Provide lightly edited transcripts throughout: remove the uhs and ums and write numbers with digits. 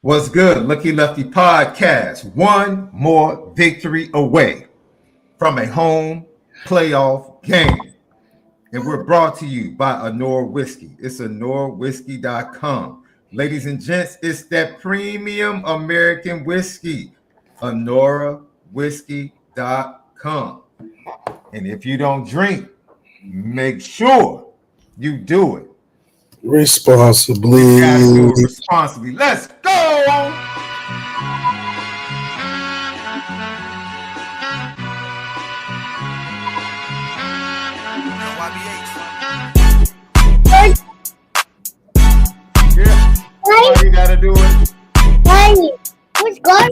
What's good? Lucky Lefty Podcast. One more victory away from a home playoff game. And we're brought to you by ONORA Whiskey. It's ONORAWhiskey.com. Ladies and gents, it's that premium American whiskey. ONORAWhiskey.com. And if you don't drink, make sure you do it responsibly. You gotta do it responsibly. Let's go! Yeah. Why you gotta do it? Hey, who's gone?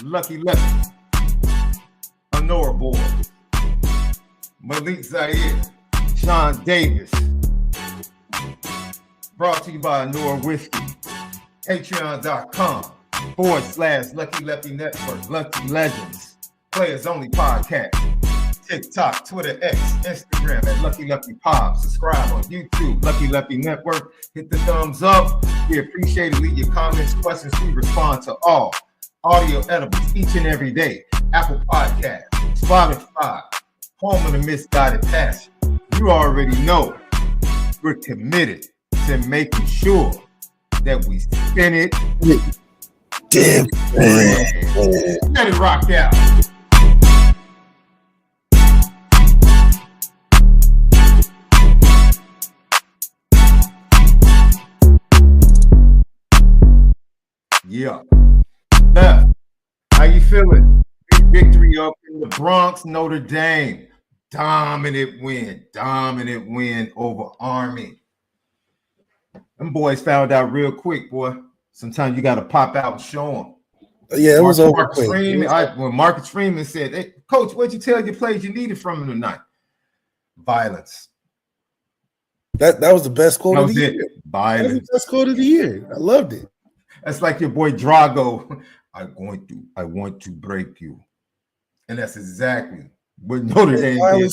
Lucky Lefty. ONORA boy. MALIK, ZAIRE, SHAUN Davis. Brought to you by ONORA Whiskey. Patreon.com/Lucky Lefty Network. Lucky Legends. Players Only Podcast. TikTok, Twitter, X, Instagram at Lucky Lefty Pop. Subscribe on YouTube, Lucky Lefty Network. Hit the thumbs up. We appreciate it. Leave your comments, questions. We respond to all. Audio edibles each and every day. Apple Podcasts, Spotify. Home of the misguided passion. You already know we're committed to making sure that we spin it. Damn. Let it rock out. Yeah. How you feeling? Big victory up in the Bronx, Notre Dame. Dominant win over Army. Them boys found out real quick, boy. Sometimes you got to pop out and show them. Yeah, it was over quick. When Marcus Freeman said, "Hey, Coach, what'd you tell your players you needed from them tonight?" Violence. That was the best quote of the year. Violence. That was the best quote of the year. I loved it. That's like your boy Drago. I want to break you, and that's exactly what Notre Dame did.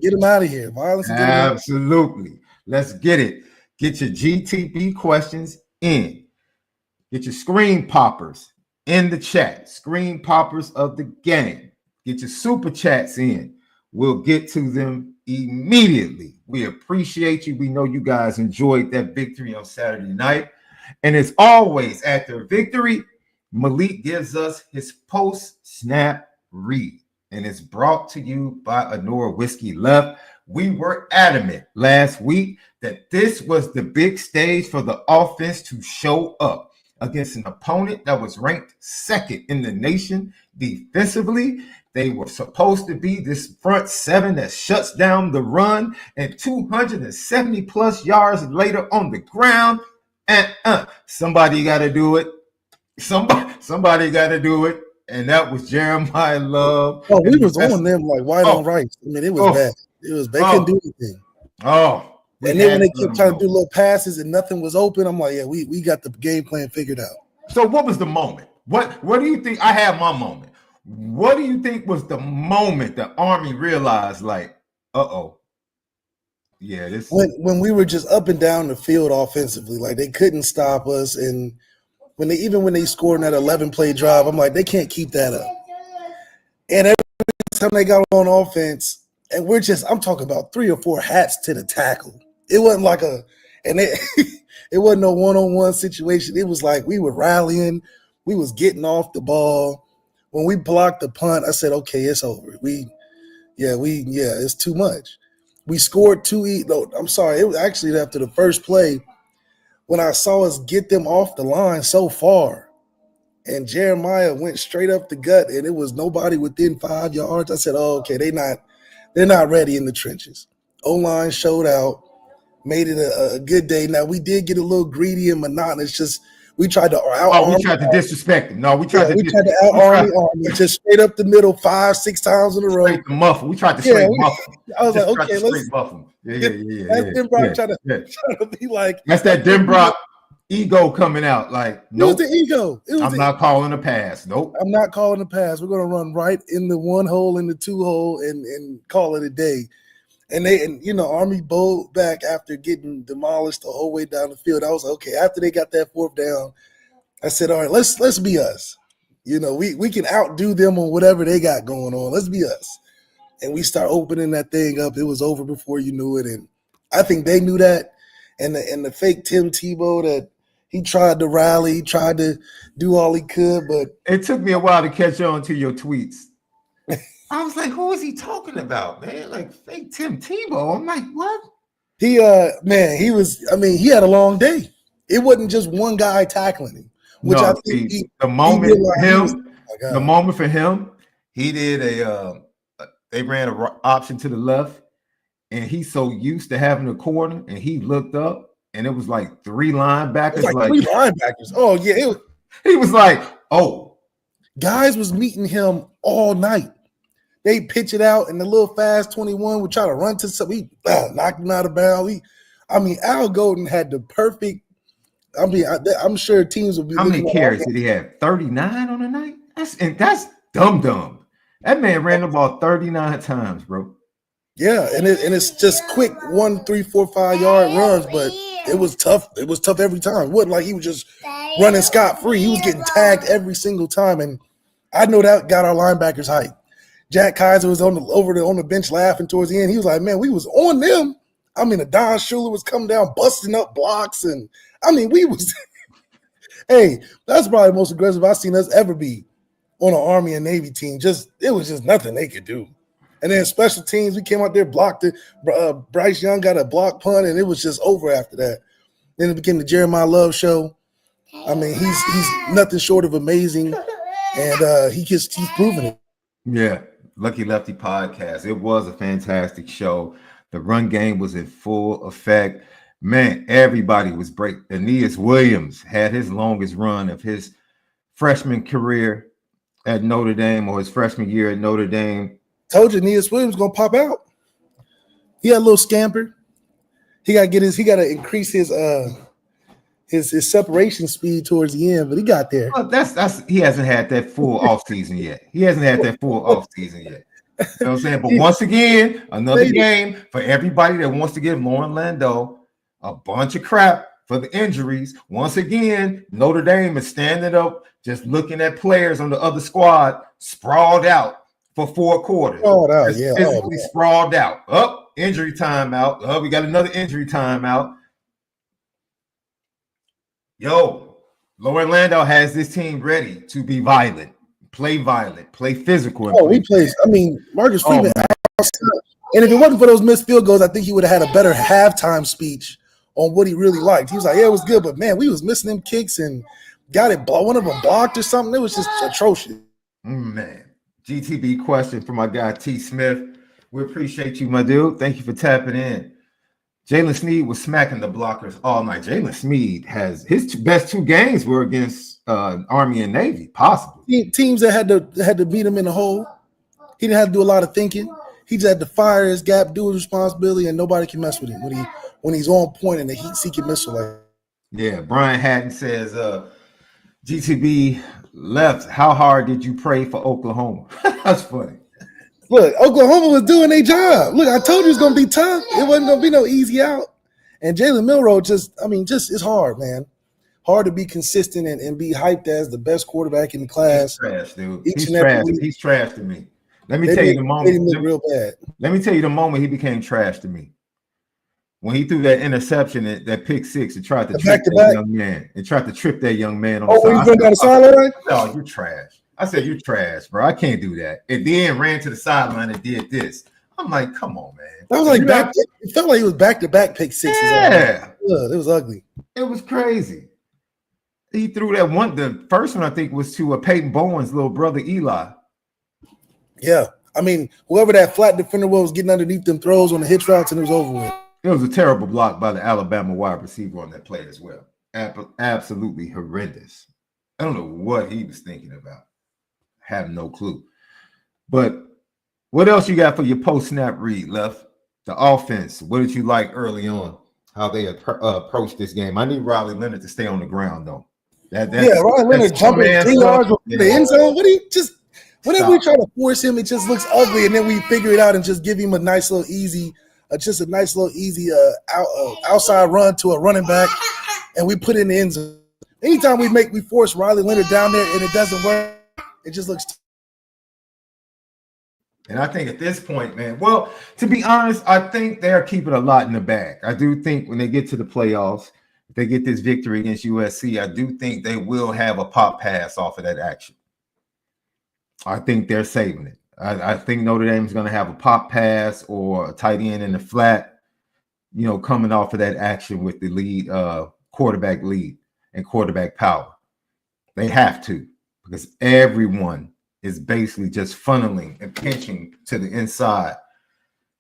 Get him out of here. Violence. Absolutely. Let's get it. Get your GTP questions in. Get your screen poppers in the chat. Screen poppers of the game. Get your super chats in. We'll get to them immediately. We appreciate you. We know you guys enjoyed that victory on Saturday night. And as always, after victory, MALIK gives us his post-snap read. And it's brought to you by ONORA Whiskey Left. We were adamant last week that this was the big stage for the offense to show up against an opponent that was ranked second in the nation defensively. They were supposed to be this front seven that shuts down the run, and 270 plus yards later on the ground. Somebody got to do it. Somebody got to do it. And that was Jeremiah Love. Oh, we was on them like white on rice. I mean, it was bad. It was they couldn't do anything. And then when they kept trying to do little passes and nothing was open, I'm like, yeah, we got the game plan figured out. So what was the moment? What do you think? I have my moment. What do you think was the moment the Army realized, like, yeah, this when we were just up and down the field offensively, like they couldn't stop us, and when they scored in that 11-play drive, I'm like, they can't keep that up. And every time they got on offense, and I'm talking about 3 or 4 hats to the tackle. It wasn't like it wasn't no one-on-one situation. It was like we were rallying, we was getting off the ball. When we blocked the punt, I said, okay, it's over. It's too much. We scored 2. I'm sorry, it was actually after the first play when I saw us get them off the line so far, and Jeremiah went straight up the gut, and it was nobody within 5 yards. I said, "Oh, okay, they're not ready in the trenches." O-line showed out, made it a good day. Now we did get a little greedy and monotonous. Just we tried to disrespect them. No, we tried to out-arm Army just straight up the middle 5-6 times in a row. Straight to muffle. We tried to straight muffle. I was like, okay, let's muffle. That's Denbrock trying to be like. That's that Denbrock ego coming out. Like, nope. It was the ego. I'm not calling a pass. Nope. I'm not calling a pass. We're going to run right in the 1 hole, in the 2 hole, and call it a day. And Army bowled back after getting demolished the whole way down the field. I was like, okay, after they got that fourth down, I said, all right, let's be us. We can outdo them on whatever they got going on. Let's be us. And we start opening that thing up. It was over before you knew it. And I think they knew that. And the fake Tim Tebow that he tried to rally, he tried to do all he could, but it took me a while to catch on to your tweets. I was like, who is he talking about, man? Like fake Tim Tebow. I'm like, what? He had a long day. It wasn't just one guy tackling him. Which no, I think the moment for him, he did they ran an option to the left, and he's so used to having a corner, and he looked up, and it was like three linebackers. Three linebackers. Oh, yeah. He was like, oh. Guys was meeting him all night. They pitch it out, and the little fast 21 would try to run to something. He knocked him out of bounds. Al Golden had the perfect. I'm sure teams will be. How many carries did he have? 39 on the night? That's dumb. That man ran the ball 39 times, bro. Yeah, and it's just quick 1, 3, 4, 5 yard runs, but it was tough. It was tough every time. It wasn't like he was just running scot-free. He was getting tagged every single time, and I know that got our linebackers hyped. Jack Kaiser was on the bench laughing towards the end. He was like, man, we was on them. I mean, Don Shula was coming down, busting up blocks, and we was hey, that's probably the most aggressive I've seen us ever be on an Army and Navy team. It was just nothing they could do. And then special teams, we came out there, blocked it. Bryce Young got a block punt, and it was just over after that. Then it became the Jeremiah Love show. I mean, he's nothing short of amazing, and he's proving it. Yeah, Lucky Lefty podcast. It was a fantastic show. The run game was in full effect. Man, everybody was break. Aeneas Williams had his longest run of his freshman career at Notre Dame, or his freshman year at Notre Dame. Told you Aeneas Williams gonna pop out. He had a little scamper. He got to increase his separation speed towards the end, but he got there. Well, that's he hasn't had that full off season yet. You know what I'm saying? But once again, another game for everybody that wants to give Lauren Landau a bunch of crap for the injuries. Once again, Notre Dame is standing up, just looking at players on the other squad sprawled out for 4 quarters. Physically sprawled out. Injury timeout. We got another injury timeout. Yo, Lauren Landau has this team ready to be violent, play physical. Marcus Freeman. And if it wasn't for those missed field goals, I think he would have had a better halftime speech on what he really liked. He was like, yeah, it was good, but man, we was missing them kicks and got it. One of them blocked or something. It was just atrocious. Man, GTB question for my guy T. Smith. We appreciate you, my dude. Thank you for tapping in. Jalen Sneed was smacking the blockers all night. Jalen Sneed has his best 2 games were against Army and Navy, possibly. Teams that had to beat him in the hole. He didn't have to do a lot of thinking. He just had to fire his gap, do his responsibility, and nobody can mess with him when he's on point in the heat-seeking missile. Yeah, Brian Hatton says, GTB left. How hard did you pray for Oklahoma? That's funny. Look, Oklahoma was doing their job. Look, I told you it's going to be tough. It wasn't going to be no easy out. And Jalen Milroe just it's hard, man. Hard to be consistent and be hyped as the best quarterback in the class. He's trash, dude. He's trash to me. Let me tell you the moment. Real bad. Let me tell you the moment he became trash to me. When he threw that interception, that pick 6, and tried to trip that young man. It tried to trip that young man on the side. When he went down the sideline? No, you're trash. I said, you're trash, bro. I can't do that. And then ran to the sideline and did this. I'm like, come on, man. That was like it felt like he was back-to-back pick 6s. Yeah. It was ugly. It was crazy. He threw that one. The first one, I think, was to Peyton Bowen's little brother, Eli. Yeah. Whoever that flat defender was getting underneath them throws on the hitch routes, and it was over with. It was a terrible block by the Alabama wide receiver on that play as well. Absolutely horrendous. I don't know what he was thinking about. I have no clue. But what else you got for your post-snap read, Left? The offense, what did you like early on? How they approached this game? I need Riley Leonard to stay on the ground, though. Riley Leonard jumping 3 yards from the end zone. Whenever we try to force him, it just looks ugly, and then we figure it out and just give him a nice little easy just a nice little easy outside run to a running back, and we put in the end zone. Anytime we force Riley Leonard down there and it doesn't work, it just looks. And I think at this point, man, well, to be honest, I think they're keeping a lot in the bag. I do think when they get to the playoffs, if they get this victory against USC, I do think they will have a pop pass off of that action. I think they're saving it. I think Notre Dame is going to have a pop pass or a tight end in the flat, coming off of that action with the lead, quarterback lead and quarterback power. They have to, because everyone is basically just funneling and pinching to the inside.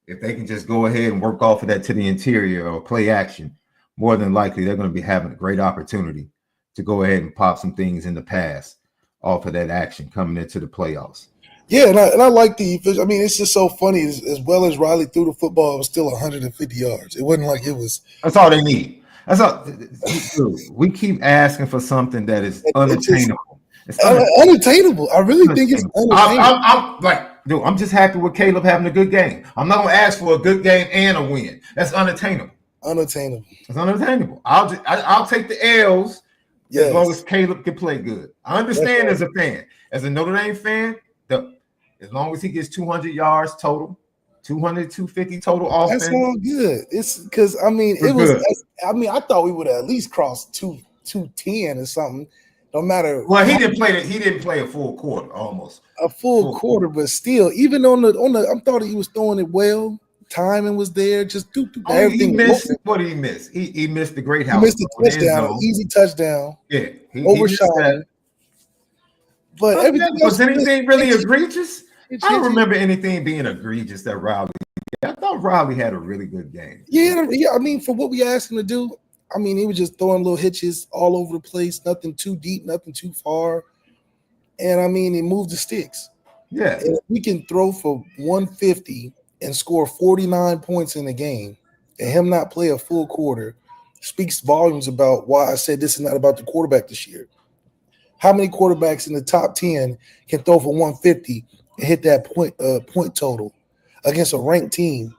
If they can just go ahead and work off of that to the interior or play action, more than likely they're going to be having a great opportunity to go ahead and pop some things in the pass off of that action coming into the playoffs. Yeah, and I like the – I mean, it's just so funny. As well as Riley threw the football, it was still 150 yards. It wasn't like it was – That's all they need. That's all. We keep asking for something that is unattainable. It's unattainable. I really think it's unattainable. I'm just happy with Caleb having a good game. I'm not going to ask for a good game and a win. That's unattainable. Unattainable. It's unattainable. I'll take the L's as long as Caleb can play good. I understand as a fan. As a Notre Dame fan, as long as he gets 200 yards total, 200, 250 total offense. That's all good. It's because, I mean, it was good. I thought we would have at least crossed 210 or something. No matter. Well, he didn't play a full quarter almost. A full quarter, but still, even on the I thought he was throwing it well. Timing was there. Just everything. He missed. What did he miss? He missed the great house. He missed the touchdown, easy touchdown. Yeah, overshot. But everything was anything really egregious? I don't remember anything being egregious that Riley did. I thought Riley had a really good game. Yeah. I mean, for what we asked him to do, I mean, he was just throwing little hitches all over the place, nothing too deep, nothing too far. And I mean, he moved the sticks. Yeah. And if we can throw for 150 and score 49 points in a game, and him not play a full quarter, speaks volumes about why I said this is not about the quarterback this year. How many quarterbacks in the top 10 can throw for 150 and hit that point total against a ranked team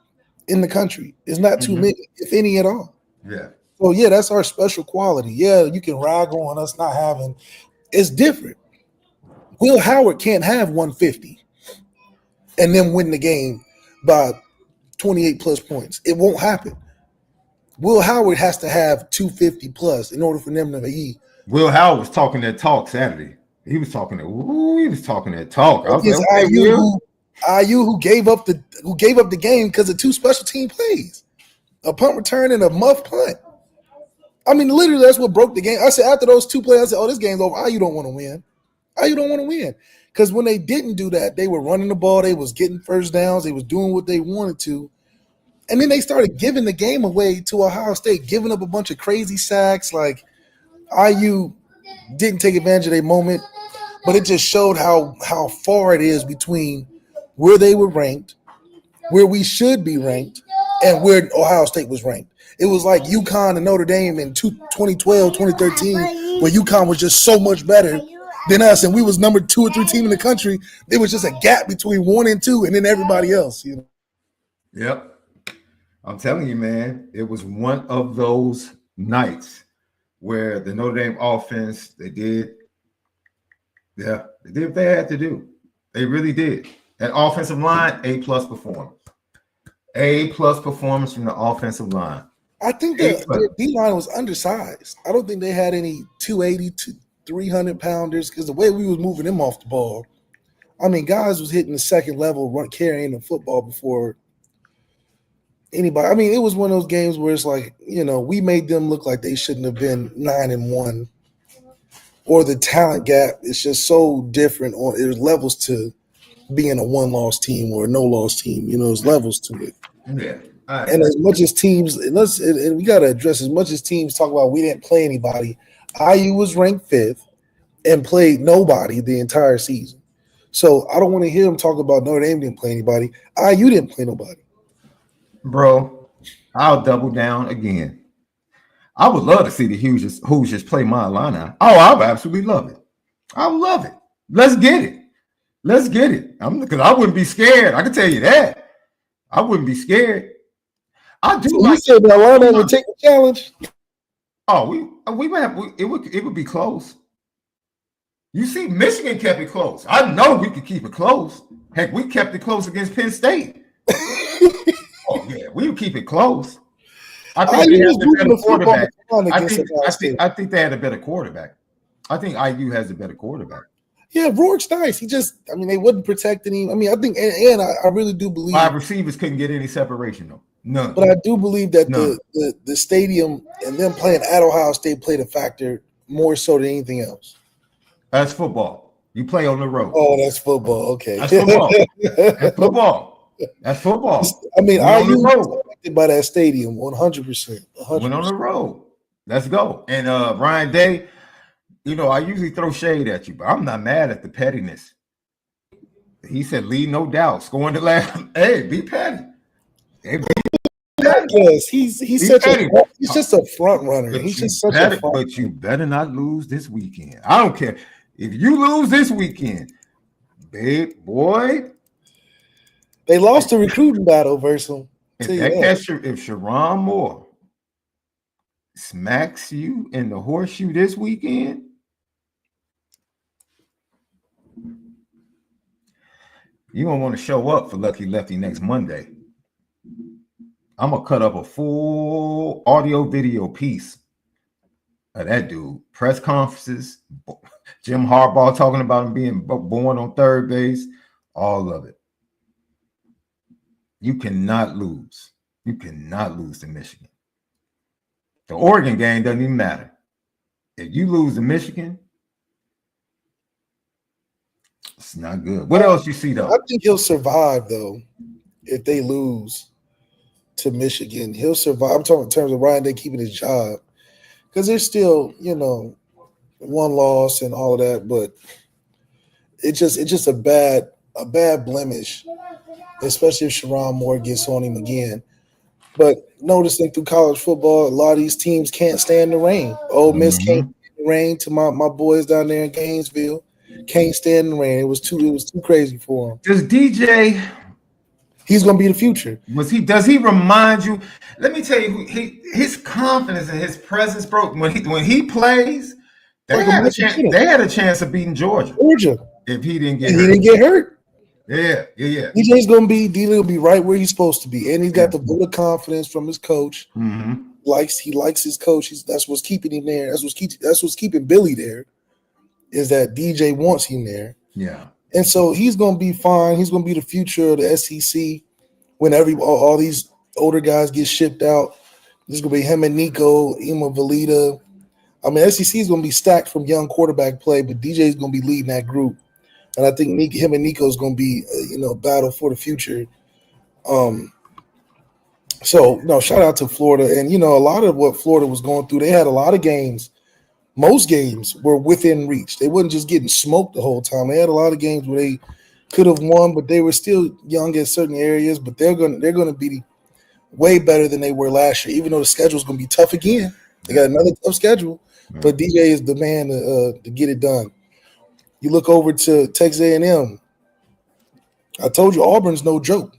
in the country? It's not too many, if any at all. Yeah. So, yeah, that's our special quality. Yeah, you can rag on us not having – it's different. Will Howard can't have 150 and then win the game by 28-plus points. It won't happen. Will Howard has to have 250-plus in order for them to eat. Will Howard was talking that talk Saturday. He was talking that talk. I was like, IU who gave up the game because of two special team plays, a punt return and a muff punt. I mean, literally, that's what broke the game. I said after those two plays, I said, "Oh, this game's over. IU don't want to win. IU don't want to win." Because when they didn't do that, they were running the ball, they was getting first downs, they was doing what they wanted to, and then they started giving the game away to Ohio State, giving up a bunch of crazy sacks. Like IU didn't take advantage of their moment, but it just showed how far it is between where they were ranked, where we should be ranked, and where Ohio State was ranked. It was like UConn and Notre Dame in 2012, 2013, where UConn was just so much better than us, and we was number 2 or 3 team in the country. There was just a gap between 1 and 2, and then everybody else. Yep. I'm telling you, man, it was one of those nights where the Notre Dame offense, they did what they had to do. They really did. That offensive line, A-plus performance. A-plus performance from the offensive line. I think their D-line was undersized. I don't think they had any 280 to 300-pounders because the way we was moving them off the ball, I mean, guys was hitting the second level, carrying the football before anybody. I mean, it was one of those games where it's like, we made them look like they shouldn't have been 9-1, or the talent gap is just so different. Or there's levels to being a one-loss team or a no-loss team. There's levels to it. Yeah. Right. And as much as teams, and we got to address, as much as teams talk about we didn't play anybody, IU was ranked 5th and played nobody the entire season. So I don't want to hear them talk about Notre Dame didn't play anybody. IU didn't play nobody. Bro, I'll double down again. I would love to see the Hoosiers play my Illini. Oh, I would absolutely love it. I would love it. Let's get it. Let's get it. Because I wouldn't be scared. I can tell you that. I wouldn't be scared. I do So like. you said that Orlando would take the challenge? Oh, we might have. It would be close. You see, Michigan kept it close. I know we could keep it close. Heck, we kept it close against Penn State. Oh yeah, we would keep it close. I think they have a better quarterback. I think they had a better quarterback. I think IU has a better quarterback. Yeah, Rourke's nice. They wasn't protecting him. I mean, I think, and I really do believe 5 receivers couldn't get any separation though. None. But I do believe that the stadium and them playing at Ohio State played a factor more so than anything else. That's football. You play on the road. Oh, that's football. Okay. That's football. That's football. That's football. I mean, IU was affected by that stadium 100%. Went on the road. Let's go. And Ryan Day, I usually throw shade at you, but I'm not mad at the pettiness. He said, leave no doubt. Scoring the last. Hey, be petty. Hey, be petty. Yes, he's just a front runner. He's just such a front. But you better not lose this weekend. I don't care. If you lose this weekend, babe, boy. They lost the recruiting battle versus him. If Sharon Moore smacks you in the horseshoe this weekend, you don't want to show up for Lucky Lefty next Monday. I'm going to cut up a full audio video piece of that dude. Press conferences, Jim Harbaugh talking about him being born on third base, all of it. You cannot lose. You cannot lose to Michigan. The Oregon game doesn't even matter. If you lose to Michigan, it's not good. What else you see, though? I think he'll survive, though, if they lose to Michigan. He'll survive. I'm talking in terms of Ryan Day keeping his job. Because there's still, one loss and all of that, but it's just a bad blemish, especially if Sharon Moore gets on him again. But noticing through college football, a lot of these teams can't stand the rain. Ole Miss can't stand the rain. To my boys down there in Gainesville, can't stand the rain. It was too crazy for him. Does DJ? He's gonna be the future. Does he remind you? Let me tell you, his confidence and his presence, bro. When he plays, they had a chance of beating Georgia. If he didn't get hurt. Yeah. DJ's gonna be right where he's supposed to be, and he's got the vote of confidence from his coach. Mm-hmm. He likes his coach. That's what's keeping him there. That's what's keeping Billy there. Is that DJ wants him there? Yeah. And so he's gonna be fine. He's gonna be the future of the SEC when all these older guys get shipped out. This is gonna be him and Nico, Ima Valita. I mean, SEC is gonna be stacked from young quarterback play, but DJ is gonna be leading that group. And I think him and Nico is going to be, battle for the future. Shout out to Florida. And, a lot of what Florida was going through, they had a lot of games. Most games were within reach. They wasn't just getting smoked the whole time. They had a lot of games where they could have won, but they were still young in certain areas. But they're going to be way better than they were last year, even though the schedule is going to be tough again. They got another tough schedule, but DJ is the man to get it done. You look over to Texas A&M. I told you Auburn's no joke.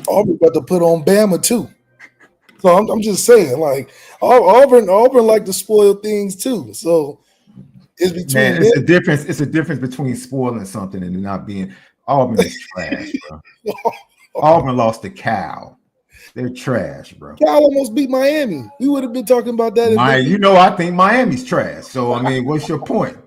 Auburn got to put on Bama too. So I'm just saying, like Auburn like to spoil things too. So it's between it's a difference. It's a difference between spoiling something and not being. Auburn is trash, bro. Auburn lost to Cal. They're trash, bro. Cal almost beat Miami. We would have been talking about that. I think Miami's trash. So I mean, what's your point?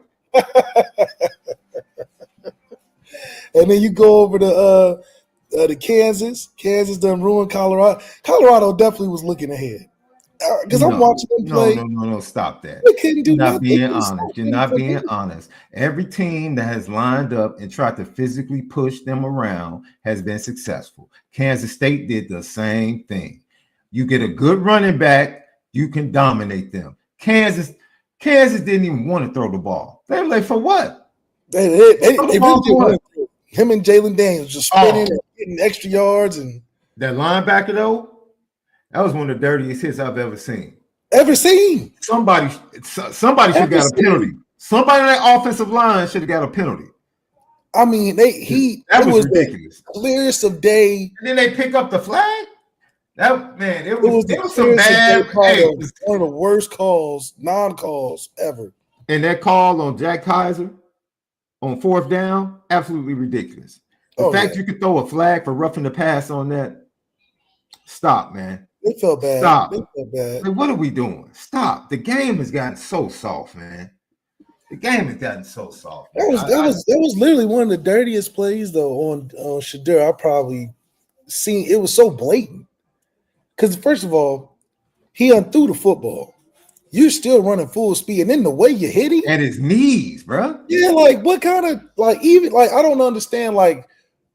And then you go over to Kansas. Kansas done ruined Colorado. Colorado definitely was looking ahead. Because I'm watching them play. No, stop that. They couldn't do You're not being honest. You're not being honest. Every team that has lined up and tried to physically push them around has been successful. Kansas State did the same thing. You get a good running back, you can dominate them. Kansas didn't even want to throw the ball. They were like, for what? They really did. Him and Jalen Daniels just spinning and getting extra yards. And that linebacker, though, that was one of the dirtiest hits I've ever seen. Somebody should have got a penalty. Somebody on that offensive line should have got a penalty. I mean, that was ridiculous. The clearest of day. And then they pick up the flag? That man, it It was was some bad. Hey, one of the worst calls, non-calls ever. and that call on Jack Kaiser on 4th down, absolutely ridiculous. The fact you could throw a flag for roughing the pass on that, stop, man. It felt bad. Stop. It felt bad. Like, what are we doing? Stop. The game has gotten so soft, man. The game has gotten so soft. That was literally one of the dirtiest plays though on Shedeur I probably seen. It was so blatant. Because first of all, he unthrew the football. You're still running full speed, and then the way you hit him at his knees, bro. Yeah, like what kind of even I don't understand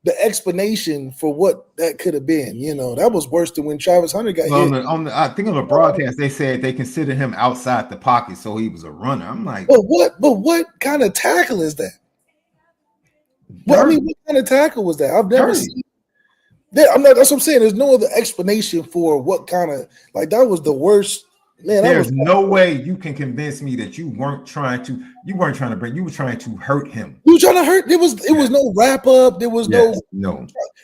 the explanation for what that could have been. That was worse than when Travis Hunter got hit. I think on the broadcast they said they considered him outside the pocket, so he was a runner. I'm like, but what kind of tackle is that? What kind of tackle was that? I've never seen. That's what I'm saying. There's no other explanation for what kind of that was the worst. Man, there's no way you can convince me that you weren't trying to bring. You were trying to hurt him. You were trying to hurt. It was no wrap up. There was no.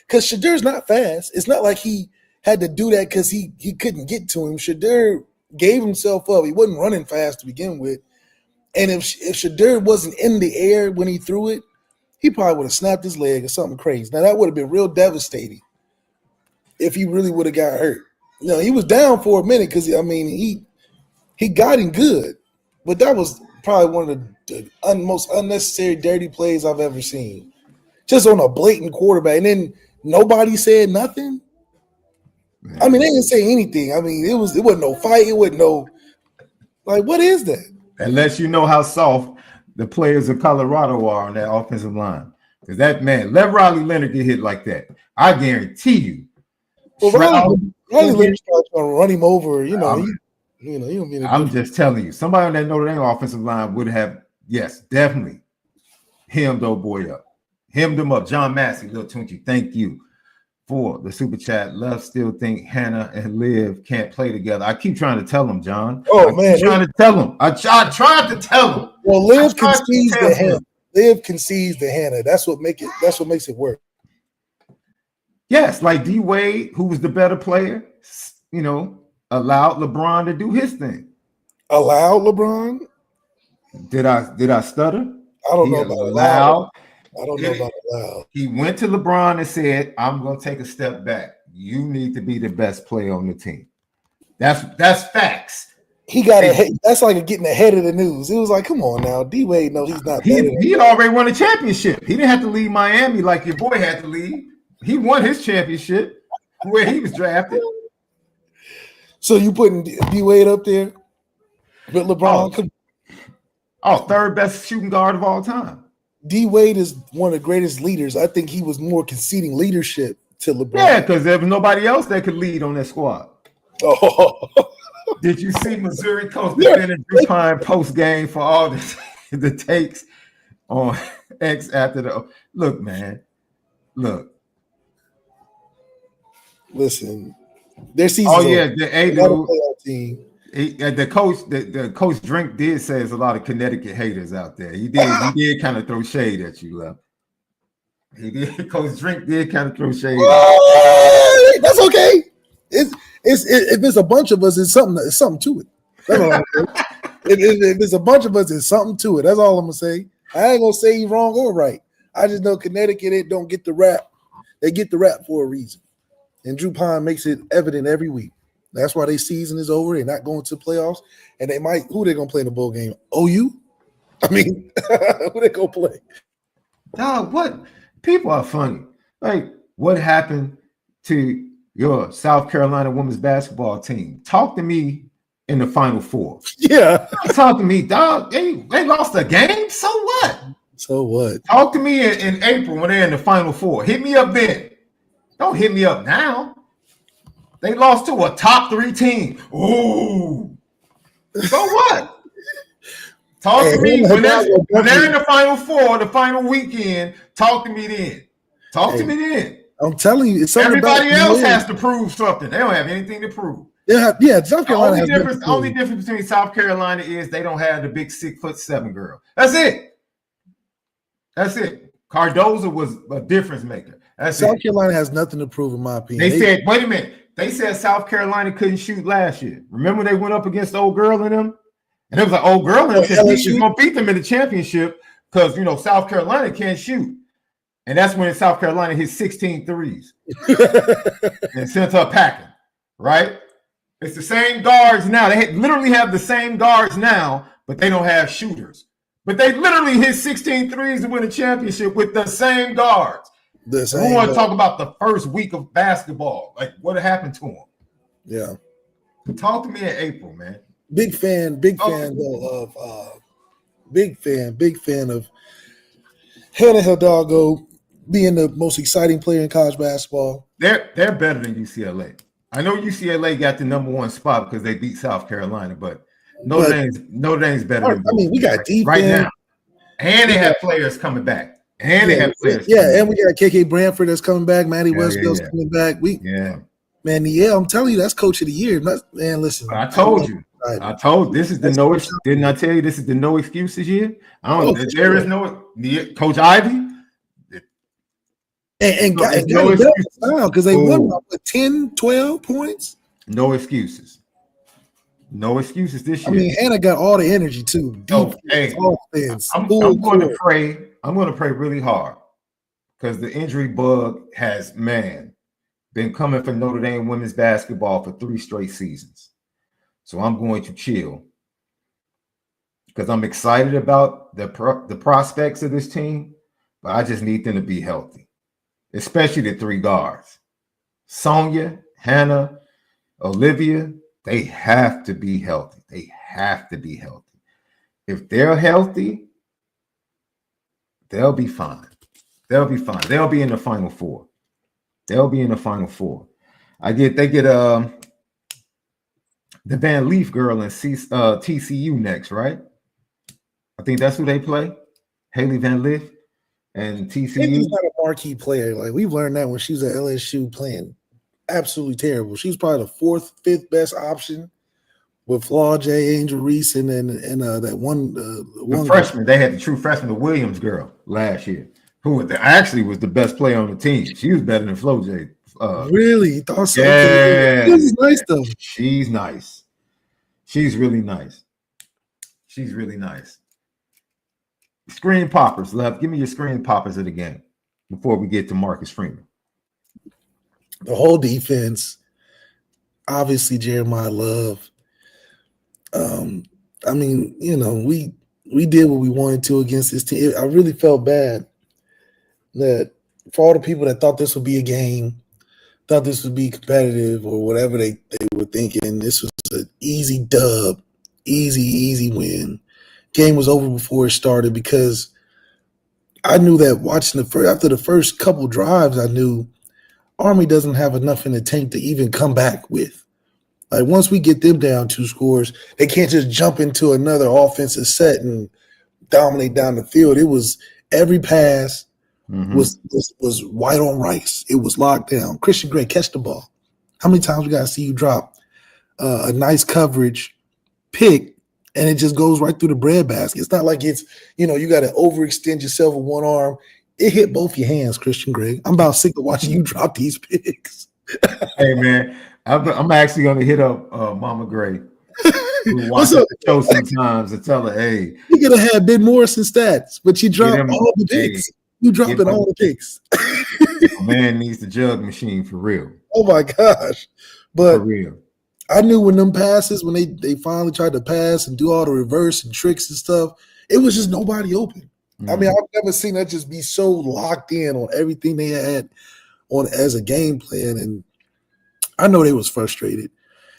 Because Shedeur's not fast. It's not like he had to do that because he couldn't get to him. Shedeur gave himself up. He wasn't running fast to begin with. And if Shedeur wasn't in the air when he threw it, he probably would have snapped his leg or something crazy. Now that would have been real devastating if he really would have got hurt. He was down for a minute because he got him good, but that was probably one of the most unnecessary dirty plays I've ever seen. Just on a blatant quarterback, and then nobody said nothing. Man. They didn't say anything. It wasn't no fight. It wasn't no what is that? That lets you know how soft the players of Colorado are on that offensive line. Because that man, let Riley Leonard get hit like that. I guarantee you. Well, Riley Leonard starts trying to run him over. You don't mean I'm just telling you, somebody on that Notre Dame offensive line would have, yes, definitely hemmed old boy up. Hemmed him up. John Massey, Lil Tunchi, thank you for the super chat. Love still think Hannah and Liv can't play together. I keep trying to tell him, John. Oh, man. Trying to tell him. I tried to tell him. Well, Liv concedes to Hannah. Liv concedes to Hannah. That's what makes it work. Yes, like D Wade, who was the better player, allowed LeBron to do his thing. Allowed LeBron? Did I stutter? I don't know about allowed. I don't know about allowed. He went to LeBron and said, "I'm going to take a step back. You need to be the best player on the team." That's facts. He got that's like getting ahead of the news. It was like, come on now, D Wade. No, he's not. He already won a championship. He didn't have to leave Miami like your boy had to leave. He won his championship where he was drafted. So you putting D Wade up there with LeBron? Third best shooting guard of all time. D Wade is one of the greatest leaders. I think he was more conceding leadership to LeBron. Yeah, because there was nobody else that could lead on that squad. Oh. Did you see Missouri coach defending Drew Pine post game for all the takes on X after the look, man? Look. Listen, their season. Oh yeah, the coach Drink did say there's a lot of Connecticut haters out there. He did kind of throw shade at you, Left. He did. Coach Drink did kind of throw shade. That's okay. If there's a bunch of us, it's something to it. That's all I'm saying. If there's a bunch of us, there's something to it. That's all I'm gonna say. I ain't gonna say you wrong or right. I just know Connecticut don't get the rap. They get the rap for a reason. And Drew Pine makes it evident every week. That's why their season is over. They're not going to the playoffs. And who they going to play in the bowl game? OU? Who they going to play? Dog, what? People are funny. Like, what happened to your South Carolina women's basketball team? Talk to me in the Final Four. Yeah. Talk to me, dog. They lost a game? So what? So what? Talk to me in April when they're in the Final Four. Hit me up then. Don't hit me up now. They lost to a top 3 team. Ooh. So what? Talk to me when they're in the Final Four, the final weekend. Talk to me then. Talk to me then. I'm telling you, it's everybody else has to prove something. They don't have anything to prove. Yeah, South Carolina. The only difference between South Carolina is they don't have the big 6'7" girl. That's it. Cardoza was a difference maker. South Carolina has nothing to prove, in my opinion. They said, wait a minute. they said South Carolina couldn't shoot last year. Remember they went up against Old Girl and them? And it was like, Old Girl and them is going to beat them in the championship because, South Carolina can't shoot. And that's when South Carolina hit 16 threes and sent her packing, right? It's the same guards now. They literally have the same guards now, but they don't have shooters. But they literally hit 16 threes to win a championship with the same guards. We want to talk about the first week of basketball. Like, what happened to them? Yeah. Talk to me in April, man. Big fan though of big fan of Hannah Hidalgo being the most exciting player in college basketball. They're better than UCLA. I know UCLA got the number one spot because they beat South Carolina, but Notre Dame's better than both. We got defense right now. And they have players coming back. And they have players. Yeah, and we got KK Branford that's coming back. Maddie Westbell's coming back. Man, I'm telling you, that's coach of the year. Man, listen. I told you. This is the no. Didn't I tell you this is the no excuses year? I don't. There is no Coach Ivy. And no excuses because they won with 10, 12 points. No excuses. No excuses this year. I mean, Hannah got all the energy too. Offense. I'm going to pray. I'm going to pray really hard because the injury bug has been coming for Notre Dame women's basketball for 3 straight seasons. So I'm going to chill because I'm excited about the prospects of this team, but I just need them to be healthy, especially the 3 guards. Sonia, Hannah, Olivia, they have to be healthy. They have to be healthy. If they're healthy, they'll be fine. They'll be fine. They'll be in the Final Four. They get the Van Leaf girl in TCU next, right? I think that's who they play. Haley Van Leaf and TCU. She's not a marquee player. Like we've learned that when she was at LSU playing absolutely terrible. She's probably the 4th, 5th best option with Flaw J, Angel Reese, and that one freshman. They had the true freshman, the Williams girl, last year, who actually was the best player on the team. She was better than Flo J. Really? Thought so? Yeah, she's nice though. She's nice. She's really nice. She's really nice. Screen poppers, love. Give me your screen poppers of the game before we get to Marcus Freeman. The whole defense, obviously Jeremiah Love. I mean, we did what we wanted to against this team. I really felt bad that for all the people that thought this would be a game, thought this would be competitive or whatever they were thinking, this was an easy dub, easy win. Game was over before it started because I knew that watching after the first couple drives, I knew Army doesn't have enough in the tank to even come back with. Like once we get them down 2 scores, they can't just jump into another offensive set and dominate down the field. It was every pass was white on rice. It was locked down. Christian Gray, catch the ball. How many times we got to see you drop a nice coverage pick and it just goes right through the breadbasket? It's not like it's, you got to overextend yourself with one arm. It hit both your hands, Christian Gray. I'm about sick of watching you drop these picks. Hey, man, I'm actually going to hit up Mama Gray. Who watches the show sometimes and tell her, hey. You could have had Ben Morrison stats, but you dropped all the picks. You dropping all the picks. A man needs the jug machine for real. Oh, my gosh. But for real. I knew when them passes, when they finally tried to pass and do all the reverse and tricks and stuff, it was just nobody open. I mean, I've never seen that just be so locked in on everything they had on as a game plan. And I know they was frustrated.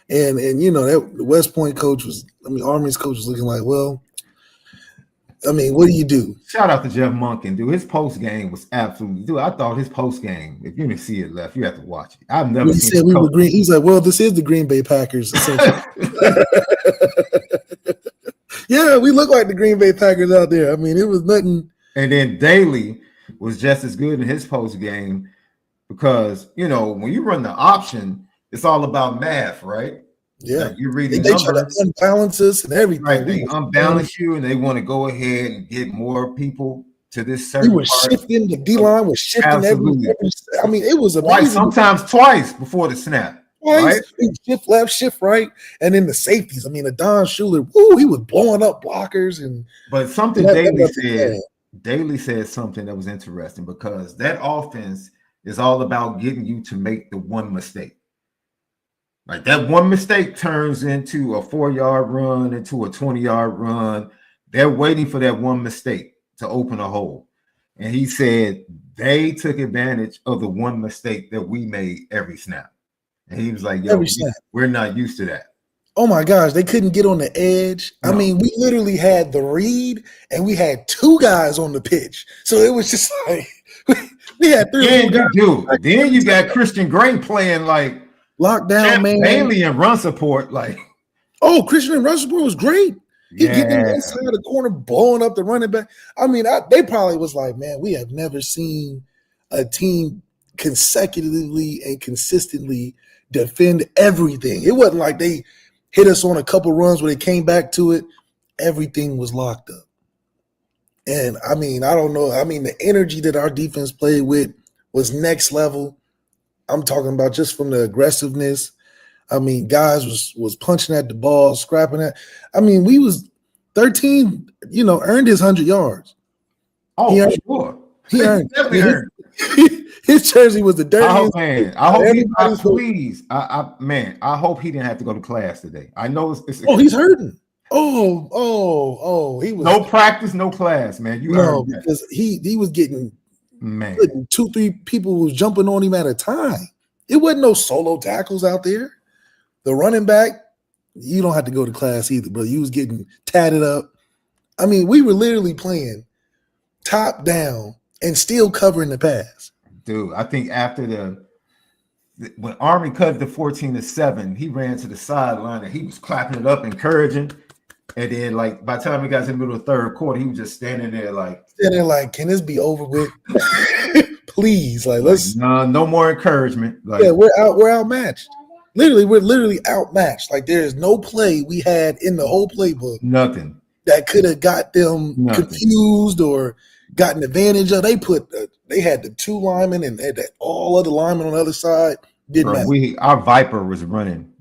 And that the West Point coach Army's coach was looking like, well, what do you do? Shout out to Jeff Monken, dude. His post game was absolutely, dude. I thought his post game, if you didn't see it left, you have to watch it. I've never seen. He said we were green. He's like, well, this is the Green Bay Packers. Yeah, we look like the Green Bay Packers out there. I mean, it was nothing. And then Daly was just as good in his post game because when you run the option, it's all about math, right? Yeah, like you read the numbers. Try to unbalance us and everything. Right, they unbalance you, and they want to go ahead and get more people to this certain. We were shifting the D line was shifting every. I mean, it was amazing. Sometimes twice before the snap. right? shift left, shift right, and then the safeties. I mean, the Don Schuler, woo, he was blowing up blockers, and But something Daly said something that was interesting because that offense is all about getting you to make the one mistake. Like that one mistake turns into a 4-yard run, into a 20-yard run. They're waiting for that one mistake to open a hole. And he said they took advantage of the one mistake that we made every snap. And he was like, yo, we're not used to that. Oh my gosh, they couldn't get on the edge. No. I mean, we literally had the read and we had 2 guys on the pitch. So it was just like we had 3 guys. Then you got Christian Gray playing like lockdown, man. Bailey and run support. Like, oh, Christian and run support was great. He getting inside the corner, blowing up the running back. I mean, they probably was like, man, we have never seen a team consecutively and consistently defend everything. It wasn't like they hit us on a couple runs where they came back to it. Everything was locked up. And, I mean, I don't know. I mean, the energy that our defense played with was next level. I'm talking about just from the aggressiveness. I mean, guys was punching at the ball, scrapping at. I mean, we was 13, earned his 100 yards. Oh, sure. He earned. His jersey was the dirtiest. Oh, man. I hope he didn't have to go to class today. I know it's he's hurting. He was no practice, no class, man. Because he was getting 2-3 people was jumping on him at a time. It wasn't no solo tackles out there. The running back, you don't have to go to class either, bro. You was getting tatted up. I mean, we were literally playing top down and still covering the pass. Dude, I think after when Army cut it to 14-7, he ran to the sideline and he was clapping it up, encouraging. And then, like, by the time we got to the middle of the third quarter, he was just standing there like, can this be over with? Please, let's no more encouragement. Like, we're outmatched. Literally, we're literally outmatched. Like, there is no play we had in the whole playbook. Nothing that could have got them confused or gotten advantage of. They had the 2 linemen and all other linemen on the other side. Didn't matter. Our Viper was running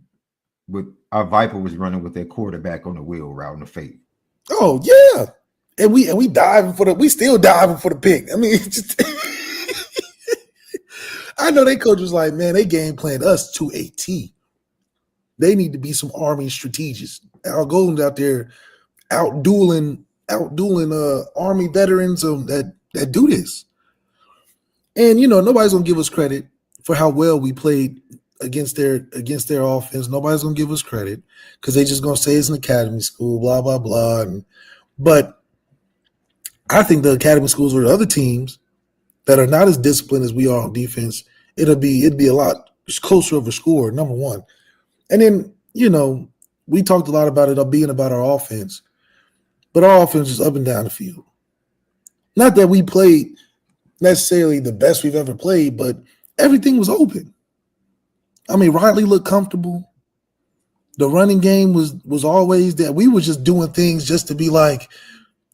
with their quarterback on the wheel route in the fade. Oh yeah, and we still diving for the pick. I mean, I know they coach was like, man, they game planned us to a T. They need to be some Army strategists. Al Golden's out there out dueling Army veterans that do this. And nobody's gonna give us credit for how well we played against their offense. Nobody's gonna give us credit because they just gonna say it's an academy school, blah blah blah. But I think the academy schools or the other teams that are not as disciplined as we are on defense, it'd be a lot closer of a score, number one. And then, we talked a lot about it being about our offense, but our offense is up and down the field. Not that we played necessarily the best we've ever played, but everything was open. I mean, Riley looked comfortable. The running game was always there. We were just doing things just to be like,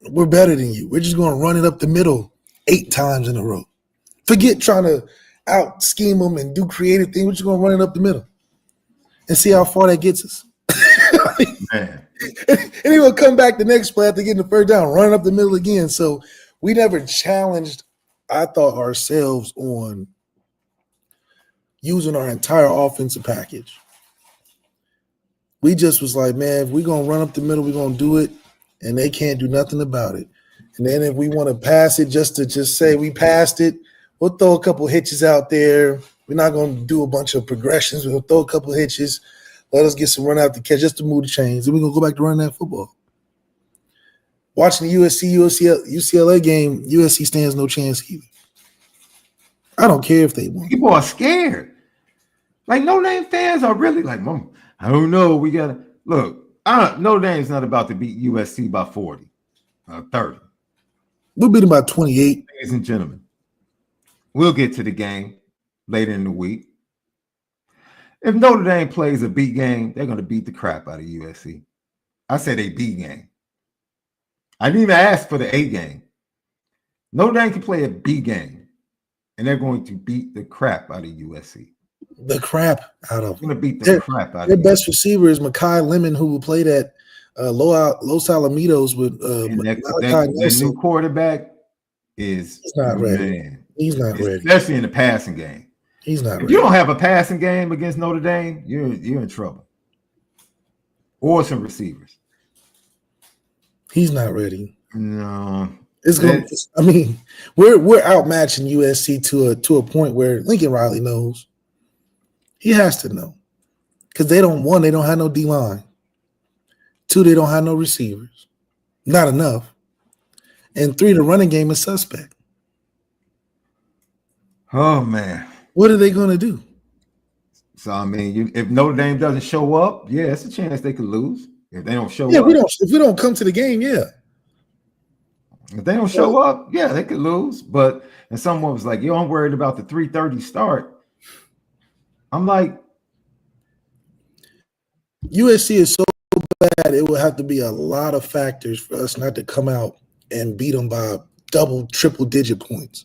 we're better than you. We're just going to run it up the middle 8 times in a row. Forget trying to out scheme them and do creative things. We're just going to run it up the middle and see how far that gets us. Man. And he will come back the next play after getting the first down, running up the middle again. So we never challenged, I thought, ourselves on using our entire offensive package. We just was like, man, if we're going to run up the middle, we're going to do it, and they can't do nothing about it. And then if we want to pass it just to say we passed it, we'll throw a couple hitches out there. We're not going to do a bunch of progressions. We'll throw a couple hitches. Let us get some run out the catch just to move the chains. Then we're going to go back to running that football. Watching the UCLA game, USC stands no chance either. I don't care if they won. People are scared. Like, Notre Dame fans are really like, I don't know. We got to – look, Notre Dame's not about to beat USC by 40, 30. We'll beat them by 28. Ladies and gentlemen, we'll get to the game later in the week. If Notre Dame plays a B game, they're going to beat the crap out of USC. I said a B game. I didn't even ask for the A game. Notre Dame can play a B game, and they're going to beat the crap out of USC. the crap out of them. Going to beat the crap out of Their them. best receiver is Mekhi Lemon, who played at Los Alamitos with that new quarterback is He's not ready. man. He's not ready. Especially in the passing game. He's not If ready. you don't have a passing game against Notre Dame, you're in trouble. Or some receivers. He's not ready. No. It's going. I mean, we're outmatching USC to a point where Lincoln Riley knows. He has to know, because they don't have no D line. 2, they don't have no receivers, not enough, and 3, the running game is suspect. Oh man, what are they going to do? So I mean, if Notre Dame doesn't show up, yeah, it's a chance they could lose. If they don't show up, if we don't come to the game, yeah. If they don't show up, yeah, they could lose. But and someone was like, "Yo, I'm worried about the 3:30 start." I'm like, USC is so bad, it will have to be a lot of factors for us not to come out and beat them by double, triple-digit points.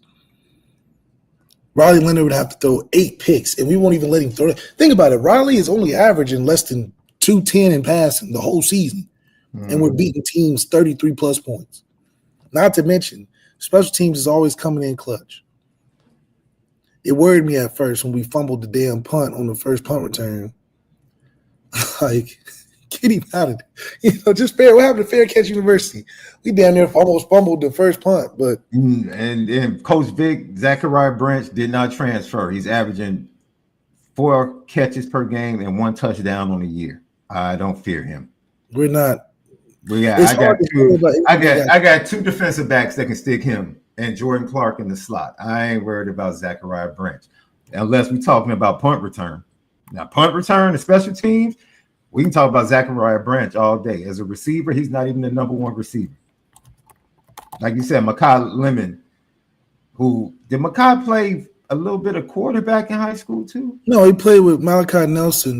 Riley Leonard would have to throw 8 picks, and we won't even let him throw it. Think about it. Riley is only averaging less than 210 in passing the whole season, and we're beating teams 33-plus points. Not to mention, special teams is always coming in clutch. It worried me at first when we fumbled the damn punt on the first punt return. Like, get him out of it. Just fair. What happened to Fair Catch University? We down there almost fumbled the first punt, but and Coach Vic, Zachariah Branch did not transfer. He's averaging 4 catches per game and 1 touchdown on the year. I don't fear him. We're not. I got 2 defensive backs that can stick him and Jordan Clark in the slot. I ain't worried about Zachariah Branch unless we're talking about punt return. Now, punt return, and special teams, we can talk about Zachariah Branch all day. As a receiver, he's not even the number 1 receiver. Like you said, Mekhi Lemon, who did Mekhi play a little bit of quarterback in high school too? No, he played with Malachi Nelson.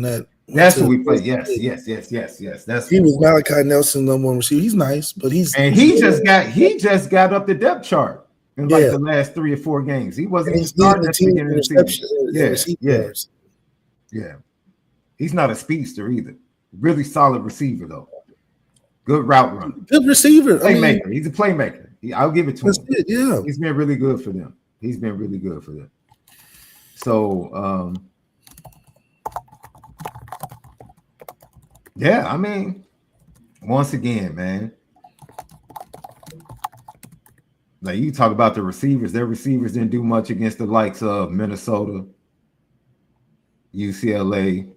That's who we played. Yes. He was Malachi Nelson, number 1 receiver. He's nice, but he just got up the depth chart in like the last 3 or 4 games. He wasn't even starting at the beginning of the season. Yeah. He's not a speedster either. Really solid receiver though. Good route runner. Good receiver. Playmaker. He's a playmaker. I'll give it to him. Yeah. He's been really good for them. So yeah, I mean, once again, man. Like you talk about the receivers, their receivers didn't do much against the likes of Minnesota, UCLA.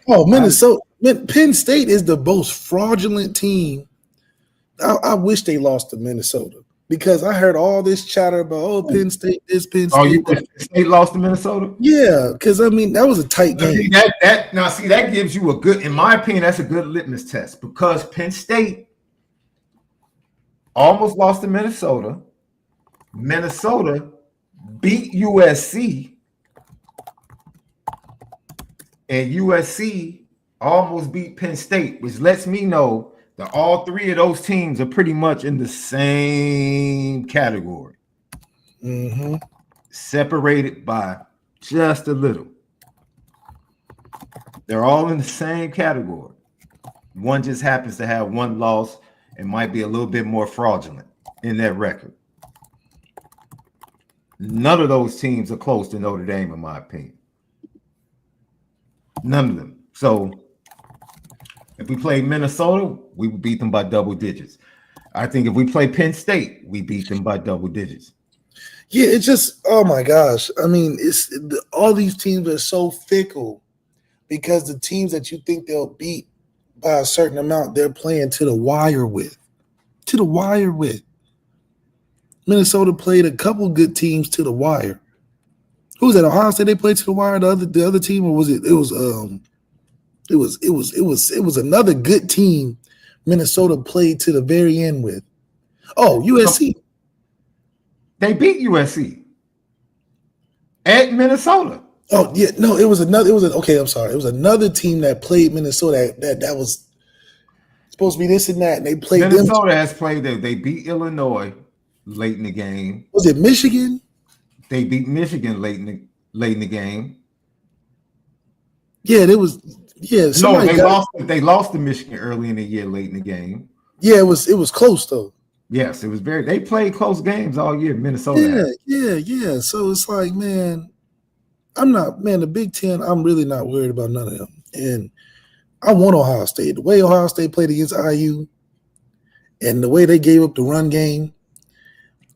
Minnesota. Penn State is the most fraudulent team. I wish they lost to Minnesota because I heard all this chatter about Penn State, this Penn State. Oh, you wish Penn State lost to Minnesota? Yeah, because I mean that was a tight game. That gives you a good, in my opinion, that's a good litmus test because Penn State almost lost to Minnesota. Minnesota beat USC. And USC almost beat Penn State, which lets me know that all 3 of those teams are pretty much in the same category. Separated by just a little. They're all in the same category. One just happens to have 1 loss and might be a little bit more fraudulent in that record. None of those teams are close to Notre Dame, in my opinion. None of them. So if we played Minnesota, we would beat them by double digits. I think if we play Penn State, we beat them by double digits. Yeah, it's just, oh my gosh. I mean, all these teams are so fickle because the teams that you think they'll beat by a certain amount, they're playing to the wire with. Minnesota played a couple good teams to the wire. Who was that? Ohio State they played to the wire, the other team, or was it? It was another good team Minnesota played to the very end with. Oh, USC. They beat USC at Minnesota. Oh, yeah, no, I'm sorry. It was another team that played Minnesota that was supposed to be this and that, and they played Minnesota has played them. They beat Illinois late in the game. Was it Michigan? they beat Michigan late in the game. Yeah, it was. Yeah, No, they lost to Michigan early in the year, late in the game. Yeah, it was close though. Yes, it was they played close games all year. Minnesota. Yeah. So it's like, man, the Big Ten, I'm really not worried about none of them. And I want Ohio State. The way Ohio State played against IU and the way they gave up the run game.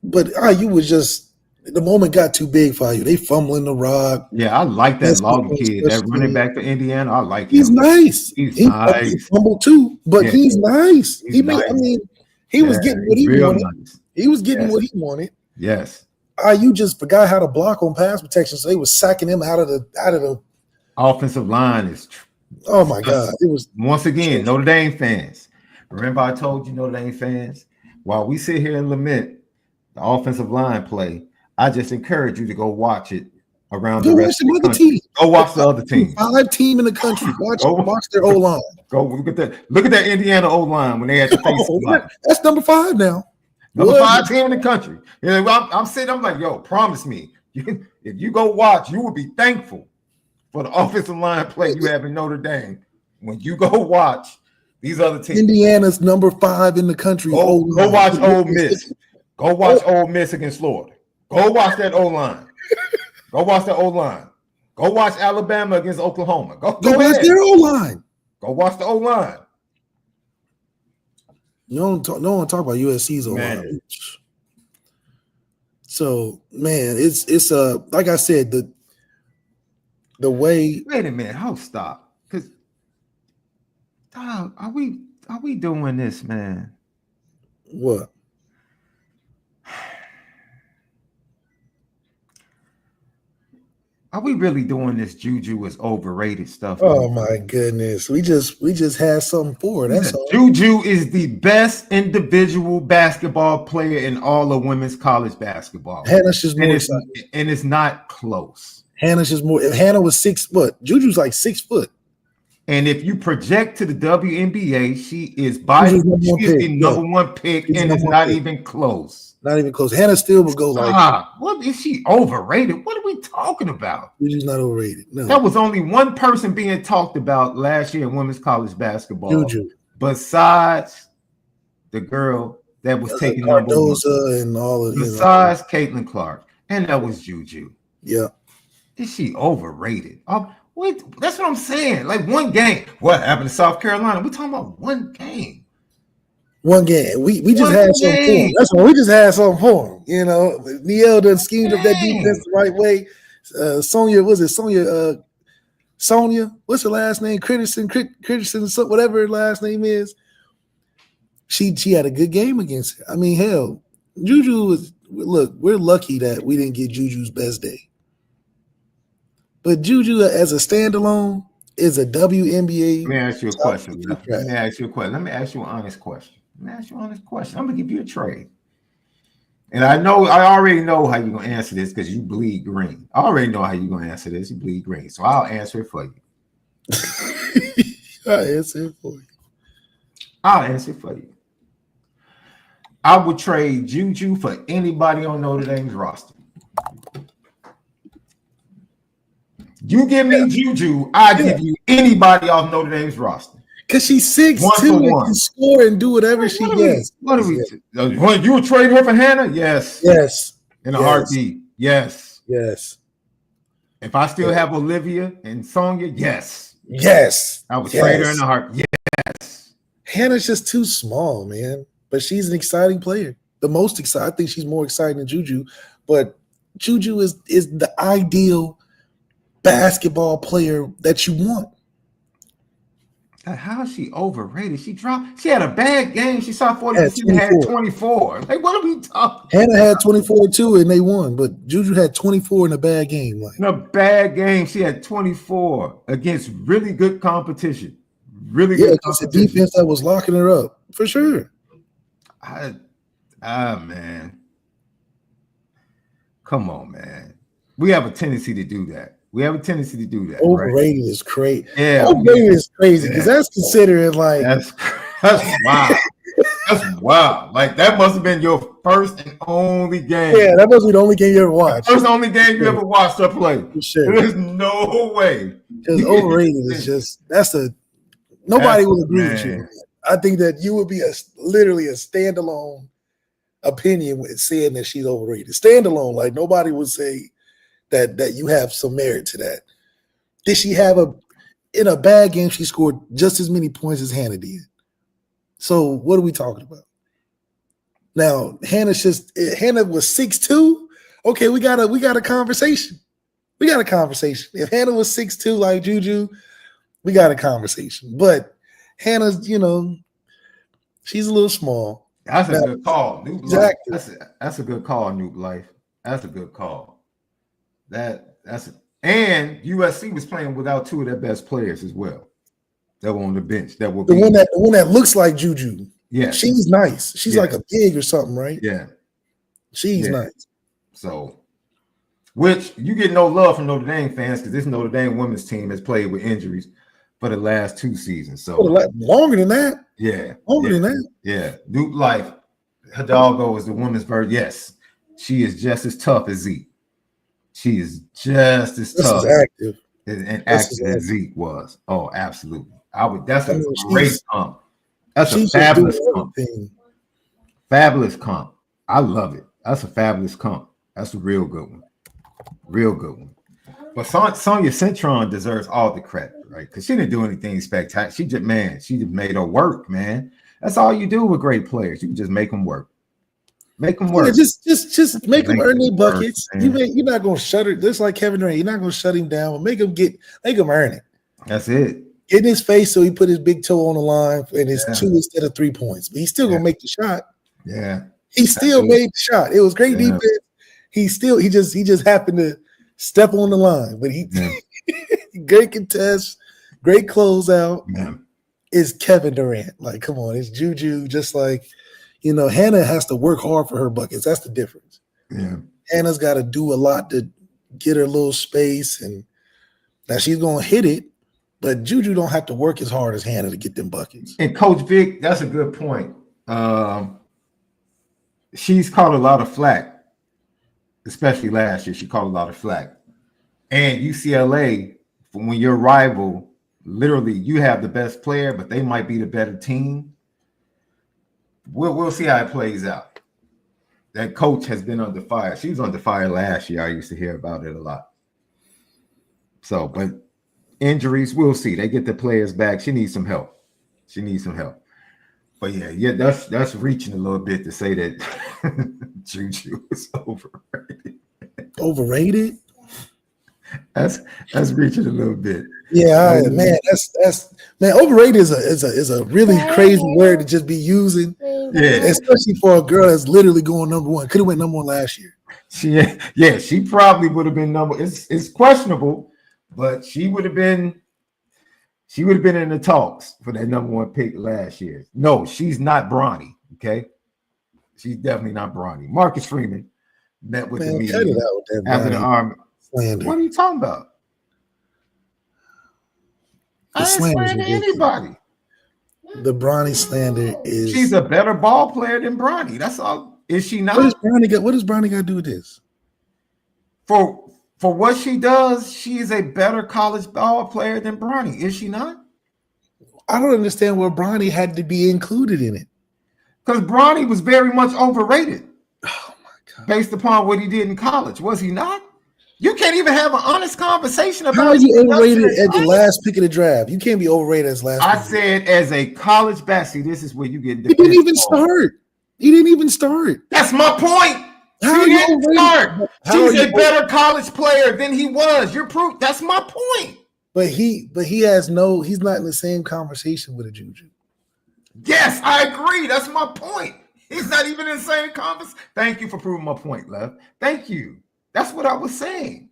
But IU was just, the moment got too big for IU. They fumbling the rock. Yeah, I like that Lawton kid, that running back for Indiana. I like him. He's nice. He's nice. He fumbled too, but he's nice. He was getting what he wanted. Nice. He was getting what he wanted. Yes. IU just forgot how to block on pass protection, so they was sacking him out of the offensive line. Oh my God! It was once again Notre Dame fans. Remember, I told you Notre Dame fans. While we sit here and lament the offensive line play, I just encourage you to go watch it around the rest of the country. Go watch the other team. 5 team in the country. Watch their O line. Go look at that. Look at that Indiana O line when they had to face. That's number 5 now. Number 5 team in the country. You know, I'm like, yo, promise me, if you go watch, you will be thankful for the offensive line play you have in Notre Dame. When you go watch these other teams. Indiana's number 5 in the country. Go watch Ole Miss. Go watch Ole Miss against Florida. Go watch that O-line. Go watch that O-line. Go watch Alabama against Oklahoma. Go watch their O-line. Go watch the O-line. No one talk about USC's O-line. So, man, it's like I said, the way. Wait a minute, hold stop. Because are we doing this, man? What? Are we really doing this JuJu is overrated stuff? Oh my goodness. We just had something for it. That's all. JuJu is the best individual basketball player in all of women's college basketball. Hannah's just more exciting. And it's not close. Hannah's just more. If Hannah was 6 foot, JuJu's like 6 foot. And if you project to the WNBA, she is the number one pick, and it's not even close. Not even close. Hannah still would go what is she overrated? What are we talking about? JuJu's not overrated. No. That was only one person being talked about last year in women's college basketball. JuJu. Besides the girl that was taking Cardoza and all of them. Besides Caitlin Clark. And that was JuJu. Yeah. Is she overrated? That's what I'm saying. Like one game. What happened to South Carolina? We're talking about one game. One game. We just had something for him. That's what we just had something for him. You know, Niel done schemed up that defense the right way. Sonia, what's her last name? Critterson, whatever her last name is. She had a good game against her. I mean, hell, JuJu we're lucky that we didn't get JuJu's best day. But JuJu as a standalone is a WNBA. Let me ask you a question. Let me ask you an honest question. I'm gonna give you a trade. And I already know how you're gonna answer this because you bleed green. I already know how you're gonna answer this. You bleed green. So I'll answer it for you. I'll answer it for you. I would trade JuJu for anybody on Notre Dame's roster. You give me JuJu, I give you anybody off Notre Dame's roster. Because she's 6'2" and can score and do whatever she does. What are we? You would trade her for Hannah? Yes. In a heartbeat. Yes. If I still have Olivia and Sonia, yes. I would trade her in a heartbeat. Yes. Hannah's just too small, man. But she's an exciting player. The most exciting. I think she's more exciting than JuJu. But JuJu is the ideal basketball player that you want. How is she overrated? She had a bad game. She saw 40%, had 24. Like, what are we talking Hannah had 24 too, and they won. But JuJu had 24 in a bad game. In a bad game, she had 24 against really good competition. Good against a defense that was locking her up, for sure. Man. Come on, man. We have a tendency to do that. Overrated is crazy. Yeah, overrated is crazy because that's considering like that's wow. That's wow. Like that must have been your first and only game. Yeah, that must be the only game you ever watched. First only game you ever watched her play. For sure. There's no way. Because overrated is just nobody will agree with you. I think that you would be literally a standalone opinion with saying that she's overrated. Standalone, like nobody would say that you have some merit to that. Did she have in a bad game? She scored just as many points as Hannah did. So what are we talking about? Now Hannah was 6'2". Okay, we got a conversation. We got a conversation. If Hannah was 6'2" like JuJu, we got a conversation. But Hannah's, she's a little small. That's a good call. Noob exactly. Life. That's a good call, Noob Life. That's a good call. And USC was playing without two of their best players as well. That were on the bench. The one that looks like JuJu. Yeah, she's nice. She's like a pig or something, right? Yeah, she's nice. So, which you get no love from Notre Dame fans because this Notre Dame women's team has played with injuries for the last 2 seasons. So longer than that. Yeah, longer than that. Yeah, Duke Life. Hidalgo is the women's version. Yes, she is just as tough as Zeke. She is just as tough and active as Zeke was. Oh, absolutely. That's a great comp. That's a fabulous comp. Fabulous comp. I love it. That's a fabulous comp. That's a real good one. Real good one. But Sonia Cintron deserves all the credit, right? Because she didn't do anything spectacular. She just made her work, man. That's all you do with great players. You just make them work. Make them work. Yeah, just make them earn their buckets. You're not going to shut it. Just like Kevin Durant, you're not going to shut him down. But make him earn it. That's it. Get in his face so he put his big toe on the line and it's 2 instead of 3 points. But he's still gonna make the shot. Yeah, he still made the shot. It was great defense. He just happened to step on the line, but he great contest, great closeout. Yeah. Is Kevin Durant. Like, come on, it's JuJu. Just like, Hannah has to work hard for her buckets. That's the difference. Yeah. Hannah's got to do a lot to get her little space, and now she's gonna hit it. But JuJu don't have to work as hard as Hannah to get them buckets. And Coach Vic, that's a good point. She's caught a lot of flack, especially last year. She caught a lot of flack. And UCLA, when your rival, literally, you have the best player, but they might be the better team. We'll see how it plays out. That coach has been under fire. She was under fire last year. I used to hear about it a lot. So, but injuries, we'll see. They get the players back. She needs some help. But yeah, that's reaching a little bit to say that JuJu is overrated. Overrated? That's reaching a little bit. Yeah, man, that's overrated is a really crazy word to just be using. Yeah, especially for a girl that's literally going number one. Could have went number one last year. She probably would have been number. It's questionable. But she would have been in the talks for that number one pick last year. No, she's not Bronny. Okay, she's definitely not Bronny. Marcus Freeman met with the media after the Army. Slander. What are you talking about? I ain't slandering anybody. The Bronny slander is. She's a better ball player than Bronny. That's all. Is she not? What does Bronny got to do with this? For what she does, she is a better college ball player than Bronny. Is she not? I don't understand where Bronny had to be included in it. Because Bronny was very much overrated. Oh, my God. Based upon what he did in college. Was he not? You can't even have an honest conversation about how are you overrated at the last pick of the draft? You can't be overrated as last. I said as a college basketball. This is where you get. He didn't even start. He didn't even start. That's my point. How he didn't start. She's a better college player than he was. You're proof. That's my point. But he has no. He's not in the same conversation with a JuJu. Yes, I agree. That's my point. He's not even in the same conversation. Thank you for proving my point, love. Thank you. That's what I was saying.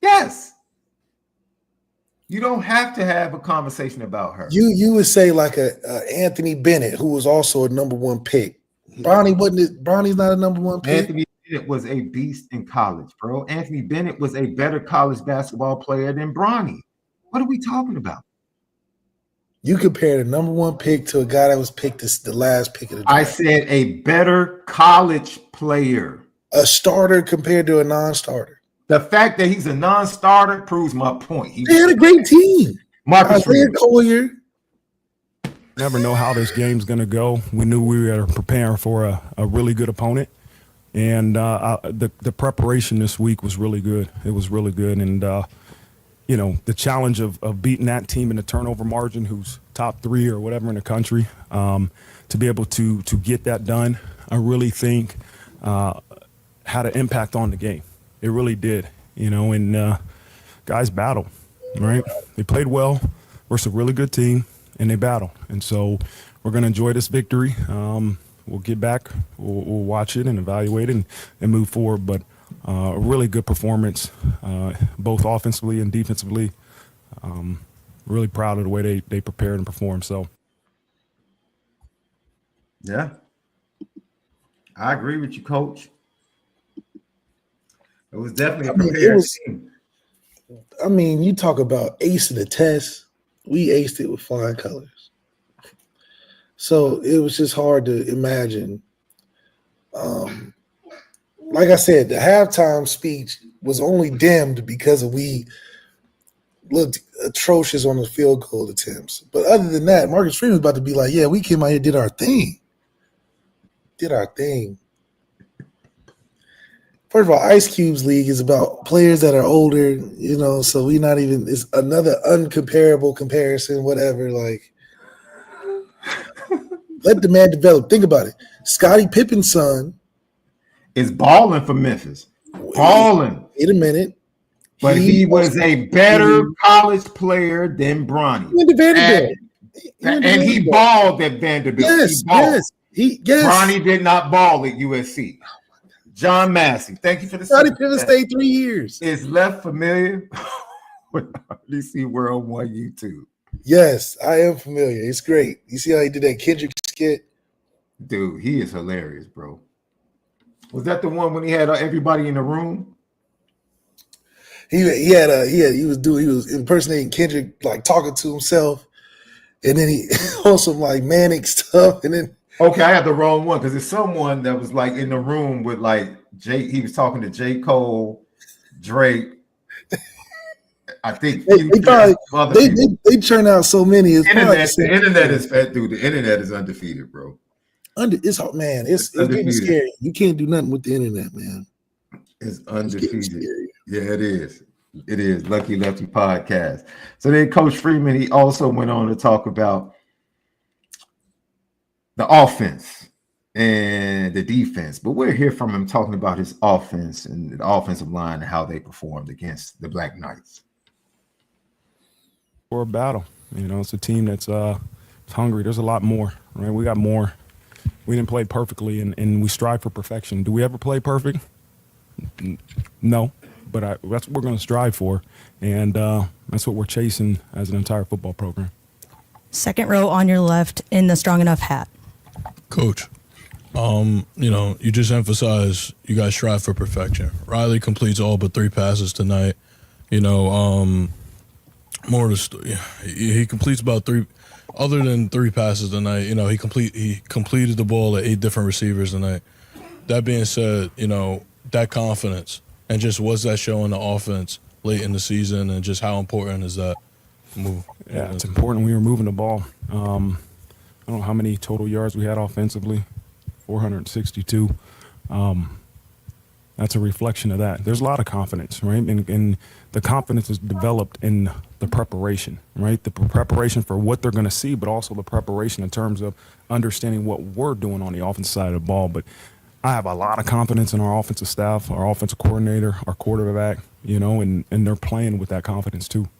Yes. You don't have to have a conversation about her. You would say like a Anthony Bennett, who was also a number one pick. Bronny's not a number one pick. Anthony Bennett was a beast in college, bro. Anthony Bennett was a better college basketball player than Bronny. What are we talking about? You compare the number one pick to a guy that was picked as the last pick of the draft. I said a better college player. A starter compared to a non-starter. The fact that he's a non-starter proves my point. They had a great team. Marcus Isaiah Freeman. Collier. Never know how this game's going to go. We knew we were preparing for a really good opponent. And the preparation this week was really good. It was really good. And, the challenge of beating that team in the turnover margin, who's top 3 or whatever in the country, to be able to get that done, I really think had an impact on the game. It really did, and guys battled, right? They played well versus a really good team, and they battled. And so we're going to enjoy this victory. We'll get back, we'll watch it and evaluate it and move forward. But a really good performance, both offensively and defensively. Really proud of the way they prepared and performed. So, yeah, I agree with you, Coach. It was definitely a prepared team. I mean, you talk about acing the test. We aced it with flying colors. So it was just hard to imagine. Like I said, the halftime speech was only dimmed because we looked atrocious on the field goal attempts. But other than that, Marcus Freeman was about to be like, yeah, we came out here, did our thing. First of all, Ice Cube's league is about players that are older, so we not even – it's another uncomparable comparison, whatever. Like, let the man develop. Think about it. Scottie Pippen's son is balling for Memphis. Balling. Wait a minute. But he was a better college player than Bronny. He went to Vanderbilt. And he balled at Vanderbilt. Yes. Bronny did not ball at USC. John Massey, thank you for the Scottie Pippen stayed 3 years. Is left familiar with RDC World 1 YouTube? Yes, I am familiar. It's great. You see how he did that Kendrick skit? Dude, he is hilarious, bro. Was that the one when he had everybody in the room? He was impersonating Kendrick, like talking to himself, and then he on some like manic stuff, and then. Okay, I had the wrong one because it's someone that was like in the room with like Jay. He was talking to J. Cole, Drake. I think they churn out so many. The internet is fat, dude. The internet is undefeated, bro. It's getting scary. You can't do nothing with the internet, man. It's undefeated. Yeah, it is. It is. Lucky Lefty podcast. So then Coach Freeman, he also went on to talk about the offense and the defense, but we'll hear from him talking about his offense and the offensive line and how they performed against the Black Knights. For a battle, it's a team that's hungry. There's a lot more, right? We got more. We didn't play perfectly, and we strive for perfection. Do we ever play perfect? No, but that's what we're going to strive for, and that's what we're chasing as an entire football program. Second row on your left in the strong enough hat. Coach, you just emphasized you guys strive for perfection. Riley completes all but 3 passes tonight. More of the story. He completes about 3, other than 3 passes tonight. He completed the ball at 8 different receivers tonight. That being said, that confidence and just what's that showing the offense late in the season, and just how important is that move? Yeah, it's important. We were moving the ball. I don't know how many total yards we had offensively, 462. That's a reflection of that. There's a lot of confidence, right? And the confidence is developed in the preparation, right? The preparation for what they're going to see, but also the preparation in terms of understanding what we're doing on the offensive side of the ball. But I have a lot of confidence in our offensive staff, our offensive coordinator, our quarterback, and they're playing with that confidence too.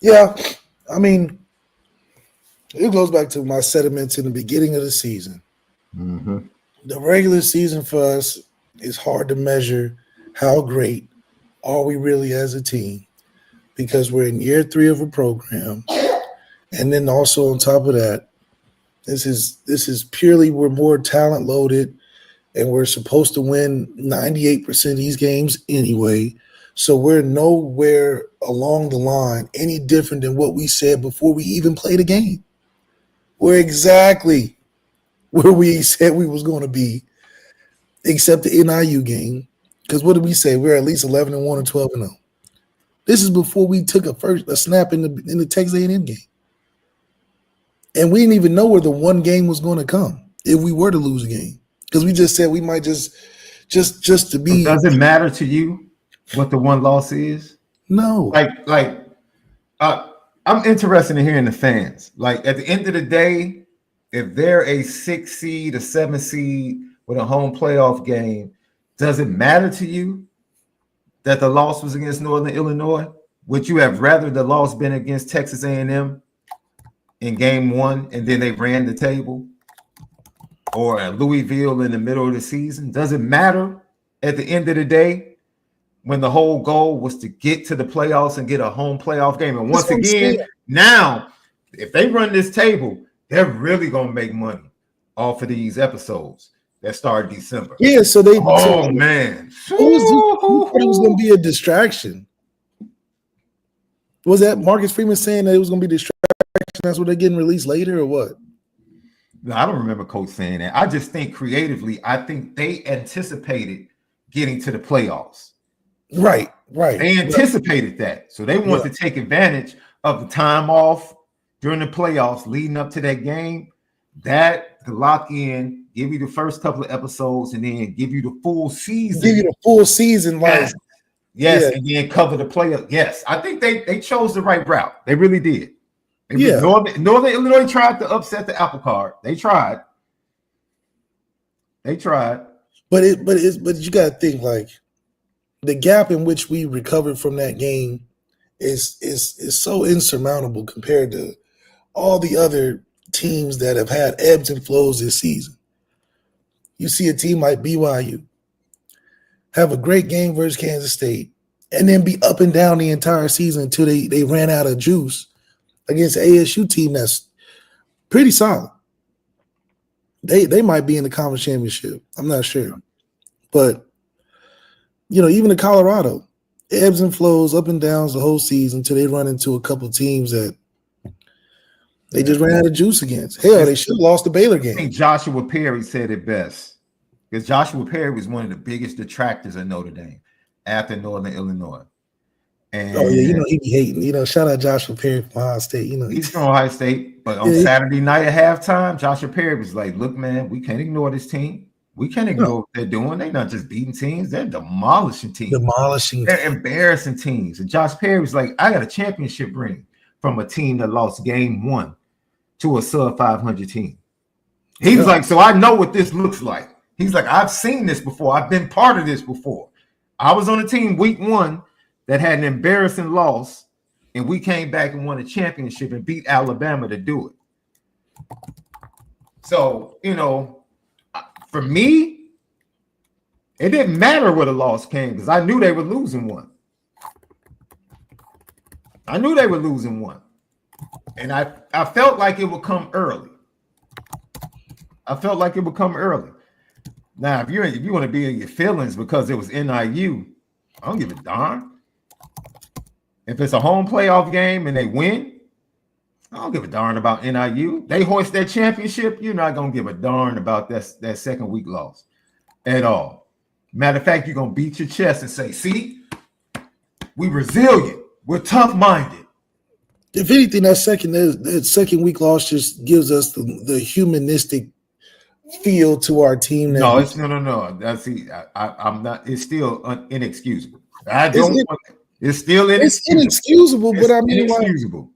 Yeah, I mean, it goes back to my sentiments in the beginning of the season. Mm-hmm. The regular season for us is hard to measure how great are we really as a team, because we're in year 3 of a program. And then also on top of that, this is purely, we're more talent loaded. and we're supposed to win 98% of these games anyway. So we're nowhere along the line any different than what we said before we even played a game. We're exactly where we said we was going to be, except the NIU game. Because what did we say? We're at least 11-1 and 12-0. This is before we took a snap in the Texas A&M game, and we didn't even know where the one game was going to come if we were to lose a game. Because we just said we might just to be. Does it matter to you what the one loss is? No. I'm interested in hearing the fans. Like, at the end of the day, if they're a 6 seed, a 7 seed with a home playoff game, does it matter to you that the loss was against Northern Illinois? Would you have rather the loss been against Texas A&M in game 1 and then they ran the table? Or Louisville in the middle of the season? Does it matter at the end of the day when the whole goal was to get to the playoffs and get a home playoff game? And once again, now, if they run this table, they're really going to make money off of these episodes that start December. Yeah, so they. Man. Who thought it was going to be a distraction? Was that Marcus Freeman saying that it was going to be a distraction? That's what they're getting released later, or what? No, I don't remember Coach saying that. I just think creatively, I think they anticipated getting to the playoffs. Right. They anticipated that. So they wanted to take advantage of the time off during the playoffs leading up to that game. That to lock in, give you the first couple of episodes, and then give you the full season. Like yes, and then cover the playoff. Yes, I think they chose the right route. They really did. Northern Illinois tried to upset the apple cart. They tried. But you got to think, like, the gap in which we recovered from that game is so insurmountable compared to all the other teams that have had ebbs and flows this season. You see a team like BYU have a great game versus Kansas State and then be up and down the entire season until they ran out of juice against an ASU team that's pretty solid. They might be in the conference championship. I'm not sure. But, even in Colorado, ebbs and flows, up and downs the whole season until they run into a couple of teams that they just ran out of juice against. Hell, they should have lost the Baylor game. I think Joshua Perry said it best, because Joshua Perry was one of the biggest detractors of Notre Dame after Northern Illinois. And he be hating. Shout out Joshua Perry from Ohio State. He's from Ohio State, but on Saturday night at halftime, Joshua Perry was like, "Look, man, we can't ignore this team. We can't ignore what they're doing. They're not just beating teams; they're demolishing teams. They're embarrassing teams." And Josh Perry was like, "I got a championship ring from a team that lost game 1 to a sub 500 team." He was like, "So I know what this looks like." He's like, "I've seen this before. I've been part of this before. I was on a team week 1 that had an embarrassing loss, and we came back and won a championship and beat Alabama to do it." So, for me, it didn't matter where the loss came because I knew they were losing one. And I felt like it would come early. Now, if you want to be in your feelings because it was NIU, I don't give a darn. If it's a home playoff game and they win, I don't give a darn about NIU. They hoist their championship, you're not going to give a darn about that second week loss at all. Matter of fact, you're going to beat your chest and say, "See, we resilient. We're tough-minded." If anything, that second week loss just gives us the humanistic feel to our team. No. I'm not. It's still inexcusable. It's still inexcusable. But I mean, inexcusable.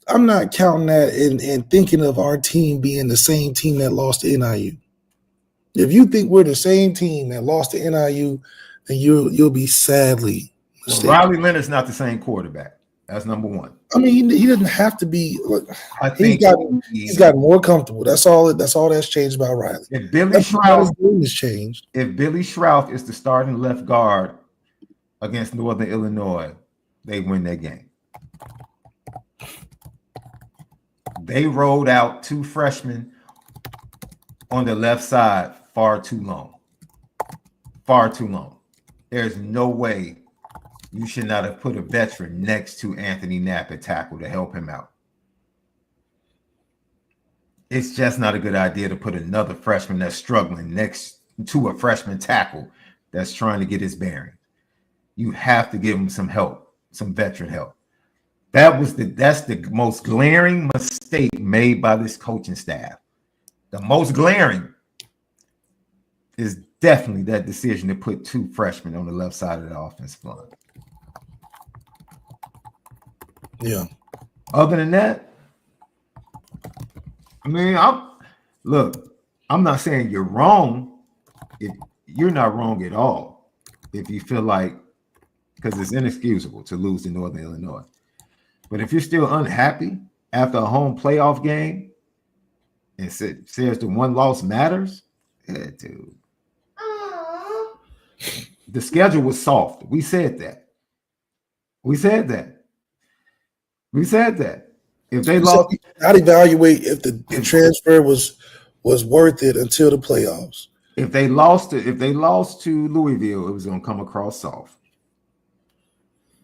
I'm not counting that and thinking of our team being the same team that lost to NIU. If you think we're the same team that lost to NIU, then you'll be sadly mistaken. Riley Leonard's not the same quarterback. That's number one. I mean, he doesn't have to be. Look, I think he's gotten more comfortable. That's all that's changed about Riley. If Billy Shrout has changed. If Billy Shrout is the starting left guard against Northern Illinois, they win that game. They rolled out 2 freshmen on the left side far too long. Far too long. There's no way you should not have put a veteran next to Anthony Knapp at tackle to help him out. It's just not a good idea to put another freshman that's struggling next to a freshman tackle that's trying to get his bearing. You have to give him some help, some veteran help. That's the most glaring mistake made by this coaching staff. The most glaring is definitely that decision to put two freshmen on the left side of the offensive line. Yeah. Other than that, I mean, I'm not saying you're wrong. If you're not wrong at all, if you feel like, because it's inexcusable to lose to Northern Illinois. But if you're still unhappy after a home playoff game and says the one loss matters, yeah, dude. The schedule was soft. We said that. If they lost, I'd evaluate if the transfer was worth it until the playoffs. If they lost to Louisville, it was going to come across soft.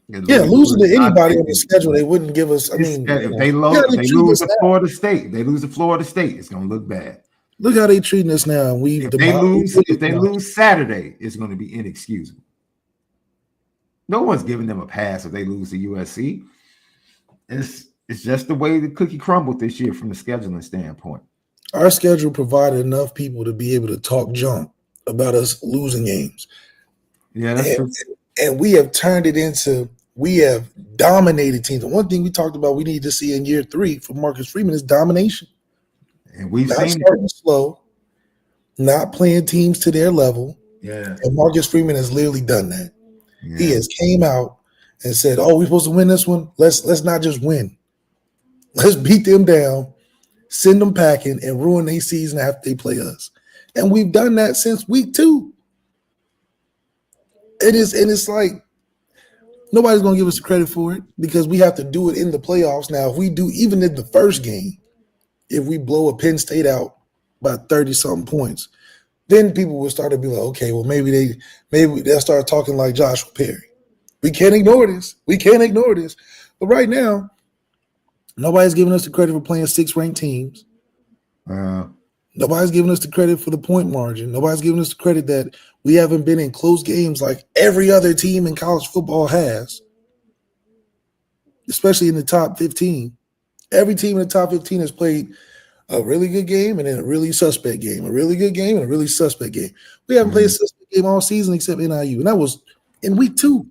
Yeah, losing to anybody on the schedule, they wouldn't give us. I mean, if they lose to Florida State, it's going to look bad. Look how they treating us now. If they lose Saturday, it's going to be inexcusable. No one's giving them a pass if they lose to USC. It's just the way the cookie crumbled this year from the scheduling standpoint. Our schedule provided enough people to be able to talk junk about us losing games. Yeah, that's true. And we have turned it into, we have dominated teams. The one thing we talked about we need to see in year 3 for Marcus Freeman is domination. And we've not seen starting slow, not playing teams to their level. Yeah. And Marcus Freeman has literally done that. Yeah. He has came out and said, "Oh, we're supposed to win this one. Let's not just win. Let's beat them down, send them packing, and ruin their season after they play us." And we've done that since week 2. It's like nobody's gonna give us credit for it because we have to do it in the playoffs. Now, if we do even in the first game, if we blow a Penn State out by 30-something points, then people will start to be like, okay, well, maybe they'll start talking like Joshua Perry. We can't ignore this. But right now, nobody's giving us the credit for playing 6 ranked teams. Nobody's giving us the credit for the point margin. Nobody's giving us the credit that we haven't been in close games like every other team in college football has, especially in the top 15. Every team in the top 15 has played a really good game and then a really suspect game, a really good game and a really suspect game. We haven't played a suspect game all season except NIU, and that was in week 2.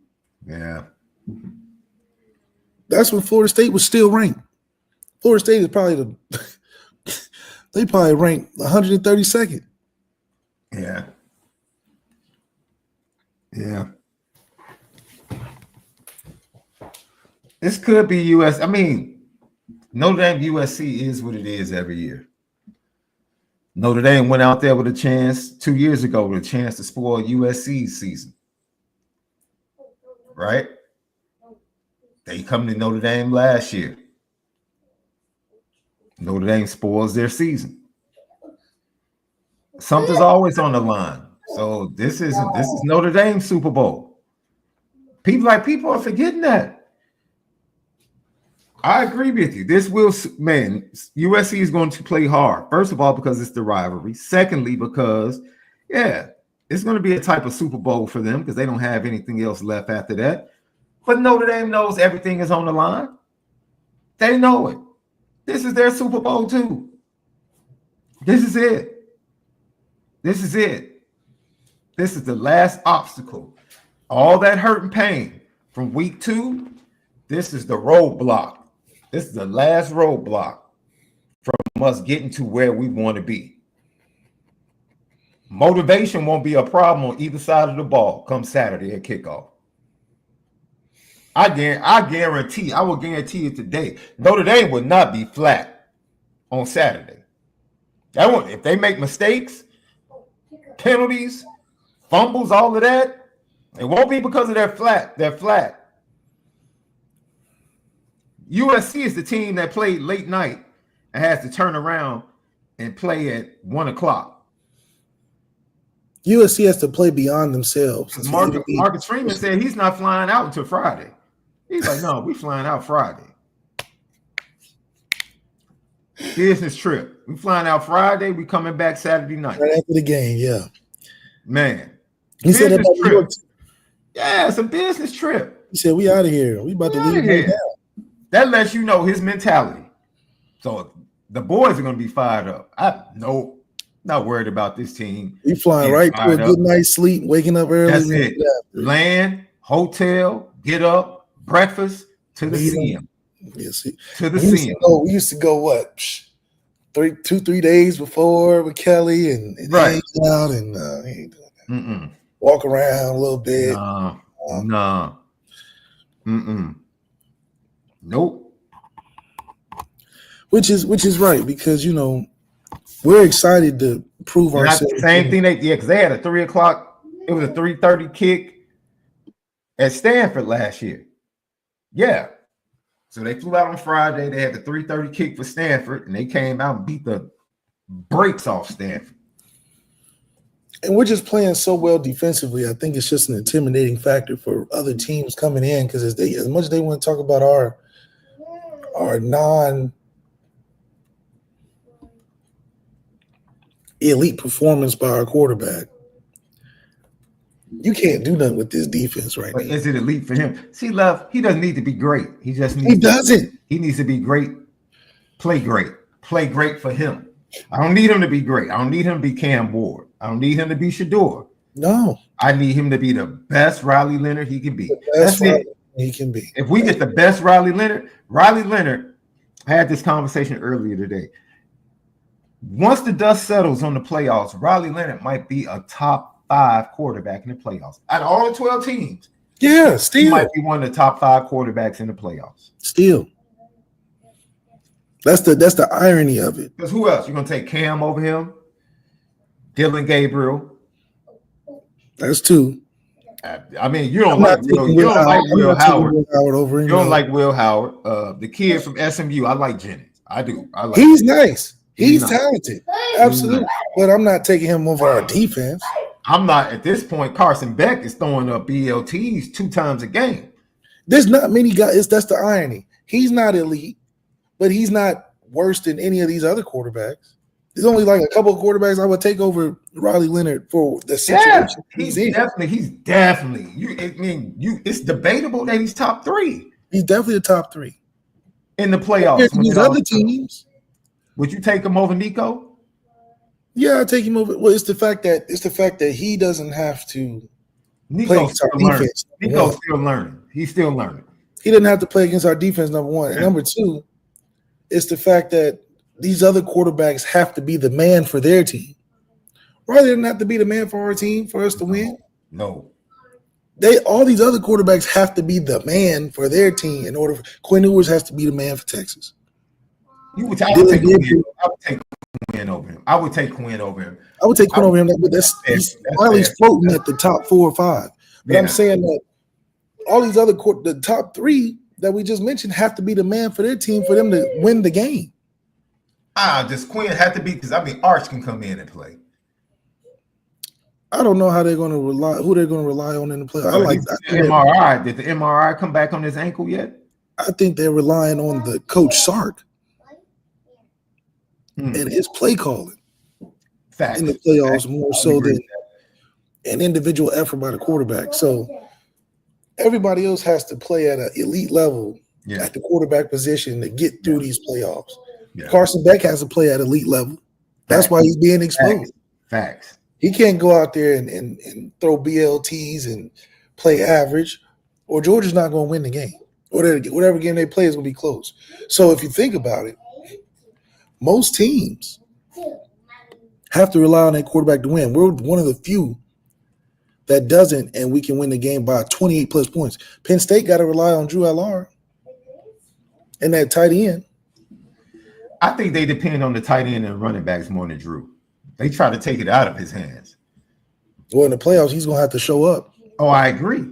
Yeah. That's when Florida State was still ranked. Florida State is probably they probably ranked 132nd. Yeah. Yeah. This could be US. I mean, Notre Dame USC is what it is every year. Notre Dame went out there with a chance 2 years ago with a chance to spoil USC's season. Right? They come to Notre Dame last year. Notre Dame spoils their season. Something's always on the line. So this is Notre Dame Super Bowl. People are forgetting that. I agree with you. USC is going to play hard. First of all, because it's the rivalry. Secondly, because it's going to be a type of Super Bowl for them because they don't have anything else left after that. But Notre Dame knows everything is on the line. They know it. This is their Super Bowl too. This is it. This is the last obstacle. All that hurt and pain from week 2, this is the roadblock. This is the last roadblock from us getting to where we want to be. Motivation won't be a problem on either side of the ball come Saturday at kickoff. I will guarantee it today. Notre Dame will not be flat on Saturday. If they make mistakes, penalties, fumbles, all of that, it won't be because of their flat. They're flat. USC is the team that played late night and has to turn around and play at 1 o'clock. USC has to play beyond themselves. Because Marcus Freeman said he's not flying out until Friday. He's like, no, we flying out Friday. Business trip. We flying out Friday. We coming back Saturday night. Right after the game, yeah. Man. He said about New York. Yeah, it's a business trip. He said, we out of here. We about to leave here now. That lets you know his mentality. So the boys are going to be fired up. Not worried about this team. We flying right to a good night's sleep, waking up early. That's it. Land, hotel, get up, breakfast, to the CM. Yes, to the CM. We used to go what? 3 days before with Kelly and right hang out and walk around a little bit. Nah. Nope. Which is right, because we're excited to prove ourselves. Same thing because they had a 3 o'clock. It was a 3:30 kick at Stanford last year. Yeah. So they flew out on Friday. They had the 3:30 kick for Stanford, and they came out and beat the brakes off Stanford. And we're just playing so well defensively. I think it's just an intimidating factor for other teams coming in, because as much as they want to talk about our non-elite performance by our quarterback, you can't do nothing with this defense right now. Is it elite for him? See, Love, he doesn't need to be great. He just needs he needs to be great, play great for him. I don't need him to be great. I don't need him to be Cam Ward. I don't need him to be Shador. No. I need him to be the best Riley Leonard he can be. That's it. He can be. If we get the best Riley Leonard, I had this conversation earlier today. Once the dust settles on the playoffs, Riley Leonard might be a top 5 quarterback in the playoffs. Out of all the 12 teams, yeah, still he might be one of the top 5 quarterbacks in the playoffs. Still. That's the irony of it. Because who else? You're gonna take Cam over him? Dylan Gabriel. That's 2. I mean, you don't like Will Howard. Over him. You don't like Will Howard. The kid from SMU, I like Jennings. I do. I like He's him. nice. He's nice. talented. Absolutely. But I'm not taking him over our defense. I'm not at this point. Carson Beck is throwing up BLTs 2 times a game. There's not many guys. That's the irony. He's not elite, but he's not worse than any of these other quarterbacks. There's only like a couple of quarterbacks I would take over Riley Leonard for the situation he's in. He's definitely. It's debatable that he's top 3. He's definitely a top 3 in the playoffs. These other teams, would you take him over Nico? Yeah, I take him over. Well, it's the fact that he doesn't have to play against our defense. Nico's still learning. He's still learning. He didn't have to play against our defense, number 1. And number 2, it's the fact that these other quarterbacks have to be the man for their team. Riley didn't have to be the man for our team for us to win. No. All these other quarterbacks have to be the man for their team in order. Quinn Ewers has to be the man for Texas. I would take Quinn over him. I would take Quinn over him. But Riley's floating at the top 4 or 5. But I'm saying that all these other the top 3 that we just mentioned have to be the man for their team for them to win the game. Does Quinn have to be? Because Arch can come in and play. I don't know how they're going to who they're going to rely on in the play. MRI. Did the MRI come back on his ankle yet? I think they're relying on the coach Sark and his play calling in the playoffs more so than an individual effort by the quarterback. So everybody else has to play at an elite level at the quarterback position to get through these playoffs. Yeah. Carson Beck has to play at elite level. That's why he's being exposed. Facts. He can't go out there and throw BLTs and play average, or Georgia's not going to win the game. Whatever game they play is going to be close. So if you think about it, most teams have to rely on their quarterback to win. We're one of the few that doesn't, and we can win the game by 28-plus points. Penn State got to rely on Drew Allard and that tight end. I think they depend on the tight end and running backs more than Drew. They try to take it out of his hands. Well, in the playoffs, he's going to have to show up. Oh, I agree.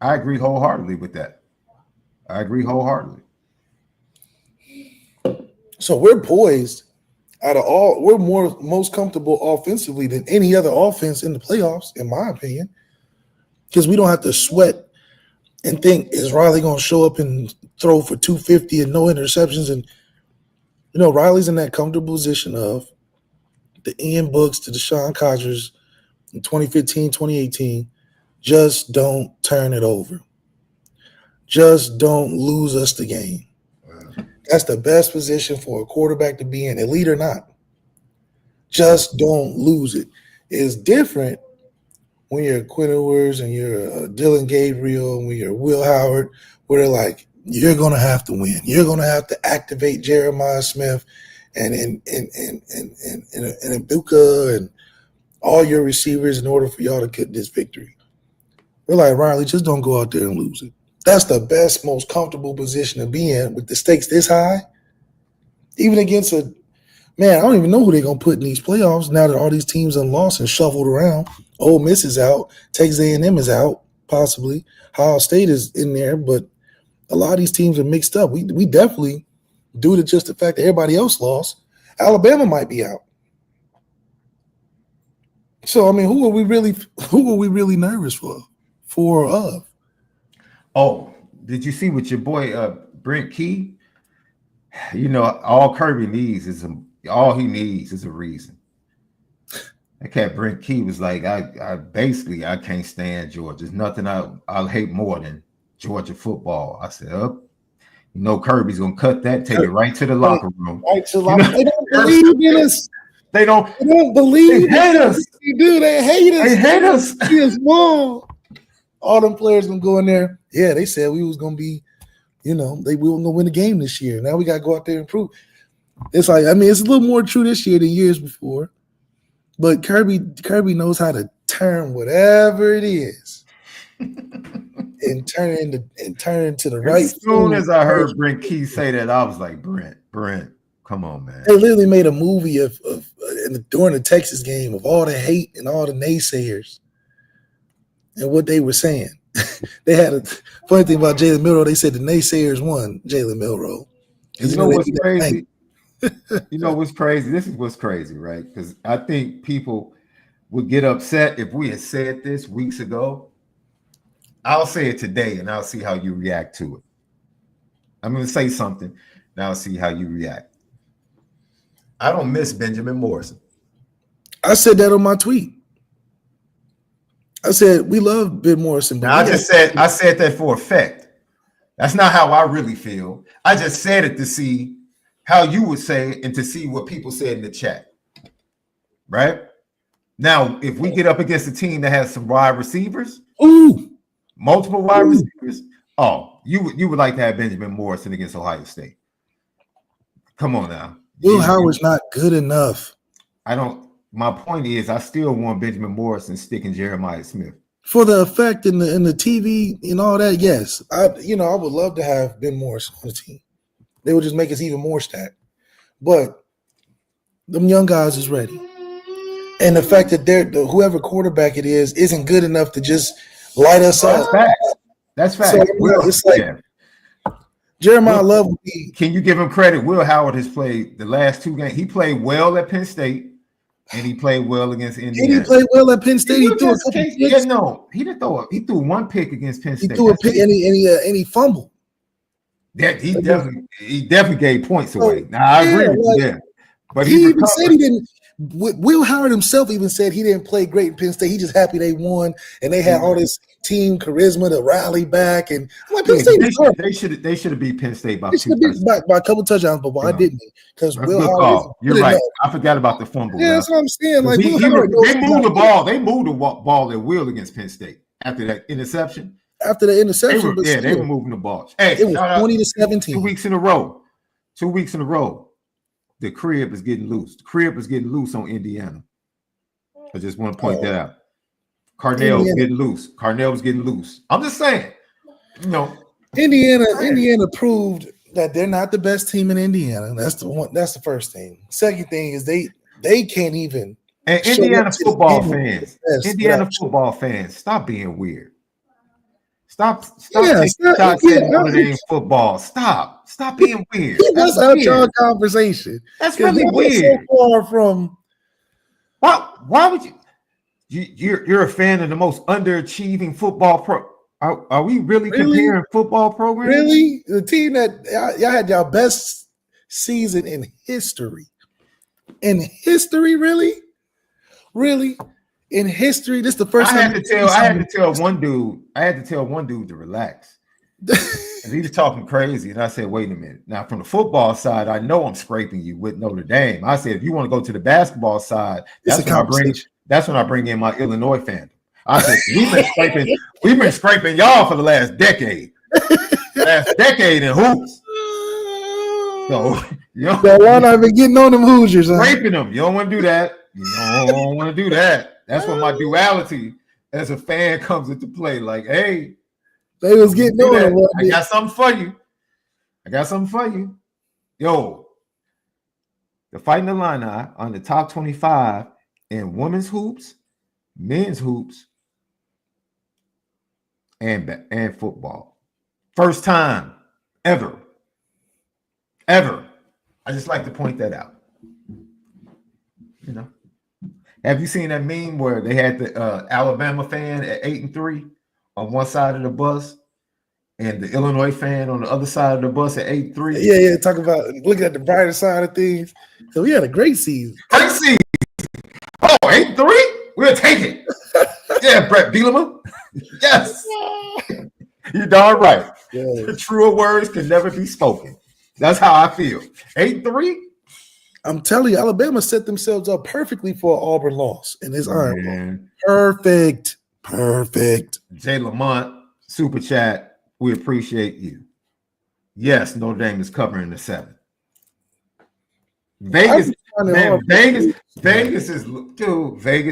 I agree wholeheartedly with that. So we're poised. Out of all, we're most comfortable offensively than any other offense in the playoffs, in my opinion, because we don't have to sweat and think, is Riley going to show up and throw for 250 and no interceptions? And, Riley's in that comfortable position of the Ian Books to the Sean Codgers in 2015, 2018. Just don't turn it over. Just don't lose us the game. That's the best position for a quarterback to be in, elite or not. Just don't lose it. It's different when you're Quinn Ewers and you're Dylan Gabriel and when you're Will Howard, where they're like, you're going to have to win. You're going to have to activate Jeremiah Smith and Ibuka and all your receivers in order for y'all to get this victory. We're like, Riley, just don't go out there and lose it. That's the best, most comfortable position to be in with the stakes this high. Even against I don't even know who they're going to put in these playoffs now that all these teams are lost and shuffled around. Ole Miss is out. Texas A&M is out, possibly. Ohio State is in there, but a lot of these teams are mixed up. We definitely, due to just the fact that everybody else lost, Alabama might be out. So, who are we really nervous of? Oh, did you see what your boy Brent Key? All Kirby needs is all he needs is a reason. That cat Brent Key was like, I can't stand Georgia. There's nothing I'll hate more than Georgia football. I said, Kirby's gonna cut that, take it right to the locker room. Right to the locker room. They don't believe in us. They don't believe. They hate us. They do. They hate us. They hate us. He is wrong. All them players gonna go in there. Yeah, they said we was gonna be, we were gonna win the game this year. Now we gotta go out there and prove. It's like, it's a little more true this year than years before. But Kirby knows how to turn whatever it is and turn it into the right. As soon as I heard Brent Key say that, I was like, Brent, come on, man. They literally made a movie of during the Texas game of all the hate and all the naysayers and what they were saying. They had a funny thing about Jalen Milroe. They said the naysayers won Jalen Milroe. You know what's crazy? You know what's crazy? This is what's crazy, right? Because I think people would get upset if we had said this weeks ago. I'll say it today, and I'll see how you react to it. I'm going to say something, and I'll see how you react. I don't miss Benjamin Morrison. I said that on my tweet. I said we love Ben Morrison. But I said that for effect. That's not how I really feel. I just said it to see how you would say it and to see what people said in the chat. Right? Now, if we get up against a team that has some wide receivers, multiple wide receivers, you would like to have Benjamin Morrison against Ohio State. Come on now. Will Howard's not good enough. My point is, I still want Benjamin Morrison sticking Jeremiah Smith for the effect in the TV and all that. Yes, I would love to have Ben Morrison on the team. They would just make us even more stacked. But them young guys is ready, and the fact that whoever quarterback it is isn't good enough to just light us up. That's fact. So, it's like Jeremiah Love would be. Can you give him credit? Will Howard has played the last 2 games. He played well at Penn State. And he played well against Indiana. He played well at Penn State. He threw a couple picks. Yeah, no, he didn't throw. He threw 1 pick against Penn State. He threw a pick and he fumbled. Yeah, he definitely gave points away. Now I agree with you there. But he even said he didn't. Will Howard himself even said he didn't play great in Penn State. He just happy they won and they had all this team charisma to rally back. And I'm like, Penn State they should have beat Penn State by a couple touchdowns, but why didn't they? Because Will Howard. You're right. I forgot about the fumble. Yeah, that's what I'm saying. Like they moved the ball. They moved the ball at will against Penn State after that interception. After the interception, they were moving the ball. Hey, it was 20-17. 2 weeks in a row. 2 weeks in a row. The crib is getting loose. The crib is getting loose on Indiana. I just want to point that out. Carnell's getting loose. Carnell's getting loose. I'm just saying, Indiana proved that they're not the best team in Indiana. That's the first thing. Second thing is they can't even. And Indiana football fans, stop being weird. Stop Yeah, taking stop- shots yeah, at Notre Dame football. Stop being weird. Keep That's us out weird. y'all conversation. That's 'Cause really y'all are weird. so far from Why would you're a fan of the most underachieving football pro? Are we really comparing football programs? really the team that y'all had y'all best season in history. In history, really? In history, this is the first I time had to tell one dude to relax. And he was talking crazy, and I said, "Wait a minute." Now, from the football side, I know I'm scraping you with Notre Dame. I said, if you want to go to the basketball side, that's when I bring in my Illinois fandom. I said, we've been scraping y'all for the last decade in hoops. So why not been getting on them Hoosiers? Huh? Scraping them. You don't want to do that. You don't want to do that. That's when my duality as a fan comes into play. Like, hey, they was getting on them. I got something for you. Yo, the Fighting Illini on the top 25 in women's hoops, men's hoops, and football. First time ever. I just like to point that out. Have you seen that meme where they had the Alabama fan at 8-3 on one side of the bus and the Illinois fan on the other side of the bus at 8-3? Yeah. Talk about looking at the brighter side of things. So we had a great season. Oh, 8-3? We'll take it. Yeah, Brett Bielema. Yes. You're darn right. Yeah. Truer words can never be spoken. That's how I feel. 8-3? I'm telling you, Alabama set themselves up perfectly for an Auburn loss in his Iron Bowl. Perfect. Jay Lamont, Super Chat, we appreciate you. Yes, Notre Dame is covering the 7. Vegas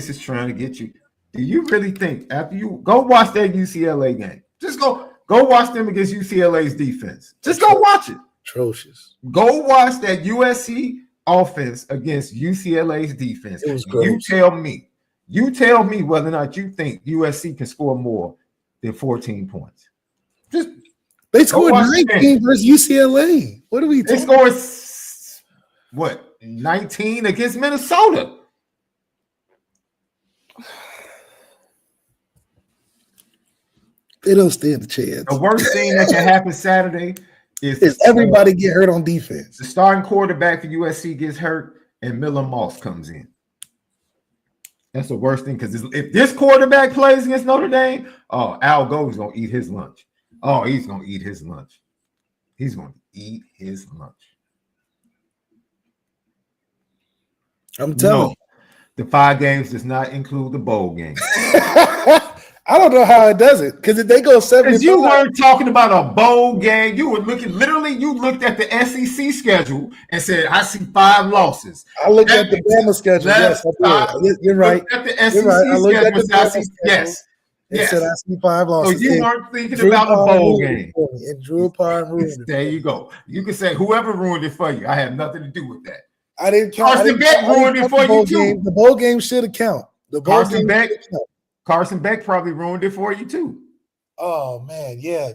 is trying to get you. Do you really think after you go watch that UCLA game? Just go watch them against UCLA's defense. Just go watch it. Atrocious. Go watch that USC offense against UCLA's defense. It was gross. You tell me whether or not you think USC can score more than 14 points. They scored 19 versus UCLA. What are we talking about? They scored 19 against Minnesota. They don't stand a chance. The worst thing that can happen Saturday is everybody get hurt on defense. The starting quarterback for USC gets hurt and Miller Moss comes in. That's the worst thing, because if this quarterback plays against Notre Dame, Al Gold's going to eat his lunch. Oh, he's going to eat his lunch. He's going to eat his lunch. I'm telling you. The 5 games does not include the bowl game. I don't know how it does it, because if they go 7, you weren't talking about a bowl game. You were you looked at the SEC schedule and said, I see 5 losses. I looked at the Bama schedule. Yes, I did. You're right. At the SEC schedule. Yes. It said I see 5 losses. So you weren't thinking about the bowl game. And Drew Parham ruined it. There you go. You can say whoever ruined it for you. I have nothing to do with that. I didn't count. Carson Beck ruined it for you too. The bowl game should have counted. Carson Beck probably ruined it for you too. Oh man, yeah,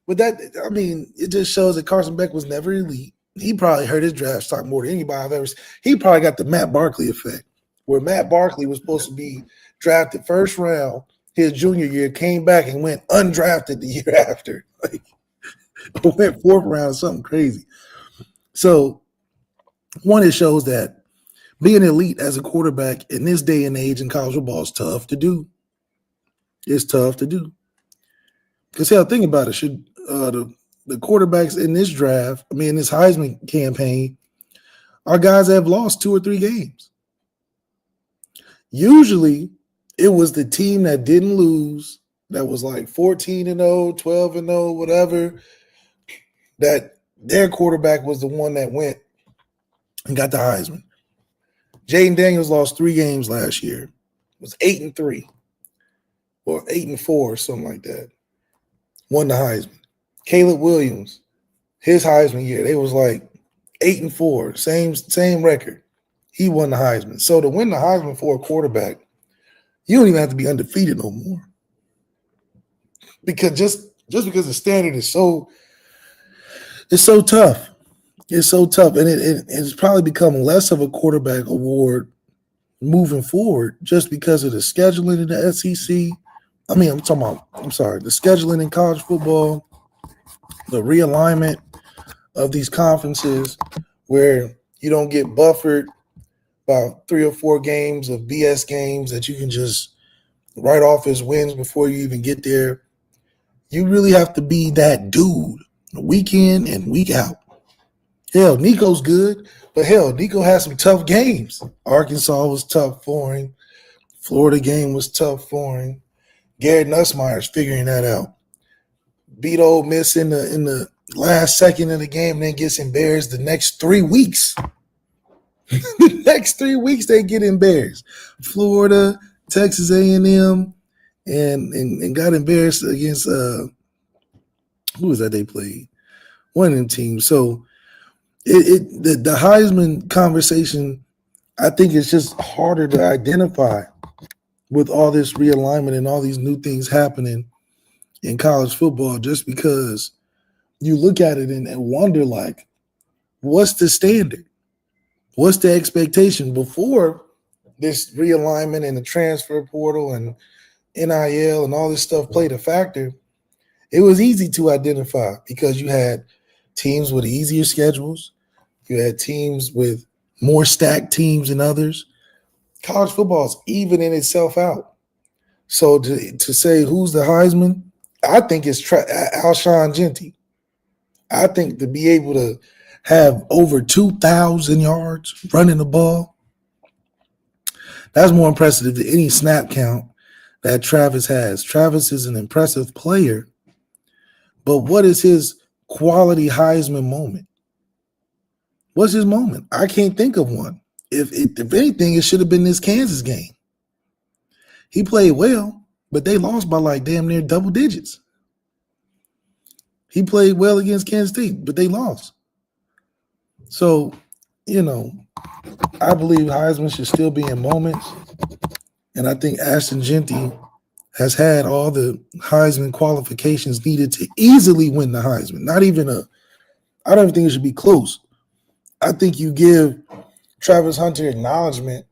But that, I mean, it just shows that Carson Beck was never elite. He probably hurt his draft stock more than anybody I've ever seen. He probably got the Matt Barkley effect, where Matt Barkley was supposed to be drafted first round his junior year, came back and went undrafted the year after. Like, went 4th round, something crazy. So, one, it shows that being elite as a quarterback in this day and age in college football is tough to do. It's tough to do. Because hell, think about it. Should the quarterbacks in this draft, in this Heisman campaign, are guys that have lost 2 or 3 games. Usually, it was the team that didn't lose, that was like 14-0, 12-0, whatever, that their quarterback was the one that went and got the Heisman. Jaden Daniels lost 3 games last year. It was 8-3 or 8-4 or something like that. Won the Heisman. Caleb Williams, his Heisman year, they was like 8-4, same record. He won the Heisman. So to win the Heisman for a quarterback, You don't even have to be undefeated no more. Because just because the standard is so tough. It's so tough. And it's probably become less of a quarterback award moving forward just because of the scheduling in the SEC. The scheduling in college football, the realignment of these conferences where you don't get buffered by 3 or 4 games of BS games that you can just write off as wins before you even get there. You really have to be that dude week in and week out. Hell, Nico's good, but hell, Nico had some tough games. Arkansas was tough for him. Florida game was tough for him. Garrett Nussmeier's figuring that out. Beat Ole Miss in the last second of the game, and then gets embarrassed the next 3 weeks. The next 3 weeks they get embarrassed. Florida, Texas A&M, and got embarrassed against who was that they played? One of them teams. So the Heisman conversation, I think it's just harder to identify with all this realignment and all these new things happening in college football, just because you look at it and wonder, like, what's the standard? What's the expectation? Before this realignment and the transfer portal and NIL and all this stuff played a factor, it was easy to identify because you had teams with easier schedules. You had teams with more stacked teams than others. College football is evening itself out. So to say who's the Heisman, I think it's Alshon Jeffrey. I think to be able to have over 2,000 yards running the ball, that's more impressive than any snap count that Travis has. Travis is an impressive player, but what is his quality Heisman moment? What's his moment? I can't think of one. If anything, it should have been this Kansas game. He played well, but they lost by like damn near double digits. He played well against Kansas State, but they lost. So, I believe Heisman should still be in moments. And I think Ashton Jeanty has had all the Heisman qualifications needed to easily win the Heisman. I don't even think it should be close. I think you give Travis Hunter acknowledgement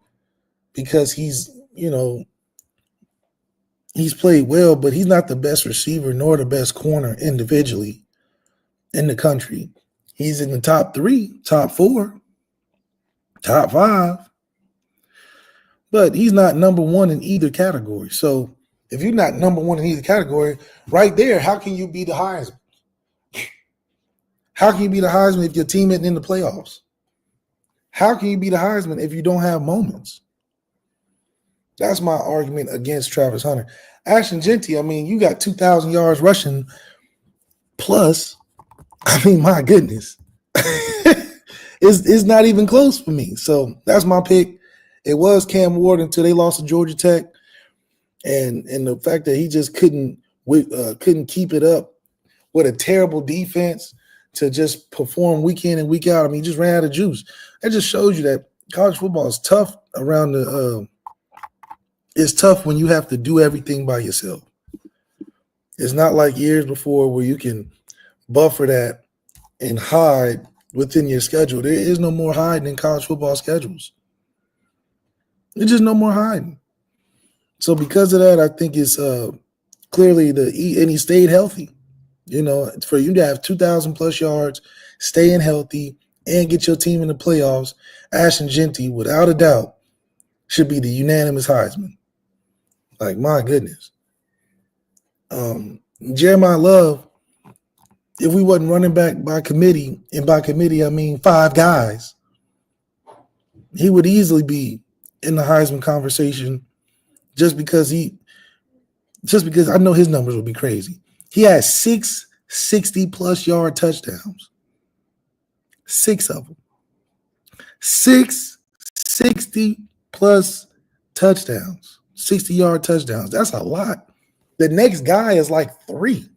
because he's played well, but he's not the best receiver nor the best corner individually in the country. He's in the top 3, top 4, top 5, but he's not number 1 in either category. So if you're not number 1 in either category, right there, how can you be the Heisman? How can you be the Heisman if your team isn't in the playoffs? How can you be the Heisman if you don't have moments? That's my argument against Travis Hunter. Ashton Jeanty, you got 2,000 yards rushing plus. My goodness. It's not even close for me. So that's my pick. It was Cam Ward until they lost to Georgia Tech. And the fact that he just couldn't keep it up with a terrible defense to just perform week in and week out. He just ran out of juice. That just shows you that college football is tough it's tough when you have to do everything by yourself. It's not like years before where you can buffer that and hide within your schedule. There is no more hiding in college football schedules. There's just no more hiding. So because of that, I think it's clearly and he stayed healthy. For you to have 2,000 plus yards, staying healthy, and get your team in the playoffs, Ashton Jeanty, without a doubt, should be the unanimous Heisman. Like, my goodness. Jeremiah Love, if we wasn't running back by committee, and by committee I mean 5 guys, he would easily be in the Heisman conversation just because I know his numbers would be crazy. He had 6 60-plus yard touchdowns. 6 of them. 6 60-plus touchdowns. 60-yard touchdowns. That's a lot. The next guy is like 3.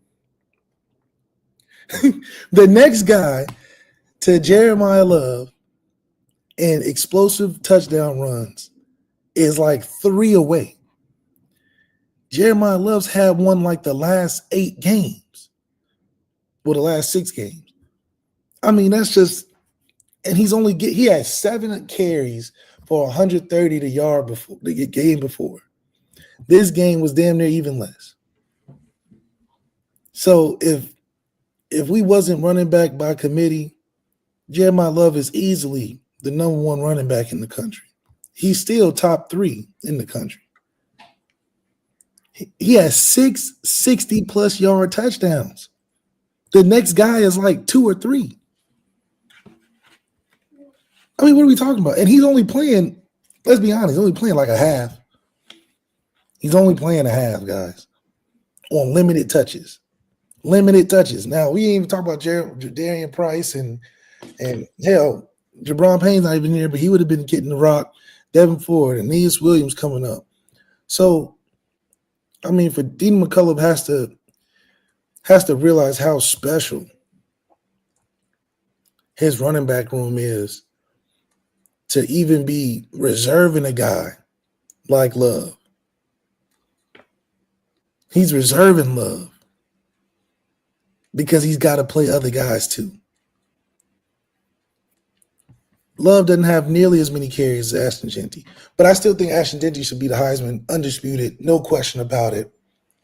The next guy to Jeremiah Love in explosive touchdown runs is like 3 away. Jeremiah Love's had won like the last 8 games. Well, the last 6 games. I mean, that's just, and he had 7 carries for 130 the yard before the game before. This game was damn near even less. So if we wasn't running back by committee, Jeremiah Love is easily the number 1 running back in the country. He's still top 3 in the country. He has 6 60-plus yard touchdowns. The next guy is like 2 or 3. I mean, what are we talking about? And he's only playing, let's be honest, he's only playing like a half. He's only playing a half, guys, on limited touches. Limited touches. Now, we ain't even talk about Darian Price and hell, Jabron Payne's not even here, but he would have been getting the rock. Devin Ford and Aeneas Williams coming up. So, I mean, for Dean McCullough has to realize how special his running back room is to even be reserving a guy like Love. He's reserving Love because he's got to play other guys too. Love doesn't have nearly as many carries as Ashton Jeanty, but I still think Ashton Jeanty should be the Heisman, undisputed, no question about it.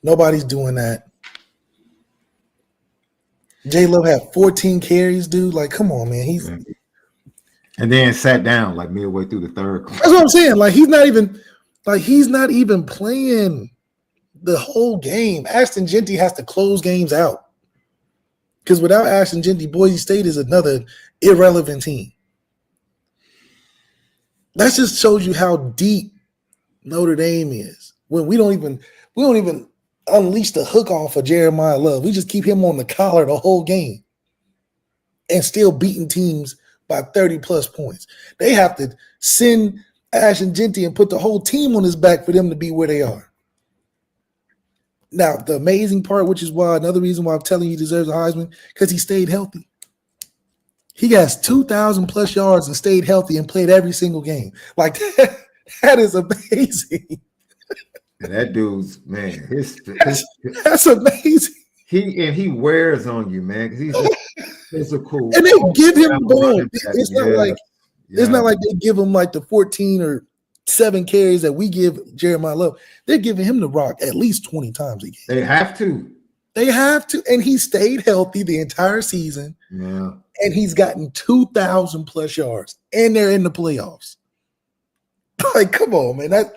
Nobody's doing that. J Love had 14 carries, dude. Like, come on, man. And then sat down like midway through the third quarter. That's what I'm saying. Like, he's not even playing the whole game. Ashton Jeanty has to close games out. Because without Ashton Jeanty, Boise State is another irrelevant team. That just shows you how deep Notre Dame is. When we don't even unleash the hook off of Jeremiah Love. We just keep him on the collar the whole game and still beating teams by 30-plus points. They have to send Ashton Jeanty and put the whole team on his back for them to be where they are. Now, the amazing part, which is why another reason why I'm telling you he deserves a Heisman, because he stayed healthy. He has 2,000-plus yards and stayed healthy and played every single game. Like, that is amazing. And that dude's, man, that's amazing. He wears on you, man, because he's just physical. And they give him the ball. It's not like they give him like the 14 or 7 carries that we give Jeremiah Love. They're giving him the rock at least 20 times a game. They have to. And he stayed healthy the entire season. Yeah. And he's gotten 2,000-plus yards, and they're in the playoffs. Like, come on, man.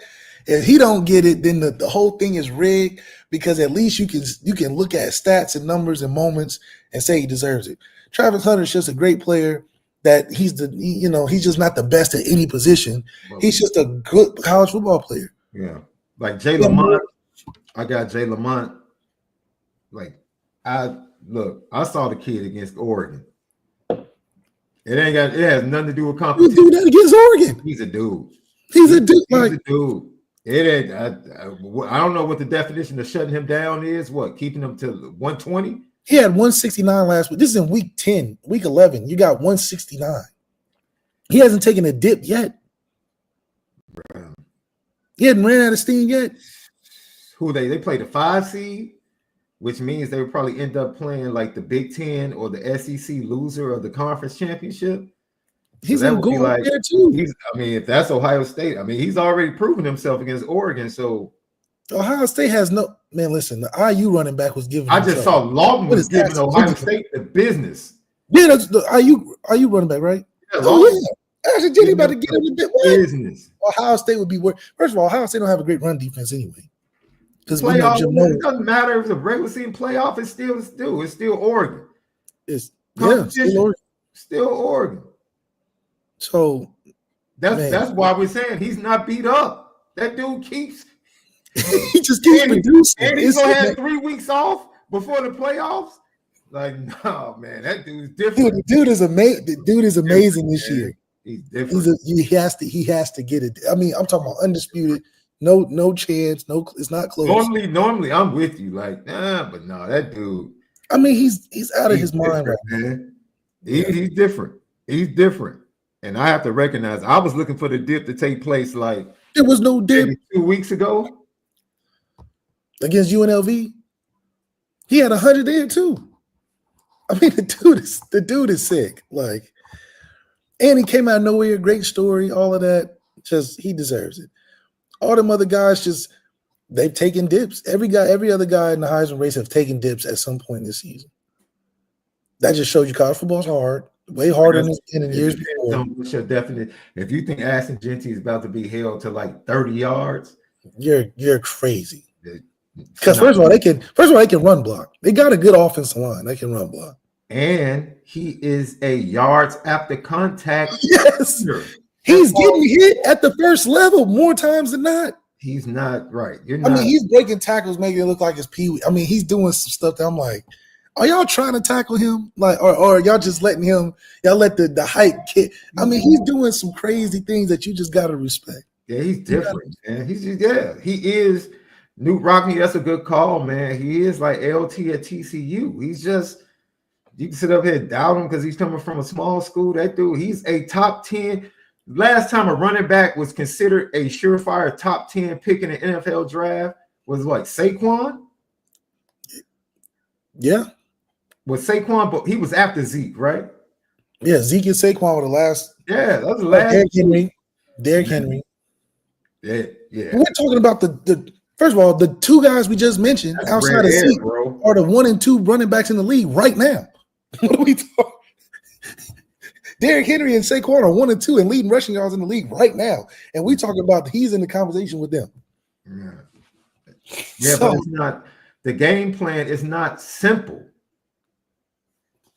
If he don't get it, then the whole thing is rigged, because at least you can look at stats and numbers and moments and say he deserves it. Travis Hunter's just a great player. That he's just not the best at any position. He's just a good college football player. Yeah, like Jay Lamont. I got Jay Lamont. Like, I saw the kid against Oregon. It has nothing to do with competition. He'll do that against Oregon. He's a dude. He's a dude. It ain't. I don't know what the definition of shutting him down is. What, keeping him to 120? He had 169 last week. This is in week 10, week 11. You got 169. He hasn't taken a dip yet. Bro. He hadn't ran out of steam yet. Who they played the 5 seed, which means they would probably end up playing like the Big Ten or the SEC loser of the conference championship. He's so gonna go like, there too. If that's Ohio State, he's already proven himself against Oregon. So Ohio State has no man. Listen, the IU running back was giving. I just saw Lawton was giving Ohio State the business. Yeah, that's the IU running back, right? Yeah, Actually, Jenny about to get him a bit business. Ohio State would be worse. First of all, Ohio State don't have a great run defense anyway. Because it doesn't matter if it's a regular season playoff. It's still Oregon. Still Oregon. So that's why we're saying he's not beat up. That dude keeps. He just keeps producing. And he's gonna have 3 weeks off before the playoffs. Like, no, man, that dude's different. The dude is amazing. The dude is amazing this year. He's different. He has to get it. I'm talking about undisputed. No chance. No, it's not close. Normally, I'm with you. Like, but no, that dude. He's out of his mind right now. Man. He's different. He's different. And I have to recognize, I was looking for the dip to take place. Like, there was no dip 2 weeks ago. against UNLV. He had 100 there too. I mean, the dude is sick. Like, and he came out of nowhere. Great story, all of that. Just he deserves it. All them other guys just they've taken dips. Every other guy in the Heisman race have taken dips at some point this season. That just shows you college football's hard, way harder than years before. Definitely. If you think Ashton Genty is about to be held to like 30 yards, you're crazy. Because first of all, they can run block. They got a good offensive line. They can run block. And he is a yards after contact. Yes. He's getting hit at the first level more times than not. He's not right. I mean, he's breaking tackles, making it look like it's Pee-wee. I mean, he's doing some stuff that I'm like, are y'all trying to tackle him? Like, or y'all just letting him, y'all let the height kid. I mean, he's doing some crazy things that you just gotta respect. Yeah, he's different, man. He is Newt Rockney. That's a good call, man. He is like LT at TCU. He's just, you can sit up here and doubt him because he's coming from a small school. That dude, he's a top 10. Last time a running back was considered a surefire top 10 pick in the NFL draft was like Saquon. Yeah. Was Saquon, but he was after Zeke, right? Yeah, Zeke and Saquon were the last. Yeah, that was the last. Derrick Henry. Yeah. We're talking about the first of all, the two guys we just mentioned outside of Zeke are the 1 and 2 running backs in the league right now. What are we talking? Derrick Henry and Saquon are 1 and 2 and leading rushing yards in the league right now, and we talking about he's in the conversation with them. Yeah, but it's not. The game plan is not simple.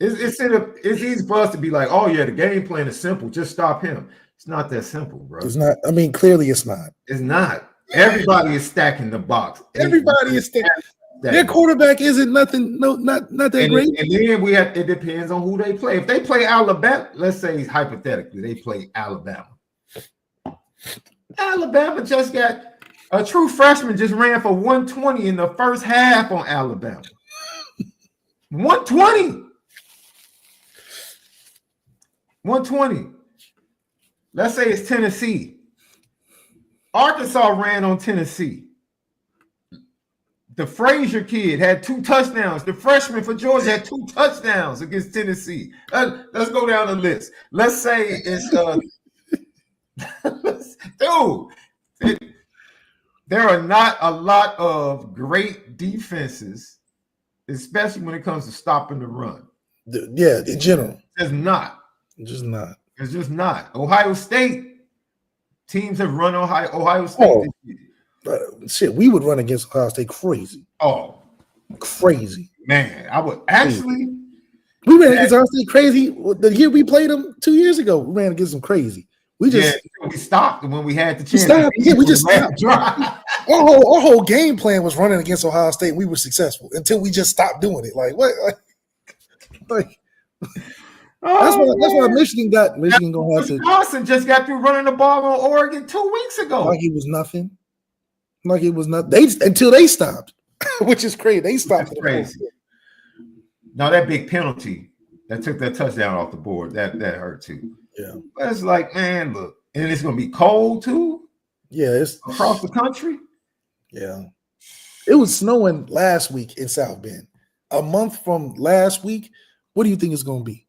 It's easy for us to be like, oh yeah, the game plan is simple. Just stop him. It's not that simple, bro. It's not. I mean, clearly it's not. It's not. Everybody is stacking the box. Everybody is stacking. Their quarterback isn't nothing. No, not that great. And then we have. It depends on who they play. If they play Alabama, let's say hypothetically they play Alabama. Alabama just got a true freshman just ran for 120 in the first half on Alabama. 120. 120. Let's say it's Tennessee. Arkansas ran on Tennessee. The Frazier kid had 2 touchdowns. The freshman for Georgia had 2 touchdowns against Tennessee. Let's go down the list. Let's say it's there are not a lot of great defenses, especially when it comes to stopping the run. Yeah, in general. There's not. Just not. It's just not. Ohio State teams have run Ohio State. Shit, we would run against Ohio State crazy. Oh, crazy. Man, I would actually. We ran against Ohio State crazy. The year we played them 2 years ago, we ran against them crazy. We stopped when we had the chance. We just stopped. Our whole game plan was running against Ohio State. And we were successful until we just stopped doing it. Like what? That's why Michigan gonna have to. Wisconsin just got through running the ball on Oregon 2 weeks ago. Like it was nothing. Like it was not. Until they stopped, which is crazy. They stopped. Crazy. Now that big penalty that took that touchdown off the board that hurt too. Yeah, but it's like, man, look, and it's gonna be cold too. Yeah, it's across the country. Yeah, it was snowing last week in South Bend. A month from last week, what do you think it's gonna be?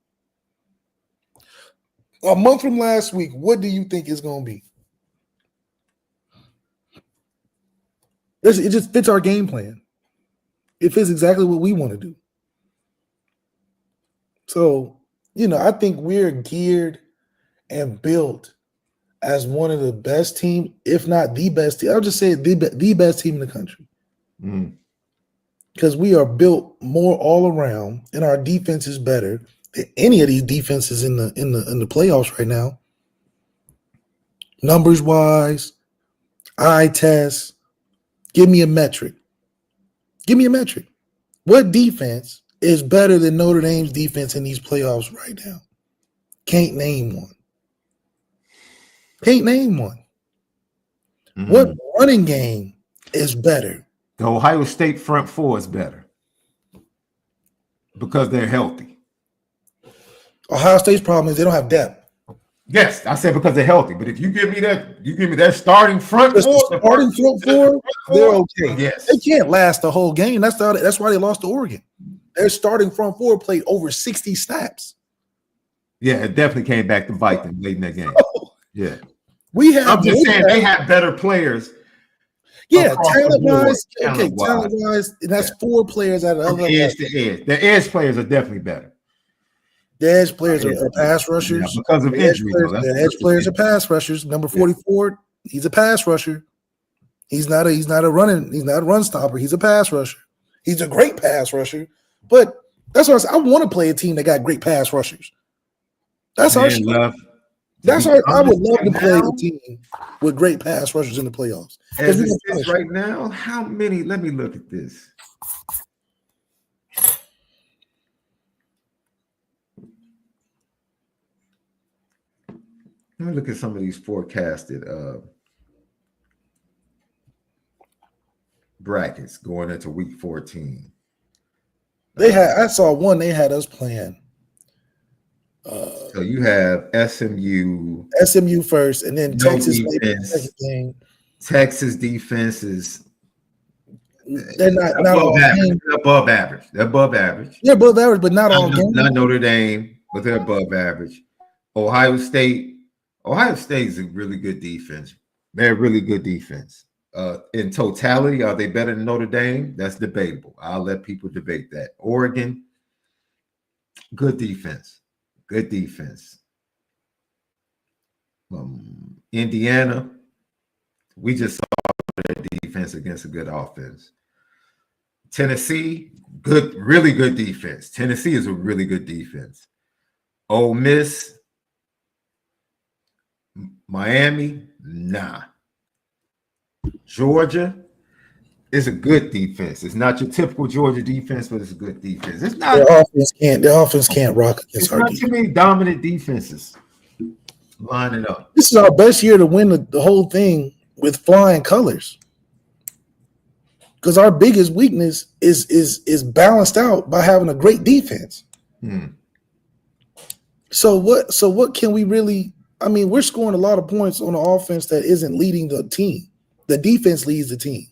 A month from last week, what do you think it's going to be? It just fits our game plan. It fits exactly what we want to do. So, I think we're geared and built as one of the best teams, if not the best team. I'll just say the best team in the country. Because we are built more all around, and our defense is better than any of these defenses in the playoffs right now. Numbers wise, eye test. Give me a metric. What defense is better than Notre Dame's defense in these playoffs right now? Can't name one. What running game is better? The Ohio State front four is better because they're healthy. Ohio State's problem is they don't have depth. Yes, I said because they're healthy. But if you give me that starting front Just four, the starting front four, they're okay. yes. They can't last the whole game. That's why they lost to Oregon. Their starting front four played over 60 snaps. Yeah, it definitely came back to bite them late in that game. Yeah. I'm just saying they have better players. Yeah, talent-wise, talent-wise, and that's 4 players out of the other edge to edge. The edge players are definitely better. The edge players are pass rushers. Yeah, because of injury. The edge players are pass rushers. Number 44, he's a pass rusher. He's not a run stopper. He's a pass rusher. He's a great pass rusher. But that's what I want to play a team that got great pass rushers. That's our stuff. I would love to play a team with great pass rushers in the playoffs. As it is right now, how many? Let me look at this. Let me look at some of these forecasted brackets going into week 14. I saw one they had us playing. So you have SMU first, and then Texas second game. Texas defense is they're not above average. They're above average. They're above average. They're above average, but not all games. Not Notre Dame, but they're above average. Ohio State is a really good defense. They're a really good defense. In totality, are they better than Notre Dame? That's debatable. I'll let people debate that. Oregon, good defense. Good defense. Indiana, we just saw their defense against a good offense. Tennessee, really good defense. Tennessee is a really good defense. Ole Miss, Miami, nah. Georgia is a good defense. It's not your typical Georgia defense, but it's a good defense. It's not their offense can't rock against our defense. Too many dominant defenses lining up. This is our best year to win the whole thing with flying colors. Because our biggest weakness is balanced out by having a great defense. So what can we really? I mean, we're scoring a lot of points on an offense that isn't leading the team. The defense leads the team.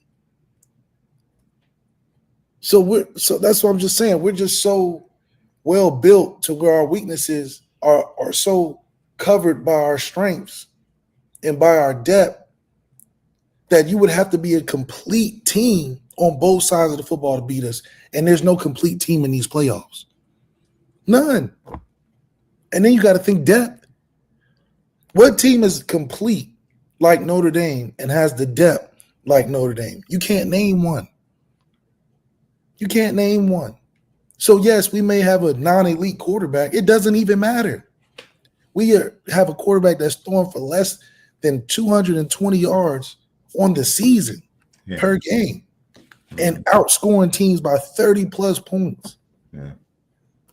So that's what I'm just saying. We're just so well built to where our weaknesses are so covered by our strengths and by our depth that you would have to be a complete team on both sides of the football to beat us. And there's no complete team in these playoffs. None. And then you got to think depth. What team is complete like Notre Dame and has the depth like Notre Dame? You can't name one. You can't name one. So, yes, we may have a non-elite quarterback. It doesn't even matter. We have a quarterback that's throwing for less than 220 yards on the season per game and outscoring teams by 30-plus points. Yeah.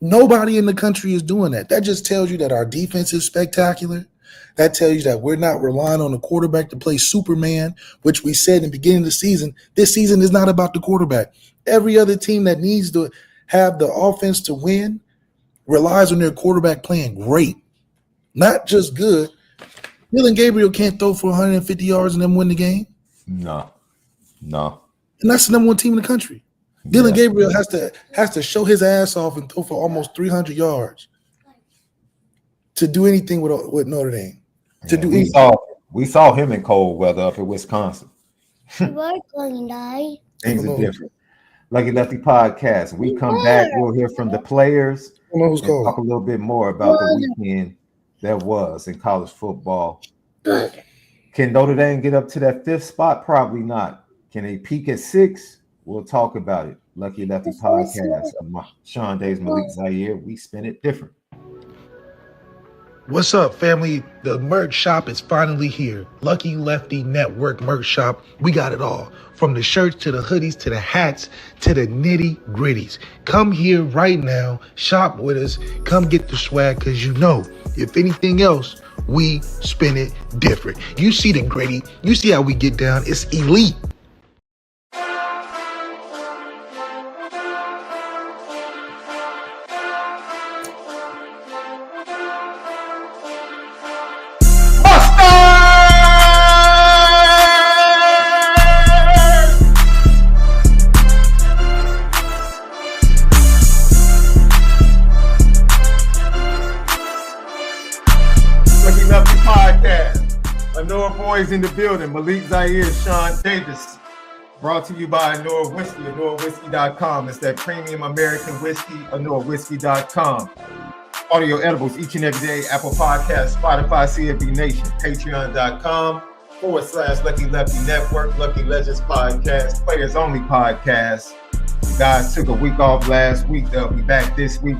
Nobody in the country is doing that. That just tells you that our defense is spectacular. That tells you that we're not relying on the quarterback to play Superman, which we said in the beginning of the season. This season is not about the quarterback. Every other team that needs to have the offense to win relies on their quarterback playing great, not just good. Dylan Gabriel can't throw for 150 yards and then win the game. No. And that's the number one team in the country. Dylan Gabriel has to show his ass off and throw for almost 300 yards to do anything with Notre Dame. We saw him in cold weather up in Wisconsin. We're going to die. Things are different. Lucky Lefty podcast. We come back. We'll hear from the players. And talk a little bit more about the weekend that was in college football. Can Notre Dame get up to that 5th spot? Probably not. Can they peak at 6? We'll talk about it. Lucky Lefty podcast. Sean Days, Malik Zaire. We spin it different. What's up, family? The merch shop is finally here. Lucky Lefty Network merch shop. We got it all. From the shirts to the hoodies to the hats to the nitty gritties. Come here right now. Shop with us. Come get the swag because you know, if anything else, we spin it different. You see the gritty. You see how we get down. It's elite. boys in the building. Malik, ZAIRE, Sean Davis. Brought to you by ONORA Whiskey, ONORAWhiskey.com. It's that premium American whiskey, ONORAWhiskey.com. Audio edibles each and every day. Apple Podcasts, Spotify, CFB Nation, Patreon.com/Lucky Lefty Network, Lucky Legends Podcast, Players Only Podcast. You guys took a week off last week. They'll be back this week.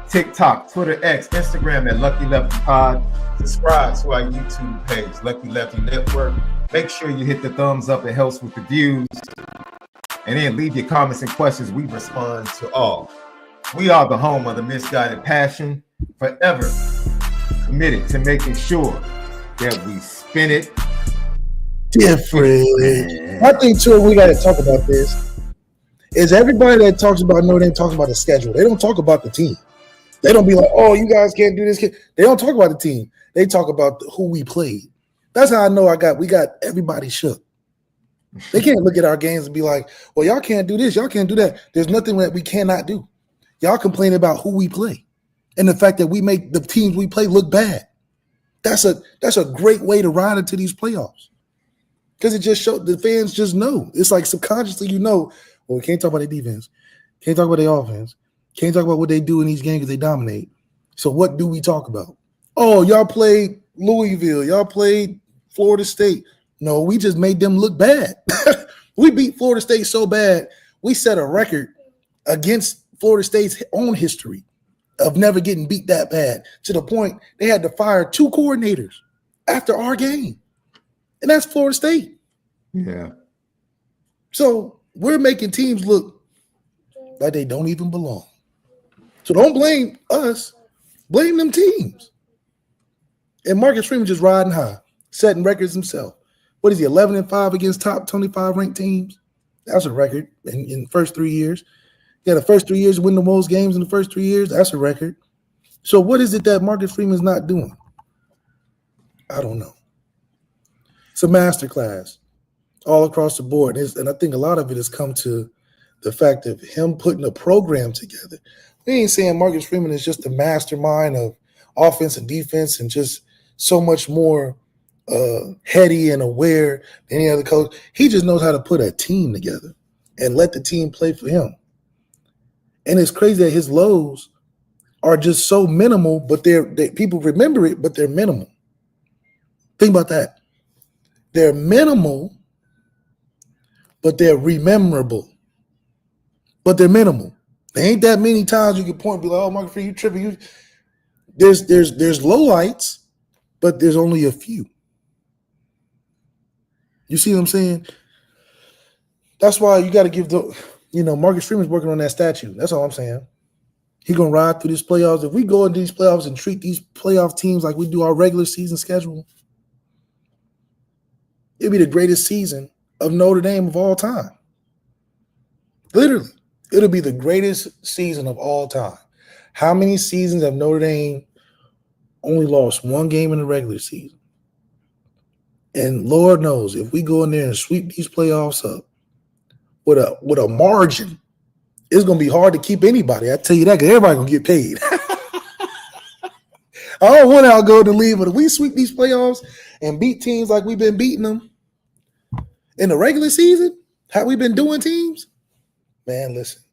TikTok, Twitter, X, Instagram at Lucky Lefty Pod. Subscribe to our YouTube page, Lucky Lefty Network. Make sure you hit the thumbs up. It helps with the views. And then leave your comments and questions. We respond to all. We are the home of the misguided passion, forever committed to making sure that we spin it different. I think too, we got to talk about this. Is everybody that talks about Notre Dame talks about the schedule? They don't talk about the team. They don't be like, "Oh, you guys can't do this." They don't talk about the team. They talk about who we played. That's how I know we got everybody shook. They can't look at our games and be like, "Well, y'all can't do this, y'all can't do that." There's nothing that we cannot do. Y'all complain about who we play and the fact that we make the teams we play look bad. That's a great way to ride into these playoffs, because it just shows the fans just know. It's like subconsciously, well, we can't talk about their defense, can't talk about their offense, can't talk about what they do in these games because they dominate. So what do we talk about? Oh, y'all played Louisville, y'all played Florida State. No, we just made them look bad. We beat Florida State so bad, we set a record against Florida State's own history of never getting beat that bad, to the point they had to fire 2 coordinators after our game. And that's Florida State. Yeah. So we're making teams look like they don't even belong. So don't blame us, blame them teams. And Marcus Freeman just riding high, setting records himself. What is he, 11-5 against top 25 ranked teams? That's a record in the first 3 years. Yeah, the first 3 years, win the most games in the first 3 years. That's a record. So what is it that Marcus Freeman's not doing? I don't know. It's a masterclass all across the board. And I think a lot of it has come to the fact of him putting a program together. We ain't saying Marcus Freeman is just the mastermind of offense and defense and just so much more heady and aware than any other coach. He just knows how to put a team together and let the team play for him. And it's crazy that his lows are just so minimal, but people remember it, but they're minimal. Think about that. They're minimal, but they're rememberable. But they're minimal. There ain't that many times you can point and be like, "Oh, Marcus Freeman, you tripping." There's lowlights, but there's only a few. You see what I'm saying? That's why you got to give Marcus Freeman's working on that statue. That's all I'm saying. He's going to ride through these playoffs. If we go into these playoffs and treat these playoff teams like we do our regular season schedule, it'll be the greatest season of Notre Dame of all time. Literally, it'll be the greatest season of all time. How many seasons have Notre Dame only lost one game in the regular season? And Lord knows, if we go in there and sweep these playoffs up with a margin, it's going to be hard to keep anybody. I tell you that, because everybody's going to get paid. I don't want to outgo the league, but if we sweep these playoffs and beat teams like we've been beating them in the regular season, how we've been doing teams, man, listen,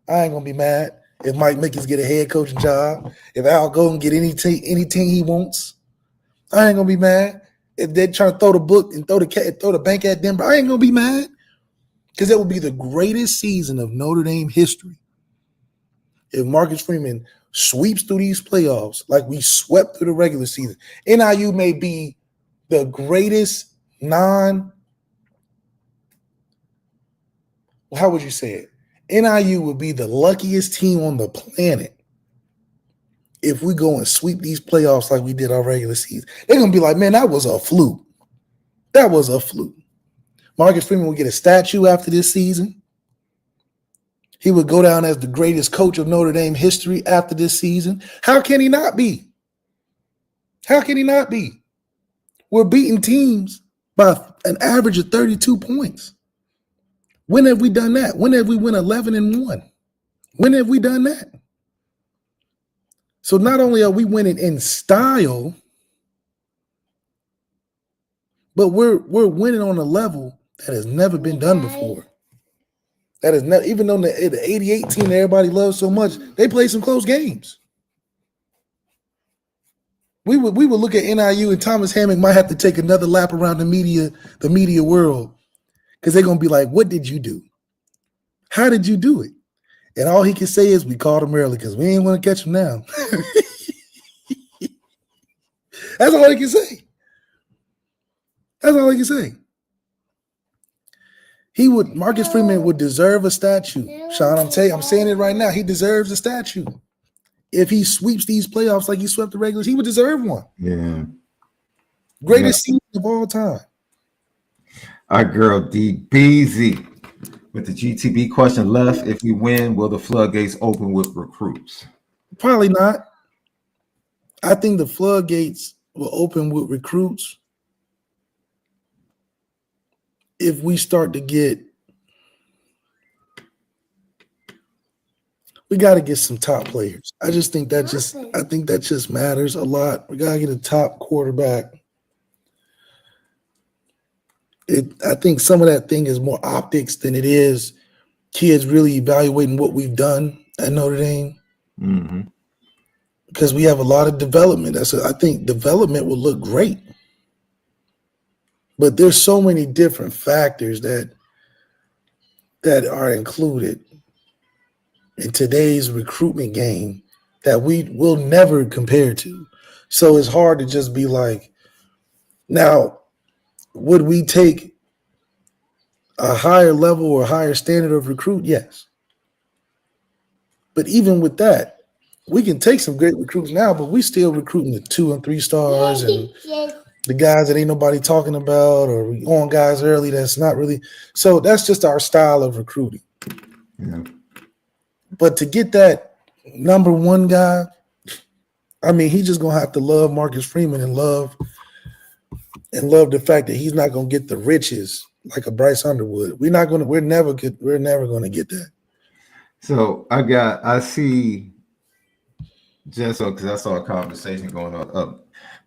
I ain't going to be mad if Mike Mickens get a head coaching job, if Al go and get any team he wants. I ain't going to be mad. If they're trying to throw the book and throw the bank at Denver, I ain't going to be mad, because it will be the greatest season of Notre Dame history if Marcus Freeman sweeps through these playoffs like we swept through the regular season. NIU may be the greatest how would you say it? NIU would be the luckiest team on the planet if we go and sweep these playoffs like we did our regular season. They're going to be like, man, that was a fluke. That was a fluke. Marcus Freeman will get a statue after this season. He would go down as the greatest coach of Notre Dame history after this season. How can he not be? How can he not be? We're beating teams by an average of 32 points. When have we done that? When have we won 11-1? When have we done that? So not only are we winning in style, but we're winning on a level that has never been done before. That is not even though the 88 team that everybody loves so much, they play some close games. We would look at NIU and Thomas Hammock might have to take another lap around the media world, because they're gonna be like, what did you do? How did you do it? And all he can say is, we called him early because we ain't want to catch him now. That's all he can say. That's all he can say. Marcus Freeman would deserve a statue. Sean, I'm saying it right now. He deserves a statue. If he sweeps these playoffs like he swept the regulars, he would deserve one. Yeah. Greatest season of all time. Our girl DBZ with the GTB question left. If we win, will the floodgates open with recruits? Probably not. I think the floodgates will open with recruits if we start to get, we got to get some top players. I think that just matters a lot. We got to get a top quarterback. I think some of that thing is more optics than it is kids really evaluating what we've done at Notre Dame. Mm-hmm. Because we have a lot of development. I think development will look great. But there's so many different factors that are included in today's recruitment game that we will never compare to. So it's hard to just be like, now, would we take a higher level or higher standard of recruit? Yes. But even with that, we can take some great recruits now, but we still recruiting the 2 and 3 stars and the guys that ain't nobody talking about, or we on guys early that's not really. So that's just our style of recruiting. Yeah. But to get that number 1 guy, I mean, he's just gonna have to love Marcus Freeman and love the fact that he's not gonna get the riches like a Bryce Underwood. We're never gonna get that. So I see, just so because I saw a conversation going on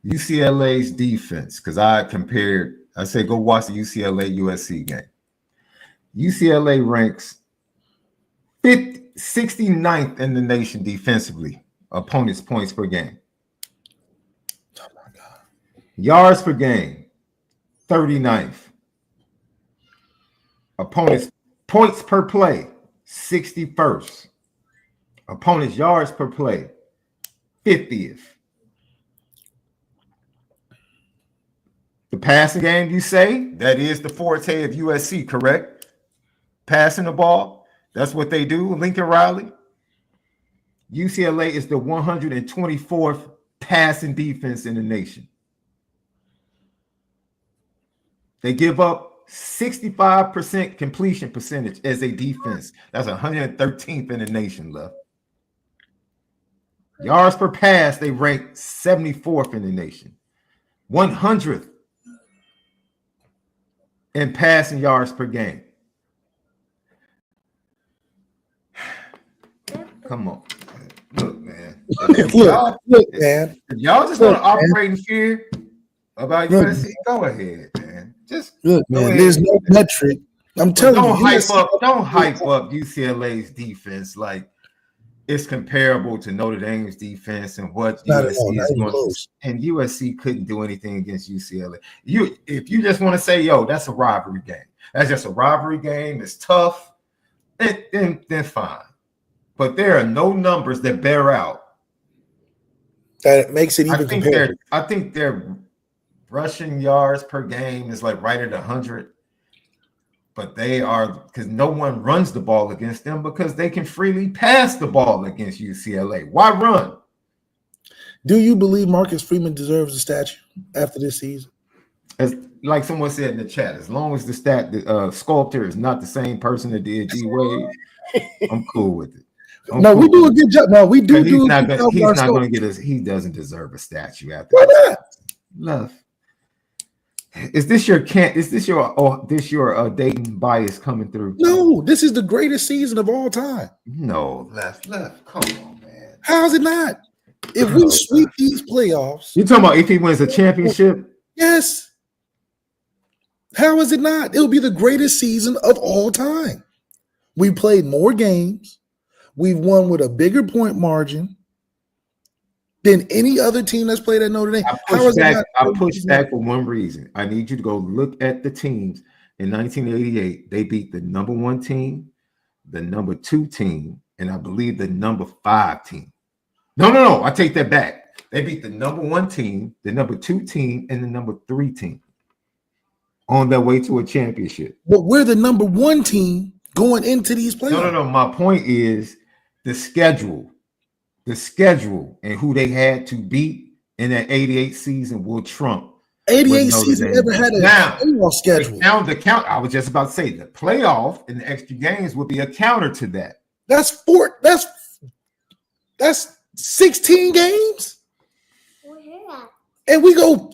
UCLA's defense, because I say go watch the UCLA USC game. UCLA ranks 69th in the nation defensively, opponents' points per game. Oh my God. Yards per game, 39th. Opponents' points per play, 61st. Opponents' yards per play, 50th. The passing game, you say, that is the forte of USC, correct? Passing the ball, that's what they do. Lincoln Riley. UCLA is the 124th passing defense in the nation. They give up 65% completion percentage as a defense. That's 113th in the nation, left. Yards per pass, they rank 74th in the nation. 100th in passing yards per game. Come on. Look, man. Look, man. If y'all just want to operate in fear about USC, go ahead, man. Just look, man. There's no metric. I'm telling you. Don't hype up UCLA's defense like it's comparable to Notre Dame's defense and what USC is going to. And USC couldn't do anything against UCLA. If you just want to say, yo, that's a rivalry game. That's just a rivalry game. It's tough. Then fine. But there are no numbers that bear out. That it makes it even comparative. I think their rushing yards per game is like right at 100. But they are, because no one runs the ball against them because they can freely pass the ball against UCLA. Why run? Do you believe Marcus Freeman deserves a statue after this season? As like someone said in the chat, as long as the sculptor is not the same person that did D Wade, I'm cool with it. We do a good job. No, we do. He's not going to get us. He doesn't deserve a statue after. Why not? Love. Is this your Dayton bias coming through? No, this is the greatest season of all time. No, left. Come on, man. How's it not? If we sweep these playoffs, You talking about if he wins a championship? Yes. How is it not? It'll be the greatest season of all time. We played more games. We've won with a bigger point margin than any other team that's played at Notre Dame. I push back for one reason. I need you to go look at the teams. In 1988, they beat the number 1 team, the number 2 team, and I believe the number 5 team. No. I take that back. They beat the number 1 team, the number 2 team, and the number 3 team on their way to a championship. But we're the number 1 team going into these playoffs. No. My point is the schedule and who they had to beat in that 88 season will trump. 88 season never had a playoff schedule. Now the count. I was just about to say the playoff and the extra games would be a counter to that. That's 16 games, and we go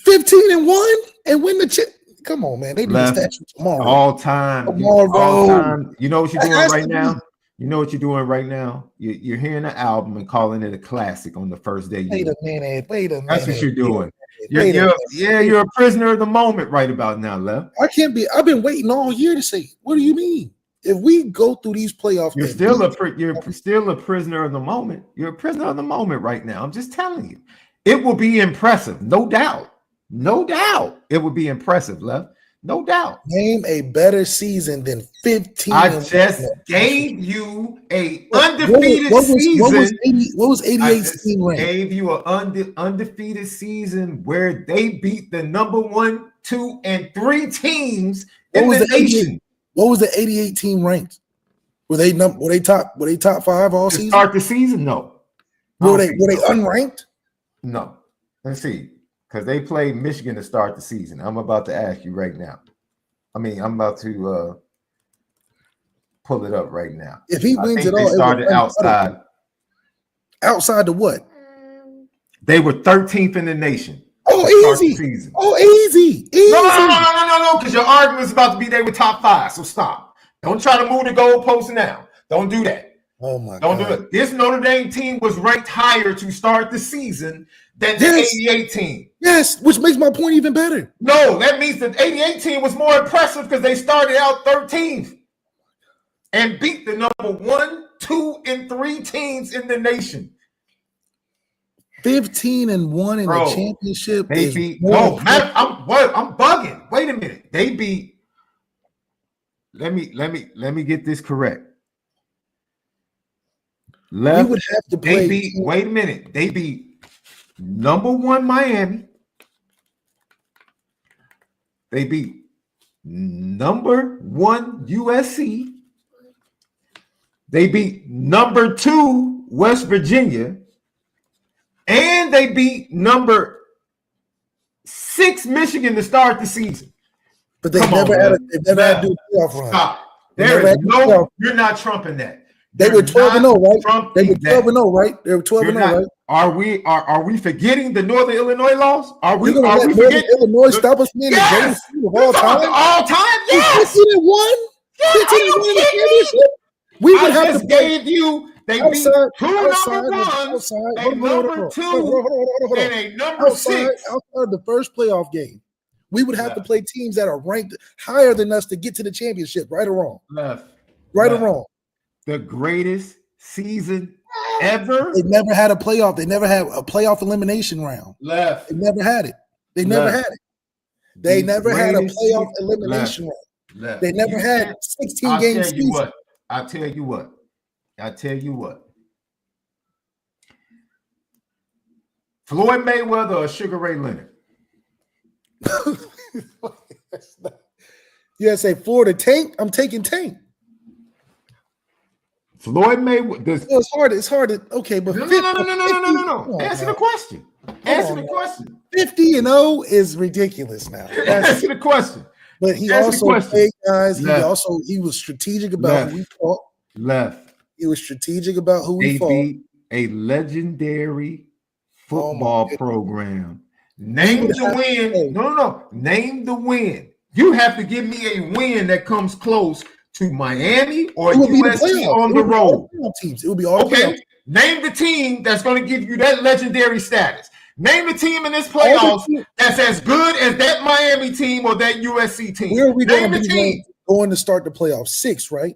15-1 and win the chip. Come on, man. They do the statue tomorrow. All time. You know what you're doing right now? You know what you're doing right now? You're hearing an album and calling it a classic on the first day. Wait a minute. That's what you're doing. You're a prisoner of the moment right about now, Left. I can't be. I've been waiting all year to say, what do you mean? If we go through these playoffs, you're still a prisoner of the moment. You're a prisoner of the moment right now. I'm just telling you. It will be impressive, no doubt. No doubt. It will be impressive, Left. No doubt. Name a better season than 15. I just gave you a undefeated season. What was 88's team rank? Gave you an undefeated season where they beat the number 1, 2, and 3 teams in the nation. What was the 88 team ranked? Were they top 5 all season? Start the season? No. Were they unranked? No. Let's see. Because they played Michigan to start the season. I'm about to ask you right now. I'm about to pull it up right now. If he wins it all, they started outside. Outside to what? They were 13th in the nation. Oh, easy. Oh, easy. No. Because your argument's about to be they were top 5. So stop. Don't try to move the goalposts now. Don't do that. Oh my God. Don't do it. This Notre Dame team was ranked higher to start the season than the 88 team. Yes, which makes my point even better. No, that means the 88 team was more impressive because they started out 13th and beat the number 1, 2, and 3 teams in the nation. 15-1 in the championship. They beat. I'm bugging. Wait a minute. They beat. Let me get this correct. We would have to play. Wait a minute. They beat number 1 Miami. They beat number 1 USC. They beat number 2 West Virginia. And they beat number 6 Michigan to start the season. But they've never had to do a playoff run. Stop. You're not trumping that. They were 12-0, right? They were 12-0, right? They were 12-0, right? Are we forgetting the Northern Illinois laws? Are we forgetting Illinois stop us being the greatest team of all time? All time, yes. 15-1? 15-1 in the championship? We would have to gave you. They beat 2 number 1s, a number 2, and a number 6. Outside of the first playoff game, we would have to play teams that are ranked higher than us to get to the championship, right or wrong? Right or wrong? The greatest season ever. They never had a playoff. They never had a playoff elimination round. They never had it. They never had it. They never had a playoff elimination round. They never had 16 game season. I'll tell you what. Floyd Mayweather or Sugar Ray Leonard? You say Florida Tank? I'm taking Tank. Floyd Mayweather. It's hard to okay, but no. Answer the question. 50-0 is ridiculous now. Answer the question. But he also played guys. He was strategic about who he fought. He was strategic about who he fought. Beat a legendary football program. Name the win. No. Name the win. You have to give me a win that comes close to Miami or USC on the road. It would be all okay. Name the team that's going to give you that legendary status. Name the team in this All the playoffs teams- that's as good as that Miami team or that USC team. Where are we Name going the to team. be going to start the playoffs? 6, right?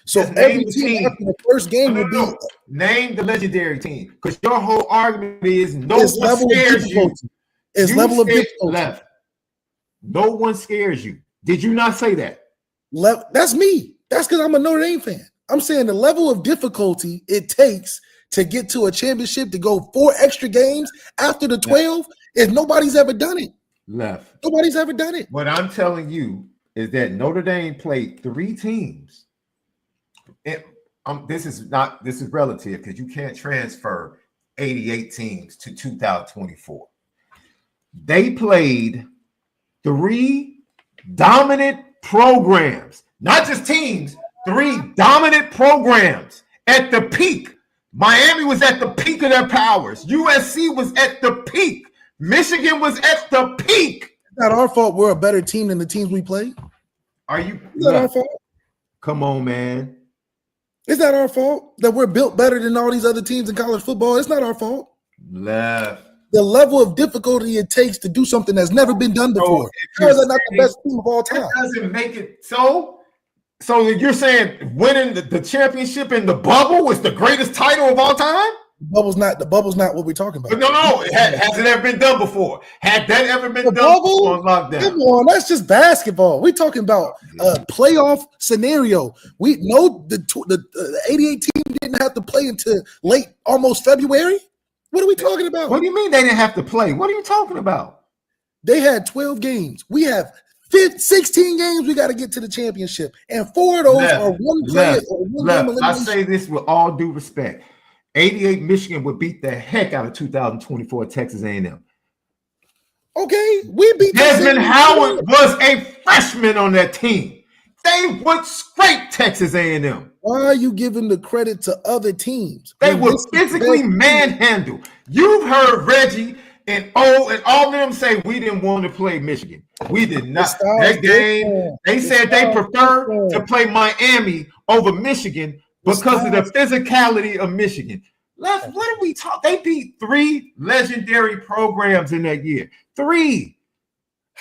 So Just name every the team team. after the first game No, will no, be no. Name the legendary team. Because your whole argument is no its one level of scares you. difficulty. Its You level of said difficulty. left. No one scares you. Did you not say that? That's me. That's because I'm a Notre Dame fan. I'm saying the level of difficulty it takes to get to a championship, to go 4 extra games after the 12, is nobody's ever done it. Left. Nobody's ever done it. What I'm telling you is that Notre Dame played 3 teams. This is relative because you can't transfer 88 teams to 2024. They played 3 dominant programs, not just teams, 3 dominant programs at the peak. Miami was at the peak of their powers. USC was at the peak. Michigan was at the peak. It's not our fault we're a better team than the teams we play. Are you? It's not our fault. Come on, man. It's not our fault that we're built better than all these other teams in college football. It's not our fault. Left. The level of difficulty it takes to do something that's never been done before. How is that not the best team of all time? That doesn't make it so. So you're saying winning the championship in the bubble was the greatest title of all time? The bubble's not what we're talking about. But no. Has it ever been done before? Had that ever been The done bubble? before on lockdown? Come on, that's just basketball. We're talking about a playoff scenario. We know the 88 team didn't have to play until late, almost February. What are we talking about? What do you mean they didn't have to play? What are you talking about? They had 12 games. We have 16 games we got to get to the championship. And 4 of those are one play or one game elimination. I say this with all due respect. 88 Michigan would beat the heck out of 2024 Texas A&M. Okay, we beat Desmond Howard was a freshman on that team. They would scrape Texas A&M. Why are you giving the credit to other teams? They when were this is physically their team? manhandled. You've heard Reggie and all of them say we didn't want to play Michigan. We did not. That game, they said they prefer to play Miami over Michigan because of the physicality of Michigan. What are we talking? They beat 3 legendary programs in that year. 3.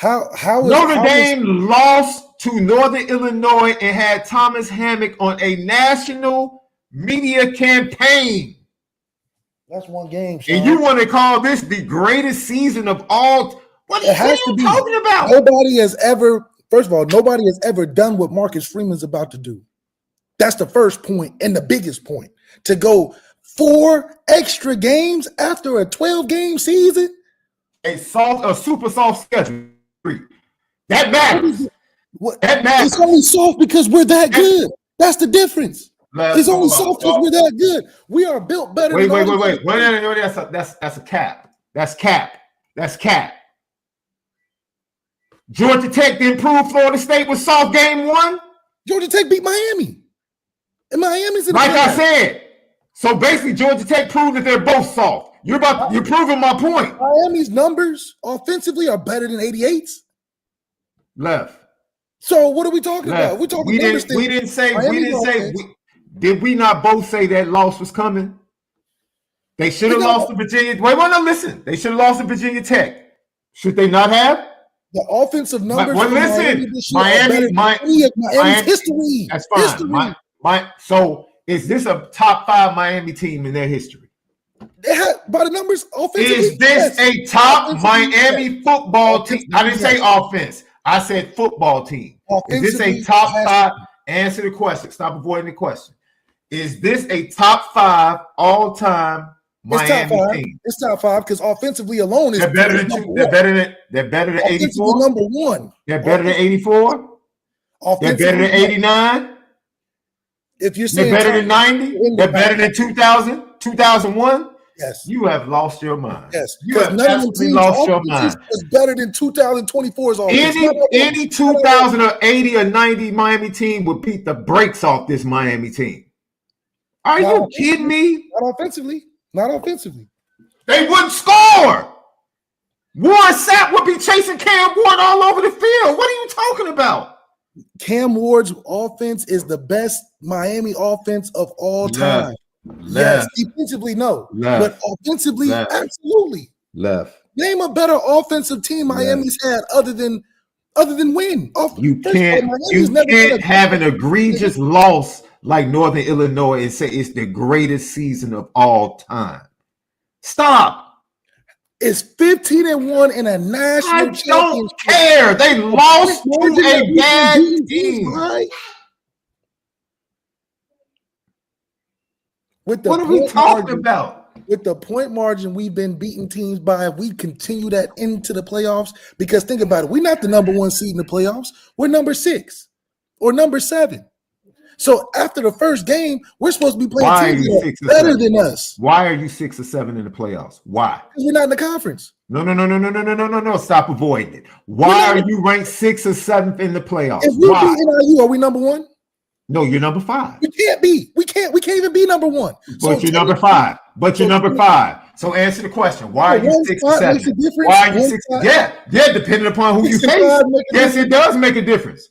Notre Dame lost to Northern Illinois and had Thomas Hammock on a national media campaign. That's one game, Sean. And you want to call this the greatest season of all? What are you talking about? Nobody has ever done what Marcus Freeman's about to do. That's the first point and the biggest point. To go 4 extra games after a 12-game season. A super soft schedule. That matters. That matters. It's only soft because we're that good. That's the difference. It's only soft because we're that good. We are built better. Wait. That's a cap. That's cap. Georgia Tech didn't prove Florida State was soft game 1. Georgia Tech beat Miami. And Miami's in the like I playoffs. said. So basically, Georgia Tech proved that they're both soft. You're proving my point. Miami's numbers offensively are better than 88's. Left. So what are we talking about? We're talking numbers. Did we not both say that loss was coming? They should have lost to Virginia. Listen. They should have lost to Virginia Tech. Should they not have? The offensive numbers. Miami's history. That's fine. So is this a top 5 Miami team in their history? By the numbers, offensively. Is this a top Miami football team? I didn't say offense. I said football team. Is this a top 5? Answer the question. Stop avoiding the question. Is this a top 5 all-time Miami team? It's top 5 because offensively alone is they're better than they're better than 84. Number 1. They're better than 84. They're better than 89. If you're saying they're better than 90, they're better than 2000, 2001. Yes, you have lost your mind. Yes, you have absolutely lost your mind. It's better than 2024's offense. Any 2000 or 80 or 90 Miami team would beat the brakes off this Miami team. Are you kidding me? Not offensively. Not offensively. They wouldn't score. Warren Sapp would be chasing Cam Ward all over the field. What are you talking about? Cam Ward's offense is the best Miami offense of all time. Yes, defensively, no. But offensively, absolutely. Name a better offensive team Miami's had other than win. You can't have an egregious loss like Northern Illinois and say it's the greatest season of all time. Stop. It's 15-1 in a national championship. I don't care. They lost to a bad team. What are we talking about? With the point margin we've been beating teams by, we continue that into the playoffs. Because think about it, we're not the number 1 seed in the playoffs. We're number 6 or number 7. So after the first game, we're supposed to be playing teams better than us. Why are you 6 or 7 in the playoffs? Why? Because we're not in the conference. No. Stop avoiding it. Why are you ranked 6th or 7th in the playoffs? If we beat NIU, are we number 1? No, you're number 5. We can't be. We can't even be number 1. But you're number 5. So answer the question. Why are you 6 or 7? Why are you 6? Yeah, depending upon who you face. Yes, it does make a difference.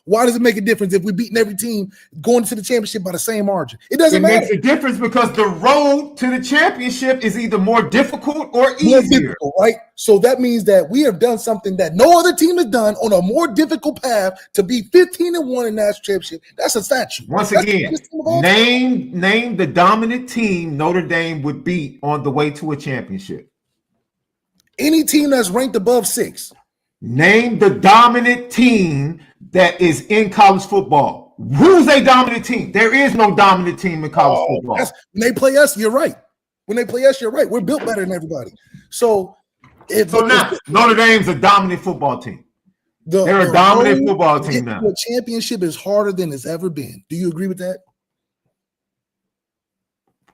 Why does it make a difference if we're beating every team going to the championship by the same margin? It doesn't matter. It makes a difference because the road to the championship is either more difficult or easier. Right? So that means that we have done something that no other team has done on a more difficult path to be 15-1 in national championship. That's a statute. Once again, name the dominant team Notre Dame would beat on the way to a championship. Any team that's ranked above 6. Name the dominant team that is in college football. Who's a dominant team? There is no dominant team in college football. When they play us, you're right. We're built better than everybody. So now Notre Dame's a dominant football team. They're a dominant football team now. The championship is harder than it's ever been. Do you agree with that?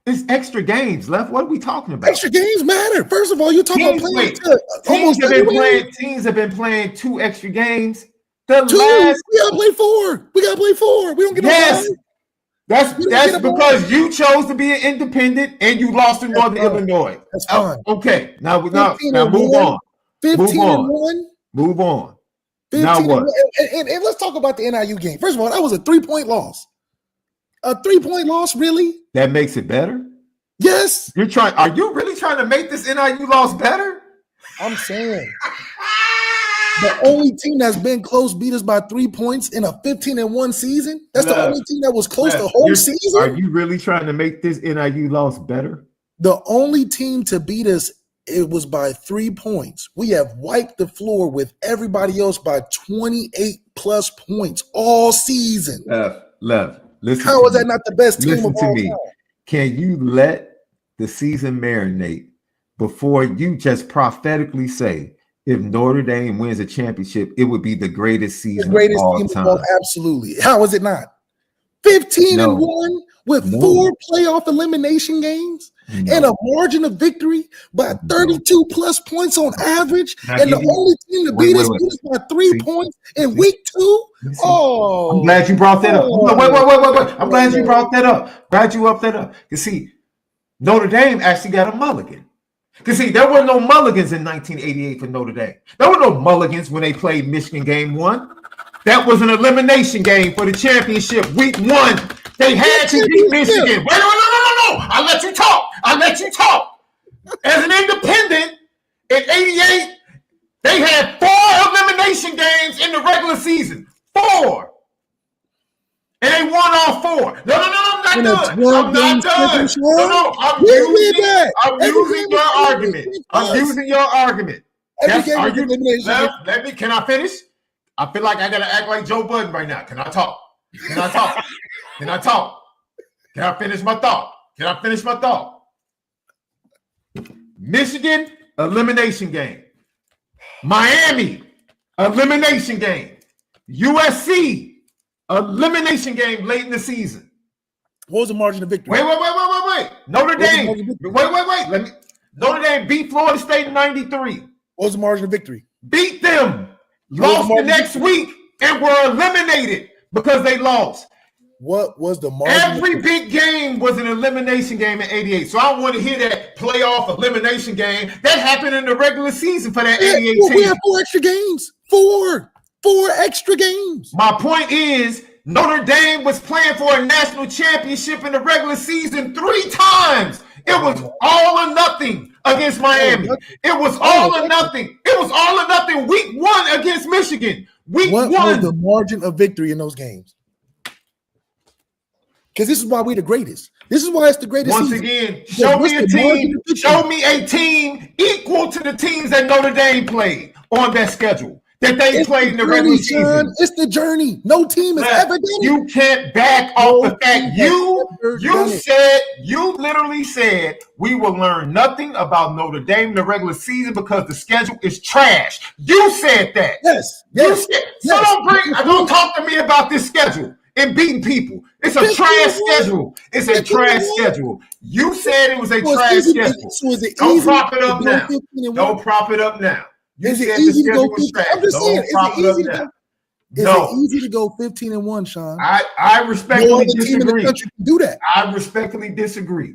It's extra games left. What are we talking about? Extra games matter. First of all, you're talking about playing teams have been playing 2 extra games. We gotta play 4. We don't get no. That's because you chose to be an independent and you lost in Northern Illinois. That's fine. Okay, now move on. 15-1. Move on. Now what? And let's talk about the NIU game. First of all, that was a 3-point loss. A 3-point loss, really? That makes it better? Yes. Are you really trying to make this NIU loss better? I'm saying the only team that's been close beat us by 3 points in a 15-1 season. That's the only team that was close the whole season. Are you really trying to make this NIU loss better? The only team to beat us, it was by 3 points. We have wiped the floor with everybody else by 28 plus points all season. Left. Listen. How is that not the best team Listen of to all me. time? Can you let the season marinate before you just prophetically say, if Notre Dame wins a championship, it would be the greatest season of all time? Absolutely. How is it not? 15-1 with 4 playoff elimination games and a margin of victory by 32 plus points on average. And the only team to beat us by 3 points in week 2. I'm glad you brought that up. Wait. I'm glad you brought that up. Glad you up that up. You see, Notre Dame actually got a mulligan. Because, see, there were no mulligans in 1988 for Notre Dame. There were no mulligans when they played Michigan game 1. That was an elimination game for the championship. Week 1, they had to beat Michigan. Wait, no. I'll let you talk. As an independent, in 88, they had 4 elimination games in the regular season. 4. And they won all 4. No, I'm not done. No, I'm using your argument. Can I finish? I feel like I gotta act like Joe Budden right now. Can I talk? Can I finish my thought? Michigan, elimination game. Miami, elimination game. USC, elimination game late in the season. What was the margin of victory? Wait. Notre Dame. Wait. Notre Dame beat Florida State in 93. What was the margin of victory? Beat them. Lost the next week and were eliminated because they lost. What was the margin? Every big game was an elimination game in 88. So I don't want to hear that playoff elimination game. That happened in the regular season for that 88 team. We have 4 extra games. 4 extra games. My point is, Notre Dame was playing for a national championship in the regular season 3 times It was all or nothing against Miami. It was all or nothing. It was all or nothing week 1 against Michigan. What was the margin of victory in those games? Because this is why we're the greatest. This is why it's the greatest. Once season. again, show me a team. Show me a team equal to the teams that Notre Dame played on that schedule that they played in the regular season. It's the journey. No team has ever done it. You can't back off the fact you literally said we will learn nothing about Notre Dame in the regular season because the schedule is trash. You said that. Yes. So don't talk to me about this schedule and beating people. It's a trash schedule. It's a trash schedule. You said it was a trash schedule. Don't prop it up now. Don't prop it up now. You said the schedule was trash. I'm just saying, is it easy to go 15-1, Sean? I respectfully disagree. Do that. I respectfully disagree.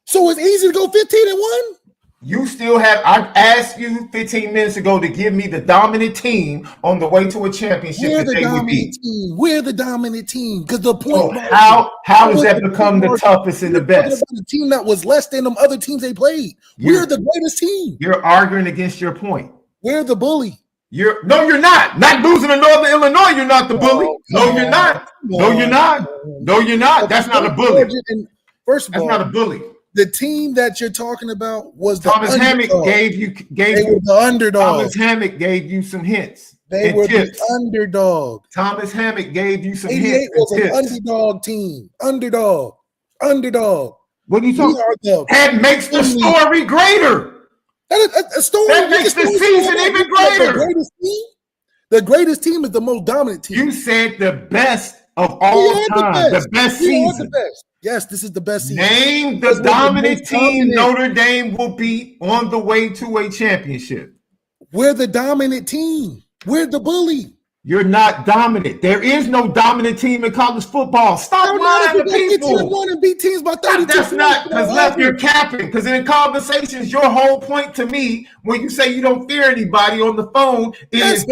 So it's easy to go 15-1? You still have. I asked you 15 minutes ago to give me the dominant team on the way to a championship that they would beat. We're the dominant team because the point. So how does that become the toughest and the best? The team that was less than them other teams they played. We're the greatest team. You're arguing against your point. We're the bully. You're not. Not losing to Northern Illinois. You're not the bully. No, you're not. No, you're not. No, you're not. That's not a bully. First of all, that's not a bully. The team that you're talking about was the Thomas Hammock gave you the underdog. Thomas Hammock gave you some hints. They were tips. The underdog. Thomas Hammock gave you some 88 hints. Was an underdog team. Underdog. What are you talking about? That makes the story greater. That makes the season even greater. The greatest team is the most dominant team. You said the best of all time. The best season. Yes, this is the best season. Name the dominant team Notre Dame will be on the way to a championship. We're the dominant team. We're the bully. You're not dominant. There is no dominant team in college football. Stop lying to people. And beat teams by 32. That's not because Left, you're capping. Because in conversations, your whole point to me when you say you don't fear anybody on the phone is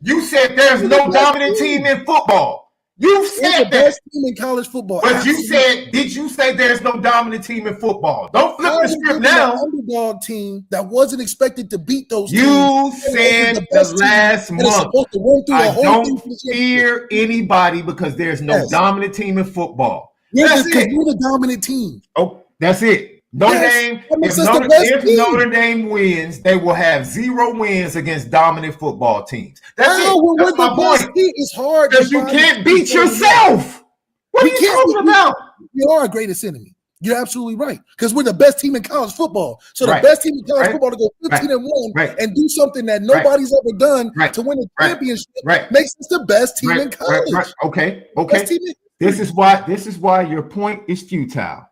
you said there's no dominant team in football. You said the best team in college football. But did you say there's no dominant team in football? Don't flip the script now. Underdog team that wasn't expected to beat those teams. You said the last month. I don't fear anybody because there's no dominant team in football. That's it. We're the dominant team. Oh, that's it. If Notre Dame wins, they will have 0 wins against dominant football teams. That's it. That's my point. It's hard because you can't beat yourself. What are you talking about? We are our greatest enemy. You're absolutely right because we're the best team in college football. So the best team in college football to go 15-1 and do something that nobody's ever done to win a championship makes us the best team in college. Okay. This is why your point is futile.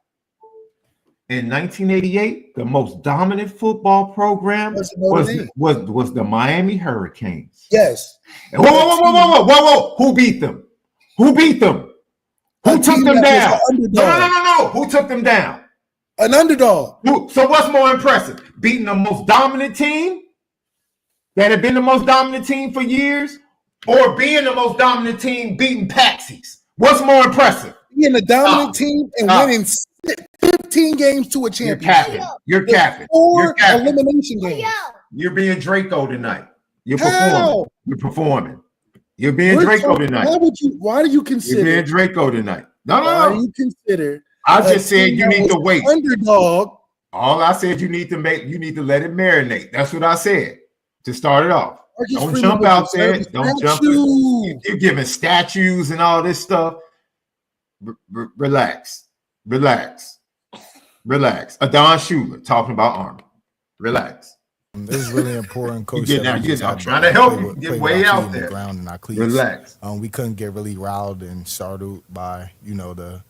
In 1988, the most dominant football program was the Miami Hurricanes. Yes. Whoa. Who beat them? Who took them down? No. Who took them down? An underdog. So what's more impressive? Beating the most dominant team that had been the most dominant team for years or being the most dominant team beating Patsies? What's more impressive? Being the dominant team and winning 15 games to a championship. You're capping. Or elimination games. You're being Draco tonight. You're performing. You're being Draco tonight. Why do you consider you're being Draco tonight? No. Why do you consider? I just said you need to wait. Underdog. All I said you need to let it marinate. That's what I said to start it off. Don't jump out there. Don't jump. You're giving statues and all this stuff. Relax. Adon Schuler talking about armor. Relax. It's really important, Coach. I'm trying to help you. Get way out there. Ground in our cleats. Relax. We couldn't get really riled and startled by the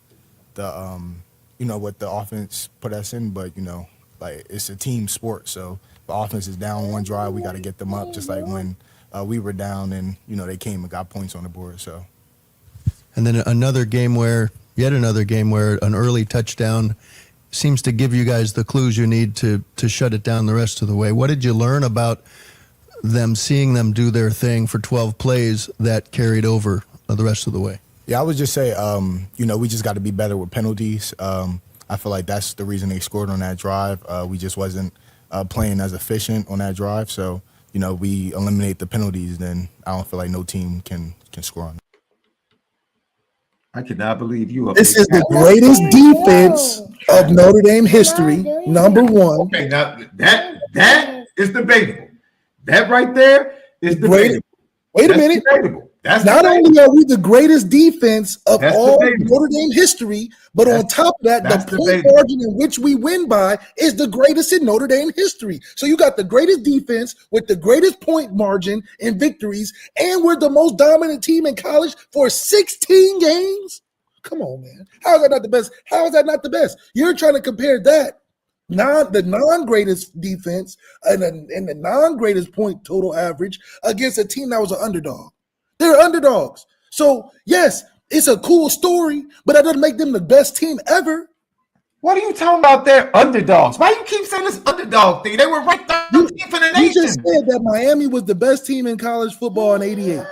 what the offense put us in, but like it's a team sport. So the offense is down one drive, we got to get them up, just like when we were down and they came and got points on the board. So. And then yet another game where an early touchdown seems to give you guys the clues you need to shut it down the rest of the way. What did you learn about seeing them do their thing for 12 plays that carried over the rest of the way? Yeah, I would just say, we just got to be better with penalties. I feel like that's the reason they scored on that drive. We just wasn't playing as efficient on that drive. So, we eliminate the penalties, then I don't feel like no team can score on it. I cannot believe you. This is the greatest defense of Notre Dame history, number one. Okay, now that is debatable. That right there is debatable. Wait a minute. Debatable. That's Not debatable. only are we the greatest defense of That's all debatable. Notre Dame history, but on top of that, the that's point debatable. margin in which we win by is the greatest in Notre Dame history. So you got the greatest defense with the greatest point margin in victories, and we're the most dominant team in college for 16 games. Come on, man. How is that not the best? How is that not the best? You're trying to compare that, the non-greatest defense and the non-greatest point total average against a team that was an underdog. They're underdogs. So, yes, it's a cool story, but that doesn't make them the best team ever. What are you talking about? They're underdogs. Why you keep saying this underdog thing? They were ranked 13th in the You nation. just said that Miami was the best team in college football in '88.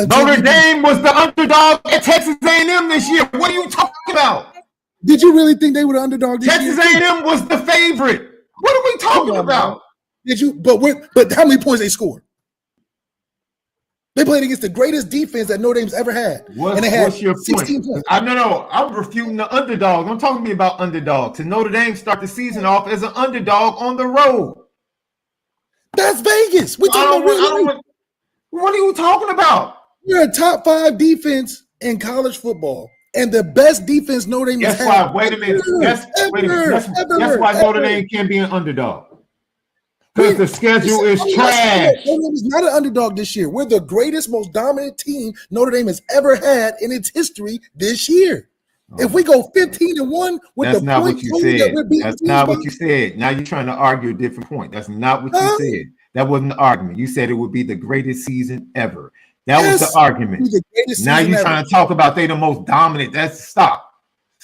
Notre Dame was the underdog at Texas A&M this year. What are you talking about? Did you really think they were the underdog this Texas year? A&M was the favorite. What are we talking about? Did you? But how many points they scored? They played against the greatest defense that Notre Dame's ever had. What's your 16 point? points. No. I'm refuting the underdog. I'm talking to me about underdogs. And Notre Dame start the season off as an underdog on the road. That's Vegas. We're talking about real life. What are you talking about? You're a top 5 defense in college football. And the best defense Notre Dame has Guess why? had. Wait a minute. Guess why Notre Dame can't be an underdog? Because the schedule is trash. Notre Dame is not an underdog this year. We're the greatest, most dominant team Notre Dame has ever had in its history this year. If we go 15-1 with That's the not point what you total said. that we're beating That's teams not by, what you said. Now you're trying to argue a different point. That's not what you said. That wasn't the argument. You said it would be the greatest season ever. That was the argument. the greatest Now season you're ever. trying to talk about they the most dominant. That's stop.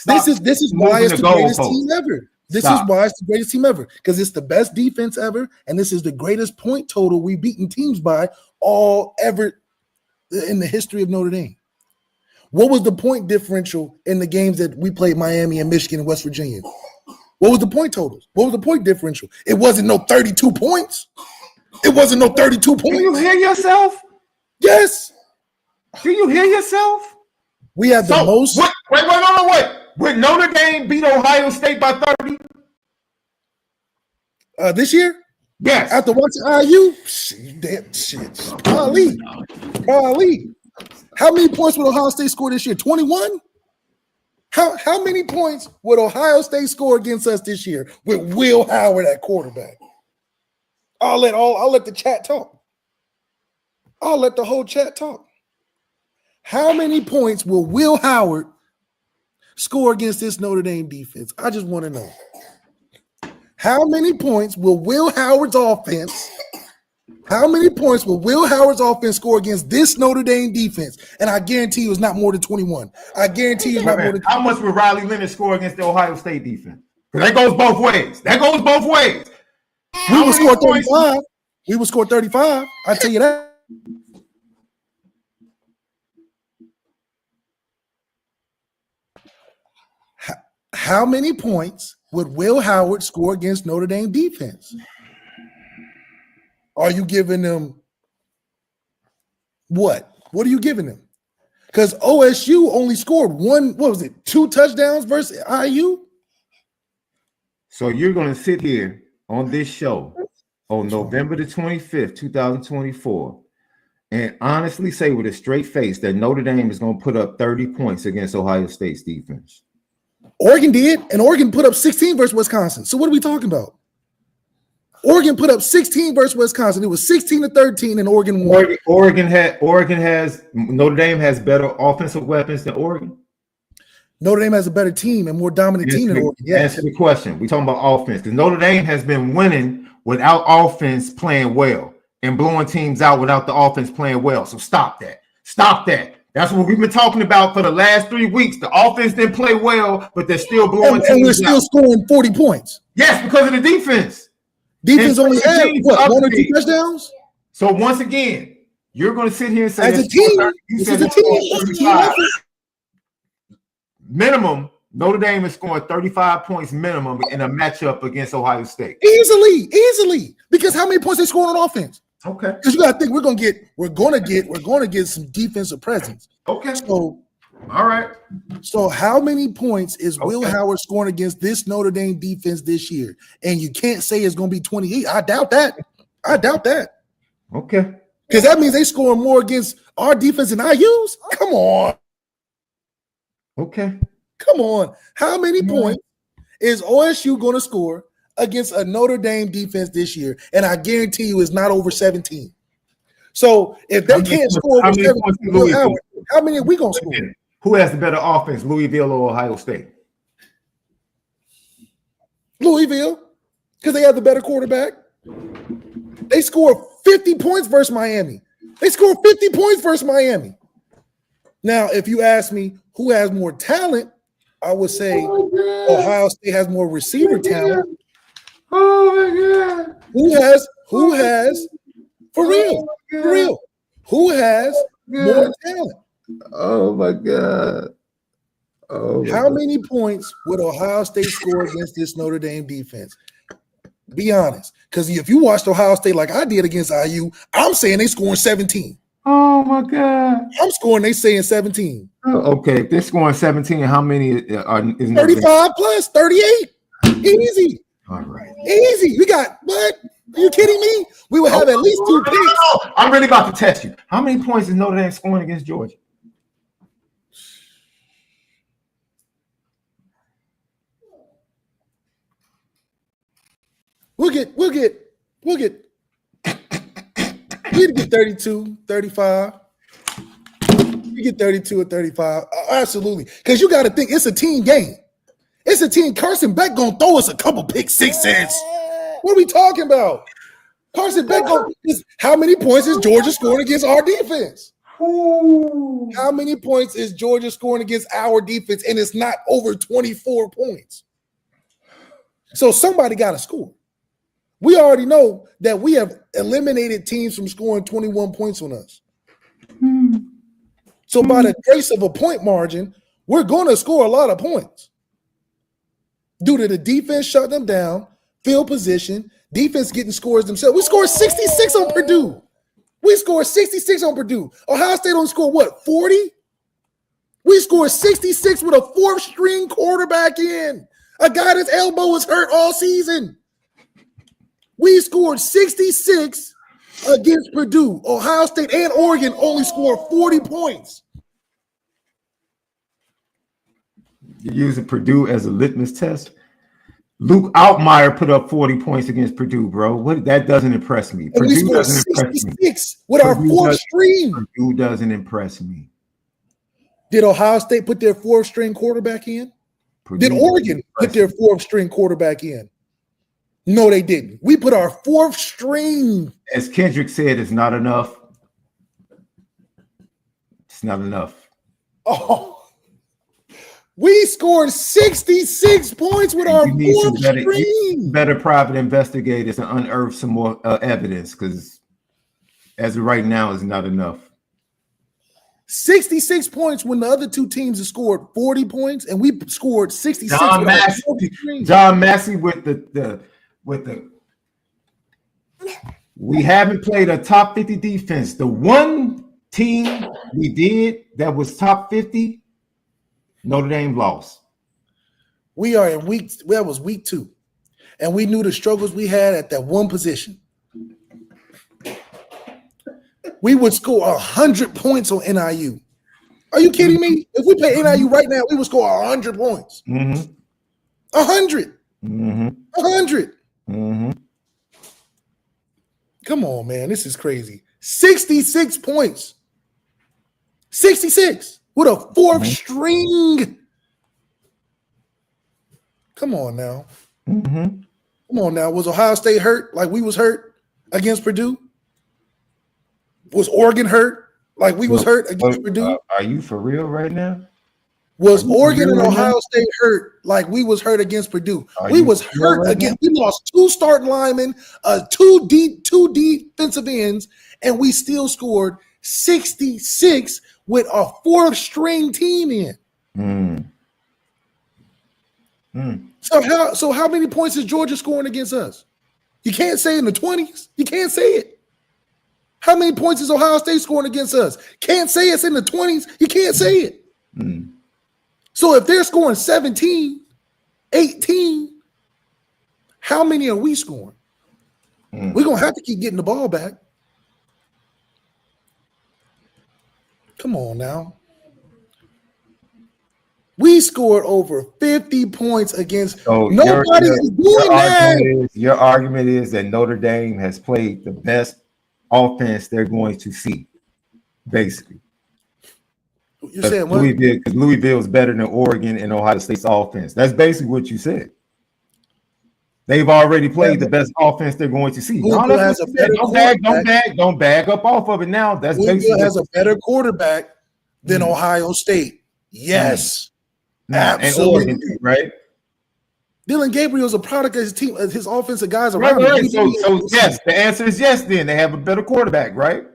This is why moving it's the greatest goalposts. team ever. This Stop. is why it's the greatest team ever, because it's the best defense ever, and this is the greatest point total we've beaten teams by all ever in the history of Notre Dame. What was the point differential in the games that we played Miami and Michigan and West Virginia? What was the point totals? What was the point differential? It wasn't no 32 points. It wasn't no 32 points. Do you hear yourself? Yes. Do you hear yourself? We have the most. Wait. Would Notre Dame beat Ohio State by 30? This year? Yes. After watching IU? Shit. Ali. How many points would Ohio State score this year? 21? How many points would Ohio State score against us this year with Will Howard at quarterback? I'll let the chat talk. I'll let the whole chat talk. How many points will Will Howard score against this Notre Dame defense? I just want to know. How many points will Will Howard's offense score against this Notre Dame defense? And I guarantee you it's not more than 21. I guarantee you it's not more than 21. How much would Riley Leonard score against the Ohio State defense? Because that goes both ways. We will score 35. We will score 35. I tell you that. How many points would Will Howard score against Notre Dame defense? Are you giving them what? What are you giving them? Because OSU only scored 2 touchdowns versus IU? So you're going to sit here on this show on November the 25th, 2024, and honestly say with a straight face that Notre Dame is going to put up 30 points against Ohio State's defense. Oregon did, and Oregon put up 16 versus Wisconsin. So what are we talking about? Oregon put up 16 versus Wisconsin. It was 16-13, and Oregon won. Notre Dame has better offensive weapons than Oregon. Notre Dame has a better team and more dominant team than Oregon. Yes. Answer the question. We're talking about offense because Notre Dame has been winning without offense playing well and blowing teams out without the offense playing well. So stop that. That's what we've been talking about for the last 3 weeks. The offense didn't play well, but they're still blowing teams out. And we're still scoring 40 points. Yes, because of the defense. Defense only had, 1 or 2 touchdowns? So once again, you're going to sit here and say as a team, this is a team. Minimum Notre Dame is scoring 35 points minimum in a matchup against Ohio State. Easily. Because how many points they score on offense? Okay. Because you got to think we're gonna get some defensive presence. Okay. So, all right. So how many points is Will Okay. Howard scoring against this Notre Dame defense this year? And you can't say it's going to be 28. I doubt that. Okay. Because that means they score more against our defense than I use. Come on. Okay. Come on. How many points is OSU going to score against a Notre Dame defense this year? And I guarantee you it's not over 17. So if they can't score over 17, how many are we going to score? Who has the better offense, Louisville or Ohio State? Louisville, because they have the better quarterback. They scored 50 points versus Miami. Now, if you ask me who has more talent, I would say Ohio State has more receiver talent. Oh my God. Who has for real? Who has more talent? Oh my God. How many points would Ohio State score against this Notre Dame defense? Be honest. Because if you watched Ohio State like I did against IU, I'm saying they scoring 17. Oh my God. I'm scoring, they saying 17. Okay, if they're scoring 17, how many is 35 plus 38. Easy. All right. Easy. We got what? Are you kidding me? We would have at least 2 picks. I'm really about to test you. How many points is Notre Dame scoring against Georgia? We'll get 32, 35. You get 32 or 35. Absolutely. Because you got to think it's a team game. It's a team. Carson Beck going to throw us a couple pick sixes. What are we talking about? Carson Beck how many points is Georgia scoring against our defense? How many points is Georgia scoring against our defense? And it's not over 24 points. So somebody got to score. We already know that we have eliminated teams from scoring 21 points on us. So by the grace of a point margin, we're going to score a lot of points. Due to the defense shutting them down, field position, defense getting scores themselves. We scored 66 on Purdue. Ohio State only scored what, 40? We scored 66 with a 4th string quarterback in. A guy that's elbow was hurt all season. We scored 66 against Purdue. Ohio State and Oregon only scored 40 points. You're using Purdue as a litmus test? Luke Altmaier put up 40 points against Purdue, bro. That doesn't impress me. And Purdue we scored doesn't impress me. 66 with our 4th string. Purdue doesn't impress me. Did Ohio State put their 4th string quarterback in? Did Oregon put their 4th string quarterback in? No, they didn't. We put our 4th string. As Kendrick said, it's not enough. It's not enough. Oh, we scored 66 points with our 4th string. Better private investigators and unearth some more evidence, because as of right now, it's not enough. 66 points when the other 2 teams have scored 40 points, and we scored 66. John Massey with the we haven't played a top 50 defense. The one team we did that was top 50, Notre Dame lost. We are in that was week 2. And we knew the struggles we had at that one position. We would score 100 points on NIU. Are you kidding me? If we play NIU right now, we would score 100 points. 100. 100. Come on, man. This is crazy. 66 points. 66 with a 4th string. Come on now. Come on now. Was Ohio State hurt like we was hurt against Purdue? Was Oregon hurt like we was hurt against Purdue? Are you for real right now? Was Oregon and Ohio State hurt like we was hurt against Purdue? We was hurt again. We lost 2 starting linemen, 2 defensive ends, and we still scored 66 with a 4th string team in. So how many points is Georgia scoring against us? You can't say in the 20s. You can't say it. How many points is Ohio State scoring against us? Can't say it's in the 20s. You can't say it. So if they're scoring 17, 18, how many are we scoring? We're going to have to keep getting the ball back. Come on now. We scored over 50 points against nobody is doing that. Your argument is that Notre Dame has played the best offense they're going to see, basically. You're saying what? Louisville is better than Oregon and Ohio State's offense. That's basically what you said. They've already played the best offense they're going to see. Louisville has a better Don't bag up off of it now. That's Louisville basically has a better quarterback than Ohio State. Yes. Absolutely. And Oregon, right? Dylan Gabriel's a product of his team, of his offensive guys around Right. him. So yes, the answer is yes. Then they have a better quarterback, right?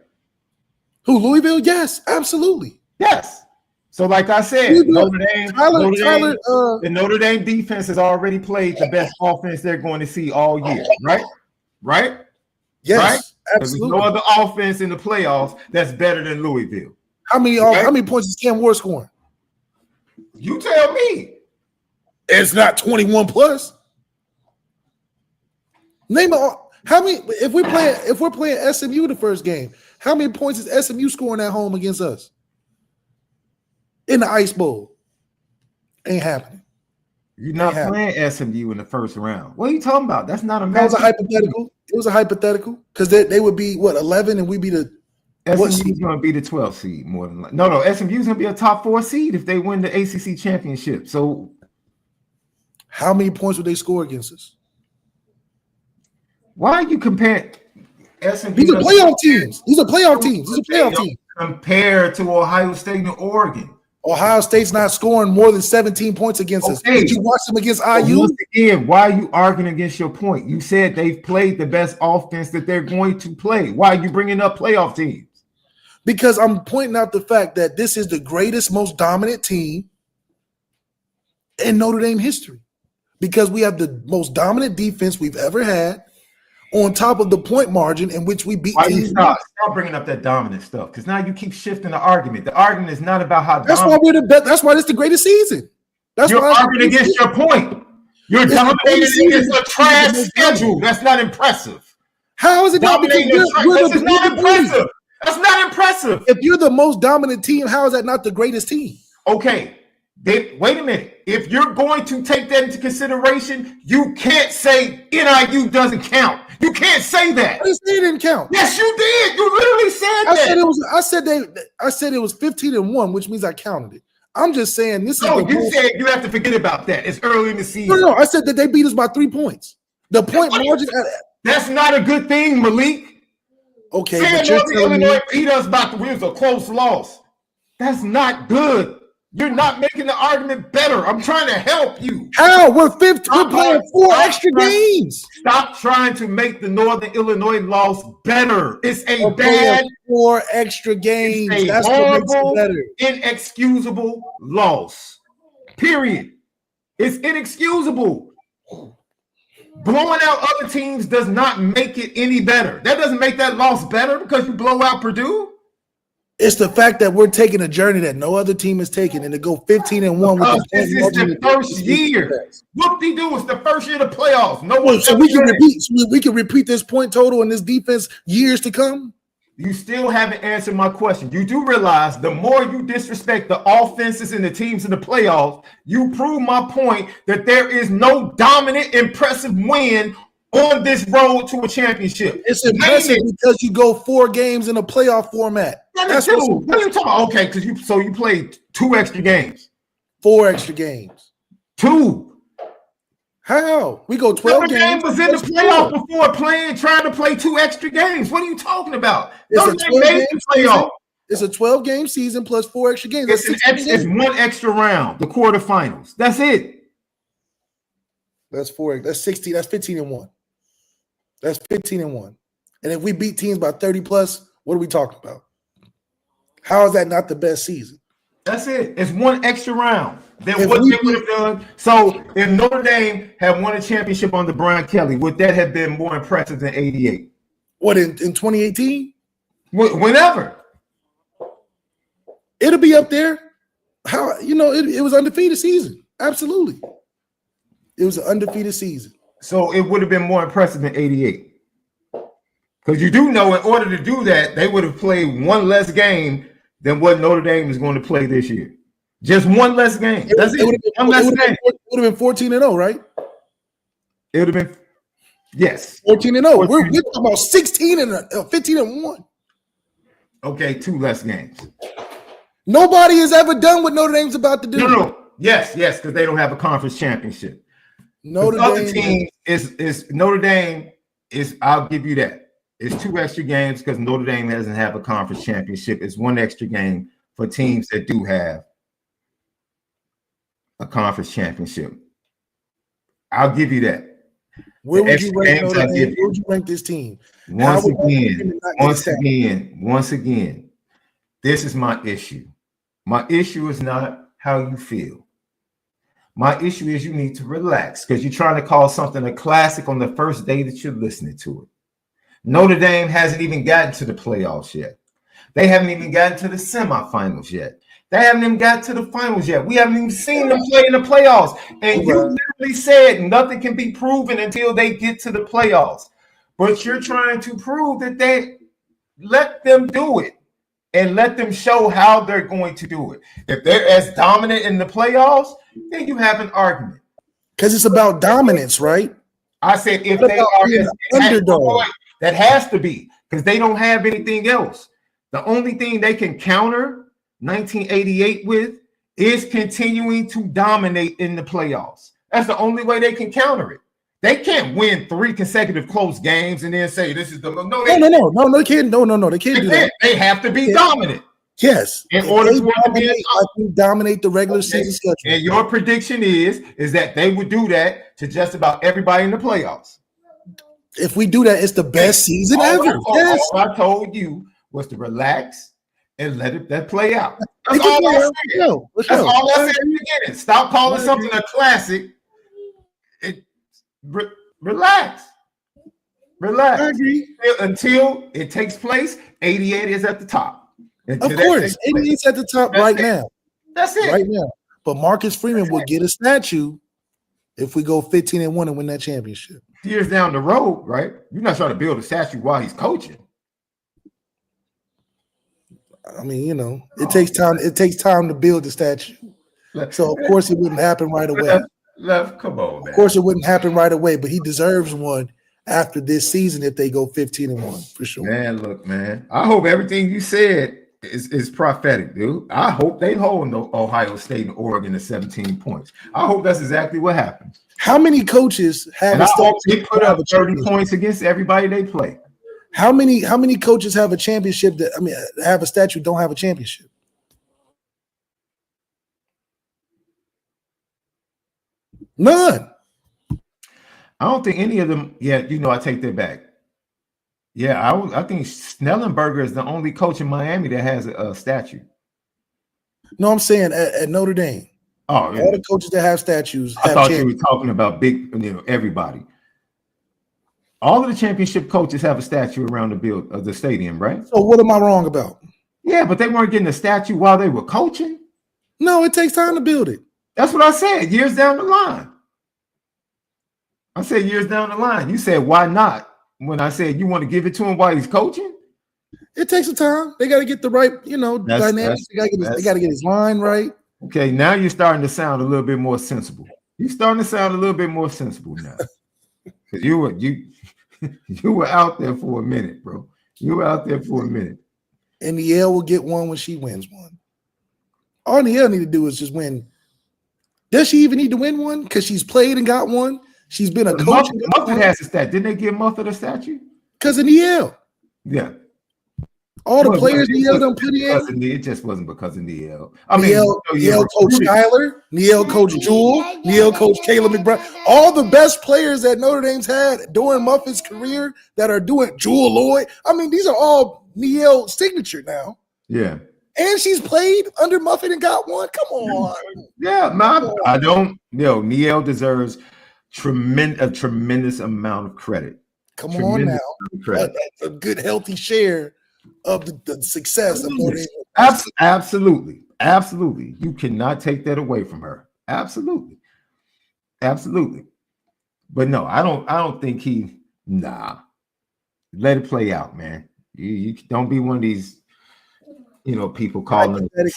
Who, Louisville? Yes, absolutely. Yes. So, like I said, Notre Dame, the Notre Dame defense has already played the best offense they're going to see all year, right? Right? Yes, right? absolutely. There's no other offense in the playoffs that's better than Louisville. How many points is Cam Ward scoring? You tell me. It's not 21 plus. Name how many. If we're playing SMU the first game, how many points is SMU scoring at home against us? In the Ice Bowl. Ain't happening. You're not playing SMU in the first round. What are you talking about? That's not a match. That was a hypothetical. It was a hypothetical because they would be 11 and we'd be the SMU's going to be the 12th seed more than likely. No, SMU's going to be a top 4 seed if they win the ACC championship. So, how many points would they score against us? Why are you comparing SMU? These are playoff teams. These are playoff teams. Compared to Ohio State and Oregon. Ohio State's not scoring more than 17 points against us. Did you watch them against IU? Once again, why are you arguing against your point? You said they've played the best offense that they're going to play. Why are you bringing up playoff teams? Because I'm pointing out the fact that this is the greatest, most dominant team in Notre Dame history. Because we have the most dominant defense we've ever had on top of the point margin in which we beat teams. Stop bringing up that dominant stuff, because now you keep shifting the argument. The argument is not about how that's why we're the best. That's why it's the greatest season. You're arguing against your point. You're dominating against a trash schedule. That's not impressive. How is it not? Because that's not impressive. That's not impressive. If you're the most dominant team, how is that not the greatest team? Okay. Wait a minute. If you're going to take that into consideration, you can't say NIU doesn't count. You can't say that. I didn't say it didn't count. Yes, you did. You literally said that. I said it was 15-1, which means I counted it. I'm just saying this is. No, you said you have to forget about that. It's early in the season. No. I said that they beat us by 3 points. The point margin. That's not a good thing, Malik. Okay, but you're telling me Illinois beat us by 3. It was a close loss. That's not good. You're not making the argument better. I'm trying to help you. How? We're playing 4 extra games. Stop trying to make the Northern Illinois loss better. It's a bad 4 extra games. That's what makes it better. Inexcusable loss. Period. It's inexcusable. Blowing out other teams does not make it any better. That doesn't make that loss better because you blow out Purdue. It's the fact that we're taking a journey that no other team is taking, and to go 15-1 with this is the first year. Whoop-de-doo, it's the first year of the playoffs. So we can repeat this point total in this defense years to come. You still haven't answered my question. You do realize the more you disrespect the offenses and the teams in the playoffs, you prove my point that there is no dominant, impressive win on this road to a championship. It's impressive because you go 4 games in a playoff format. That's what are you talking about? Okay, because you played 2 extra games. 4 extra games. 2. How? We go 12 games. Was in the playoff before trying to play 2 extra games. What are you talking about? It's a 12-game season plus 4 extra games. It's 1 extra round, the quarterfinals. That's it. That's 4. That's 16. That's 15-1. That's 15-1. And if we beat teams by 30 plus, what are we talking about? How is that not the best season? That's it. It's 1 extra round. than If what we they would have done. So if Notre Dame had won a championship under Brian Kelly, would that have been more impressive than 88? What, in 2018? Whenever. It'll be up there. How, you know, it was undefeated season. Absolutely. It was an undefeated season. So it would have been more impressive than 88. Because you do know in order to do that, they would have played one less game than what Notre Dame is going to play this year. Just one less game. That's it. One less game. It would have been 14-0, right? It would have been, yes. 14-0. We're talking about 16 and 15-1. Okay, 2 less games. Nobody has ever done what Notre Dame's about to do. No. Yes, because they don't have a conference championship. Notre Dame Notre Dame is, I'll give you that. It's 2 extra games because Notre Dame doesn't have a conference championship. It's 1 extra game for teams that do have a conference championship. I'll give you that. Where would you rank Notre Dame? Where would you rank this team? Once again, this is my issue. My issue is not how you feel. My issue is you need to relax because you're trying to call something a classic on the first day that you're listening to it. Notre Dame hasn't even gotten to the playoffs yet. They haven't even gotten to the semifinals yet. They haven't even got to the finals yet. We haven't even seen them play in the playoffs. And you literally said nothing can be proven until they get to the playoffs. But you're trying to prove that they let them do it and let them show how they're going to do it. If they're as dominant in the playoffs, then you have an argument. Because it's about dominance, right? I said if they are as underdog. That has to be because they don't have anything else. The only thing they can counter 1988 with is continuing to dominate in the playoffs. That's the only way they can counter it. They can't win 3 consecutive close games and then say this is the no. They can't. No, they can't do that. They have to be dominant. Yes, in order to dominate the regular season schedule. And your prediction is that they would do that to just about everybody in the playoffs. If we do that, it's the best season ever. All I told you was to relax and let that play out. That's all I said. That's all I said in the beginning. Stop calling something a classic. Relax. I agree. Until it takes place, 88 is at the top. Of course, 88 is at the top right now. That's it. Right now. But Marcus Freeman will get a statue if we go 15-1 and win that championship. Years down the road, right? You're not trying to build a statue while he's coaching. I mean, you know, it takes time. It takes time to build the statue. So of course it wouldn't happen right away. Come on, man. Of course it wouldn't happen right away, but he deserves one after this season if they go 15-1 for sure. Man, look, man. I hope everything you said is prophetic, dude. I hope they hold Ohio State and Oregon to 17 points. I hope that's exactly what happens. How many coaches have they put up 30 points against everybody they play? How many coaches have a championship have a statue, don't have a championship? None. I don't think any of them. Yeah, I take that back. Yeah, I think Snellenberger is the only coach in Miami that has a statue. No, I'm saying at Notre Dame. Oh, yeah. All the coaches that have statues. I thought you were talking about big, everybody. All of the championship coaches have a statue around the stadium, right? So what am I wrong about? Yeah, but they weren't getting a statue while they were coaching. No, it takes time to build it. That's what I said. Years down the line. I said years down the line. You said why not? When I said you want to give it to him while he's coaching. It takes some time. They got to get the right, dynamics. They got to get his line right. Okay, now you're starting to sound a little bit more sensible. You're starting to sound a little bit more sensible now. Because you were out there for a minute, bro. You were out there for a minute. And Niele will get one when she wins one. All Niele need to do is just win. Does she even need to win one? Because she's played and got one. She's been a coach. Muffet has a statue. Didn't they give Muffet a statue? Because of Niele. Yeah. All the players Niele done put in. It just wasn't because of Niele. Niele coached Skyler. Niele coached Jewel. Niele coached Caleb McBride. All the best players that Notre Dame's had during Muffet's career that are doing Jewel Lloyd. I mean, these are all Niele signature now. Yeah. And she's played under Muffet and got one. Come on. Yeah, man. I don't. Niele deserves a tremendous amount of credit. Come on now. Credit. That's a good, healthy share of the success of Notre Dame. Absolutely. Absolutely. You cannot take that away from her. Absolutely. Absolutely. But no, I don't think let it play out, man. You don't be one of these, people calling it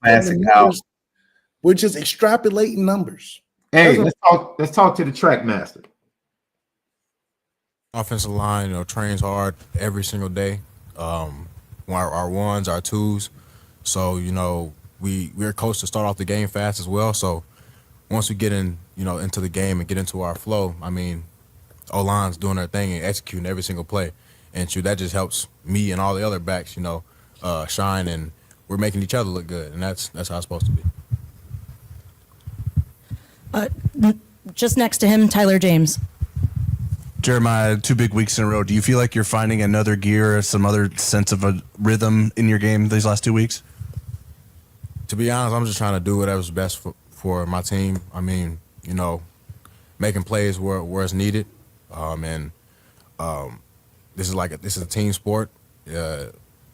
classic out. We're just extrapolating numbers. Hey, let's talk to the track master. Offensive line, trains hard every single day. Our ones, our twos. So, we're coached to start off the game fast as well. So once we get into the game and get into our flow, I mean, O-line's doing their thing and executing every single play. And that just helps me and all the other backs, shine, and we're making each other look good. And that's how it's supposed to be. Just next to him, Tyler James. Jeremiah, 2 big weeks in a row. Do you feel like you're finding another gear or some other sense of a rhythm in your game these last 2 weeks? To be honest, I'm just trying to do whatever's best for my team. I mean, making plays where it's needed. This is a team sport. And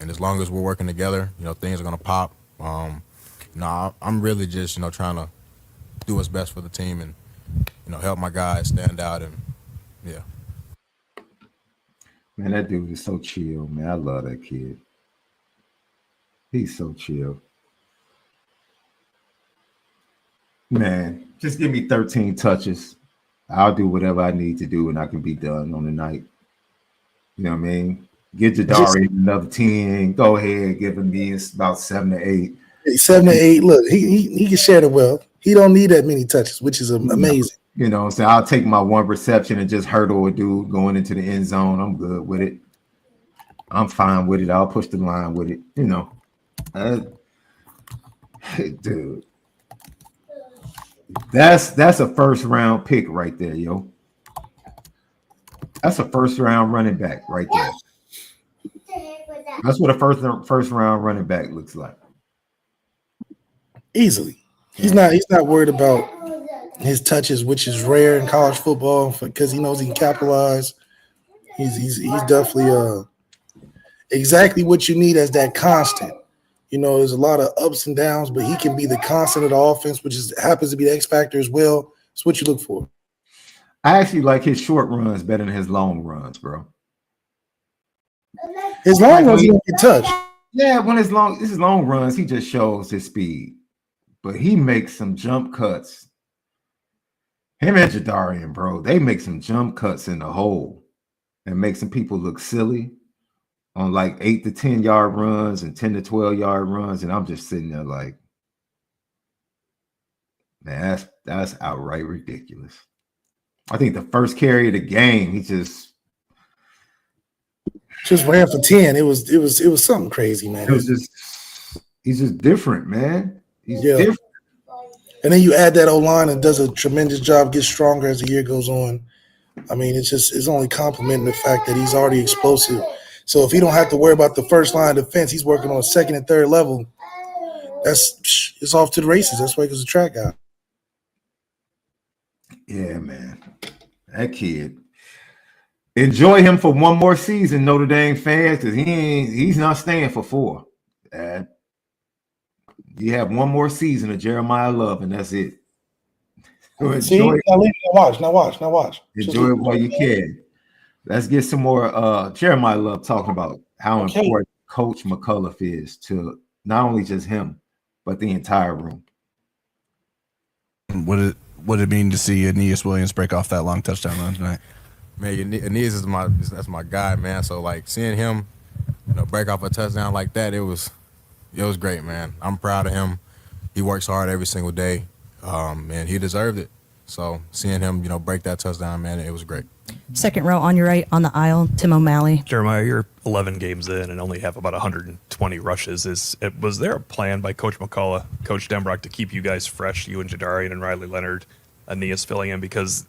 as long as we're working together, things are going to pop. I'm really just, trying to do what's best for the team and, help my guys stand out. And, yeah. Man, that dude is so chill, man. I love that kid. He's so chill. Man, just give me 13 touches. I'll do whatever I need to do and I can be done on the night. You know what I mean? Get Jadari another 10. Go ahead, give him these about 7 to 8. 7 to 8. Look, he can share the wealth. He don't need that many touches, which is amazing. So I'll take my one reception and just hurdle a dude going into the end zone. I'm good with it. I'm fine with it. I'll push the line with it. Dude, that's a first round pick right there, yo. That's a first round running back right there. That's what a first round running back looks like. Easily. He's not worried about his touches, which is rare in college football, because he knows he can capitalize. He's definitely exactly what you need as that constant. There's a lot of ups and downs, but he can be the constant of the offense, which happens to be the X factor as well. It's what you look for. I actually like his short runs better than his long runs, bro. His long runs, he don't get touched. Yeah, when his long runs, he just shows his speed. But he makes some jump cuts. Him and Jadarian, bro, they make some jump cuts in the hole and make some people look silly on like 8 to 10 yard runs and 10 to 12 yard runs. And I'm just sitting there like, man, that's outright ridiculous. I think the first carry of the game, he just ran for 10. It was something crazy, man. He's just different, man. He's different. And then you add that O-line and does a tremendous job, gets stronger as the year goes on. I mean, it's only complimenting the fact that he's already explosive. So if he don't have to worry about the first line of defense, he's working on second and third level. It's off to the races. That's why he's a track guy. Yeah, man. That kid. Enjoy him for one more season, Notre Dame fans, because he's not staying for 4. You have one more season of Jeremiah Love, and that's it. So See, now watch. Enjoy it while you can. Let's get some more Jeremiah Love talking about how important Coach McCullough is to not only just him, but the entire room. What did it mean to see Aeneas Williams break off that long touchdown run tonight? Man, Aeneas that's my guy, man. So like seeing him, break off a touchdown like that, it was great, man. I'm proud of him. He works hard every single day, and he deserved it. So seeing him, break that touchdown, man, it was great. Second row on your right on the aisle, Tim O'Malley. Jeremiah, you're 11 games in and only have about 120 rushes. Was there a plan by Coach McCullough, Coach Denbrock, to keep you guys fresh, you and Jadarian and Riley Leonard, Aeneas filling in? Because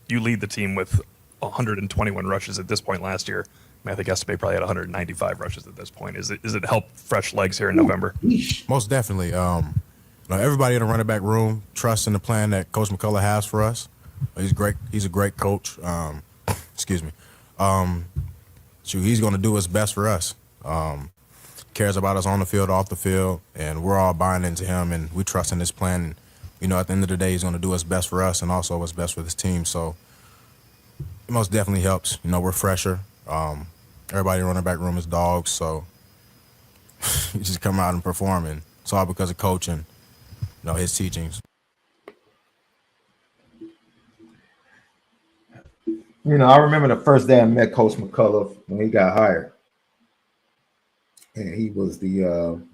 you lead the team with 121 rushes at this point last year. I think estimate probably had 195 rushes at this point. Is it help fresh legs here in November? Most definitely. Everybody in the running back room trusts in the plan that Coach McCullough has for us. He's great. He's a great coach. Excuse me. He's going to do his best for us. Cares about us on the field, off the field, and we're all buying into him, and we trust in his plan. And, at the end of the day, he's going to do what's best for us and also what's best for this team. So it most definitely helps. We're fresher. Everybody in the running back room is dogs, so you just come out and perform, and it's all because of coach and his teachings. I remember the first day I met Coach McCullough when he got hired. And he was I'm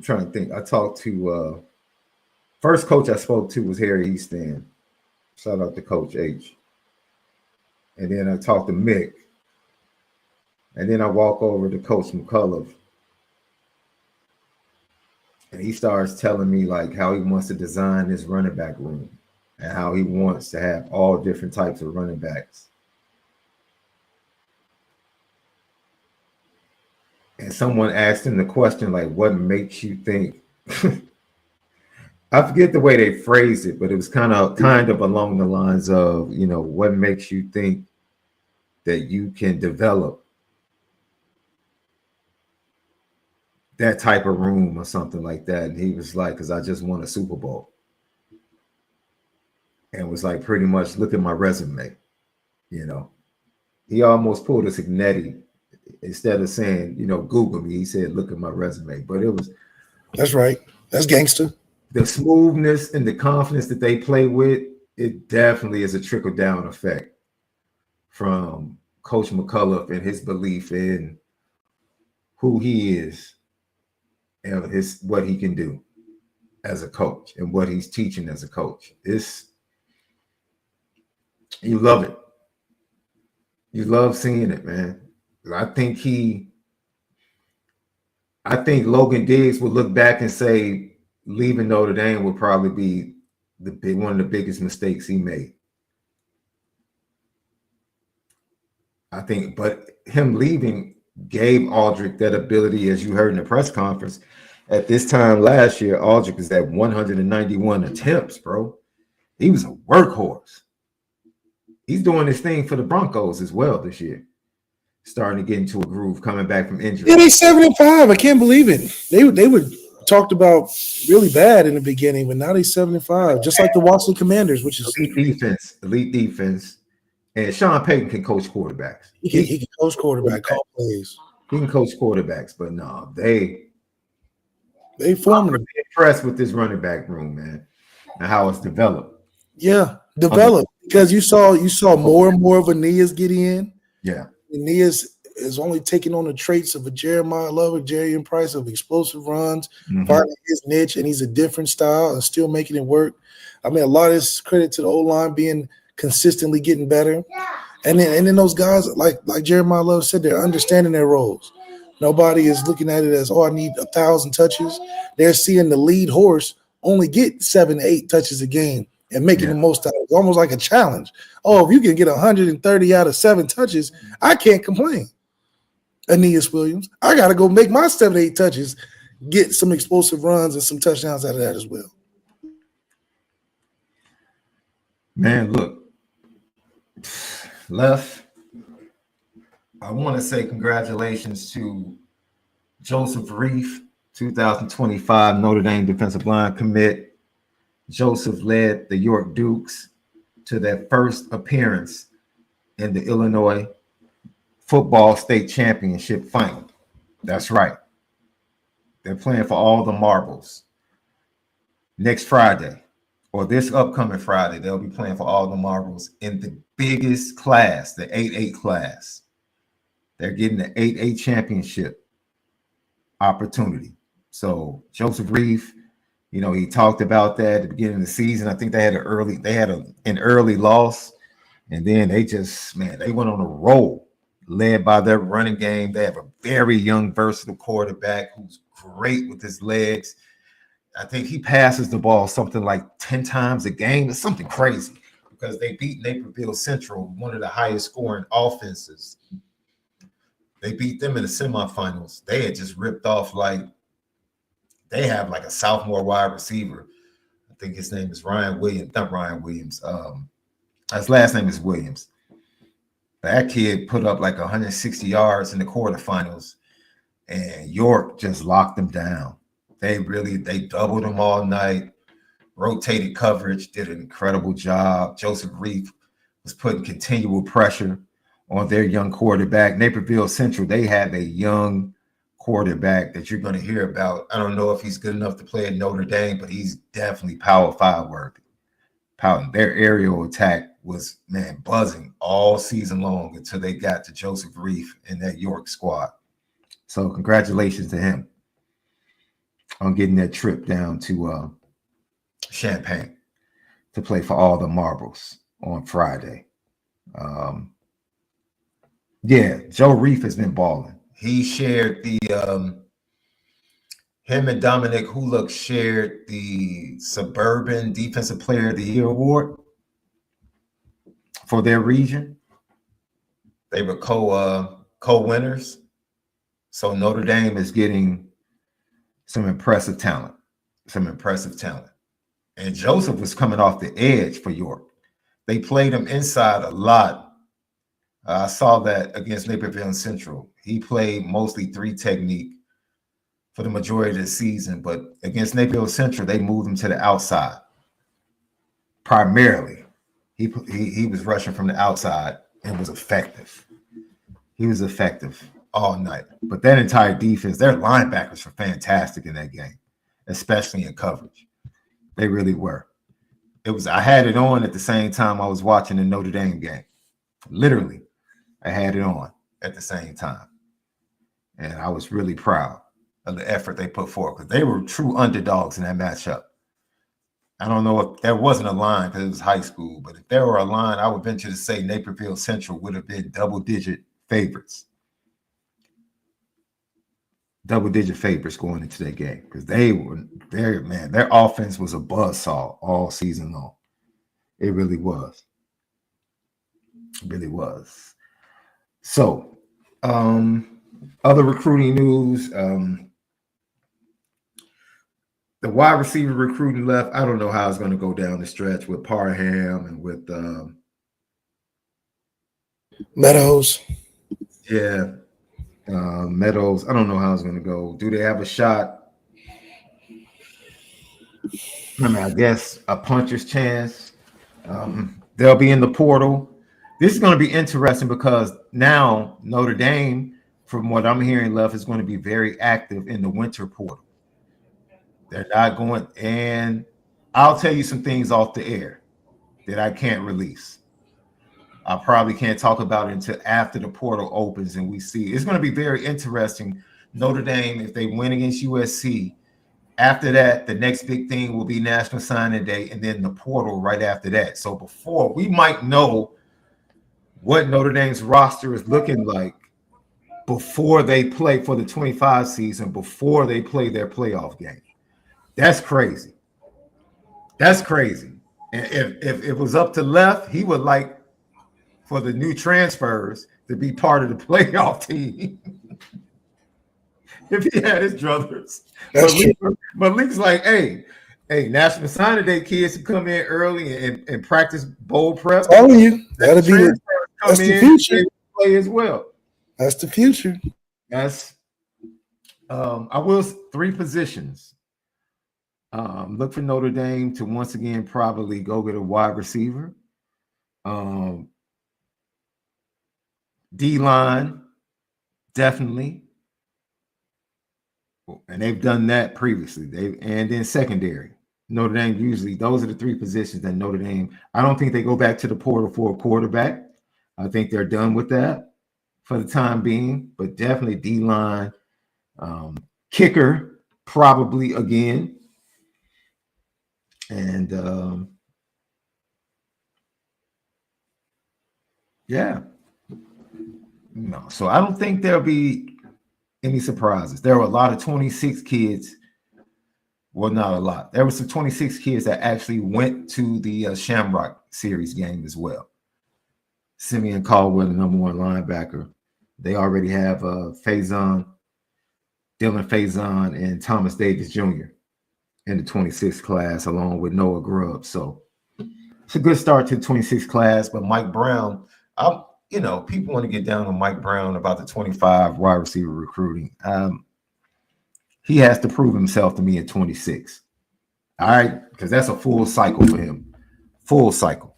trying to think. I talked to, first coach I spoke to was Harry Easton. Shout out to Coach H. And then I talked to Mick. And then I walk over to Coach McCullough. And he starts telling me like how he wants to design this running back room and how he wants to have all different types of running backs. And someone asked him the question, like, what makes you think? I forget the way they phrased it, but it was kind of along the lines of, what makes you think that you can develop that type of room or something like that. And he was like, because I just won a Super Bowl. And was like, pretty much, look at my resume. He almost pulled a Signetti. Instead of saying, Google me, he said, look at my resume. But it was. That's right. That's gangster. The smoothness and the confidence that they play with, it definitely is a trickle-down effect from Coach McCullough and his belief in who he is and what he can do as a coach and what he's teaching as a coach. You love it. You love seeing it, man. I think Logan Diggs would look back and say leaving Notre Dame would probably be one of the biggest mistakes he made. I think, but him leaving gave Aldridge that ability, as you heard in the press conference. At this time last year, Aldridge was at 191 attempts, bro. He was a workhorse. He's doing this thing for the Broncos as well this year. Starting to get into a groove coming back from injury. Yeah, they 7-5. I can't believe it. They were talked about really bad in the beginning, but now they 7-5, just like the Washington Commanders, which is elite defense. And Sean Payton can coach quarterbacks. He can coach quarterback, call plays. He can coach quarterbacks, but no, they formed. I'm impressed with this running back room, man, and how it's developed. Yeah, developed because you saw more and more of Aeneas get in. Yeah. Aeneas is only taking on the traits of a Jeremiah Love, a Jarian Price of explosive runs, finding his niche, and he's a different style and still making it work. I mean, a lot of this credit to the O-line being consistently getting better. And then those guys, like Jeremiah Love said, they're understanding their roles. Nobody is looking at it as, I need 1,000 touches. They're seeing the lead horse only get 7 to 8 touches a game and making the most out of it. It's almost like a challenge. Oh, if you can get 130 out of 7 touches, I can't complain. Aeneas Williams, I got to go make my 7 to 8 touches, get some explosive runs and some touchdowns out of that as well. Man, look, Left, I want to say congratulations to Joseph Reif, 2025 Notre Dame defensive line commit. Joseph led the York Dukes to their first appearance in the Illinois football state championship final. That's right. They're playing for all the marbles. Next Friday, or this upcoming Friday, they'll be playing for all the marbles in the biggest class, the 8A class. They're getting the 8A championship opportunity. So Joseph Reif, he talked about that at the beginning of the season. I think they had an early loss, and then they went on a roll led by their running game. They have a very young, versatile quarterback who's great with his legs. I think he passes the ball something like 10 times a game. It's something crazy because they beat Naperville Central, one of the highest scoring offenses They beat them in the semifinals. They had just ripped off they have a sophomore wide receiver. I think his name is Ryan Williams. Not Ryan Williams. His last name is Williams. That kid put up 160 yards in the quarterfinals, and York just locked them down. They doubled them all night, rotated coverage, did an incredible job. Joseph Reif was putting continual pressure on their young quarterback. Naperville Central, they have a young quarterback that you're going to hear about. I don't know if he's good enough to play at Notre Dame, but he's definitely Power 5 worthy. Their aerial attack was, buzzing all season long until they got to Joseph Reif and that York squad. So congratulations to him on getting that trip down to Champaign to play for all the marbles on Friday. Joe Reif has been balling. He shared him and Dominic Huluk shared the Suburban Defensive Player of the Year award for their region. They were co-winners. So Notre Dame is getting some impressive talent. And Joseph was coming off the edge for York. They played him inside a lot. I saw that against Naperville Central. He played mostly 3 technique for the majority of the season, but against Naperville Central, they moved him to the outside. Primarily, he was rushing from the outside and was effective. He was effective all night. But that entire defense, their linebackers were fantastic in that game, especially in coverage. They really were. I had it on at the same time I was watching the Notre Dame game. Literally, I had it on at the same time. And I was really proud of the effort they put forward because they were true underdogs in that matchup. I don't know if there wasn't a line because it was high school, but if there were a line, I would venture to say Naperville Central would have been double-digit favorites. Double-digit favorites going into that game because their offense was a buzzsaw all season long. It really was. It really was. So, other recruiting news. The wide receiver recruiting left. I don't know how it's going to go down the stretch with Parham and with Meadows. Yeah. Meadows. I don't know how it's going to go. Do they have a shot? I guess a puncher's chance. They'll be in the portal. This is going to be interesting because now Notre Dame, from what I'm hearing, Left is going to be very active in the winter portal. They're not going, and I'll tell you some things off the air that I can't release. I probably can't talk about it until after the portal opens and we see. It's going to be very interesting. Notre Dame, if they win against USC, after that, the next big thing will be National Signing Day and then the portal right after that. So before, we might know what Notre Dame's roster is looking like before they play for the 25 season, before they play their playoff game. That's crazy. That's crazy. And if it was up to Left, he would like for the new transfers to be part of the playoff team. If he had his druthers. Malik's like, hey, National Signing Day kids to come in early and practice bowl prep. Telling you, that'll be that's the future. Play as well. That's the future. That's I will 3 positions. Look for Notre Dame to once again probably go get a wide receiver. D-line, definitely. And they've done that previously. And then secondary. Notre Dame usually, those are the 3 positions that Notre Dame, I don't think they go back to the portal for a quarterback. I think they're done with that for the time being, but definitely D-line, kicker, probably again. And yeah. No, so I don't think there'll be any surprises. There were a lot of 26 kids. Well, not a lot. There were some 26 kids that actually went to the Shamrock Series game as well. Simeon Caldwell, the #1 linebacker, They already have Dylan Faison, and Thomas Davis Jr. in the 26th class, along with Noah Grubb. So it's a good start to the 26th class. But Mike Brown, people want to get down on Mike Brown about the 25 wide receiver recruiting. He has to prove himself to me at 26. All right, because that's a full cycle for him. Full cycle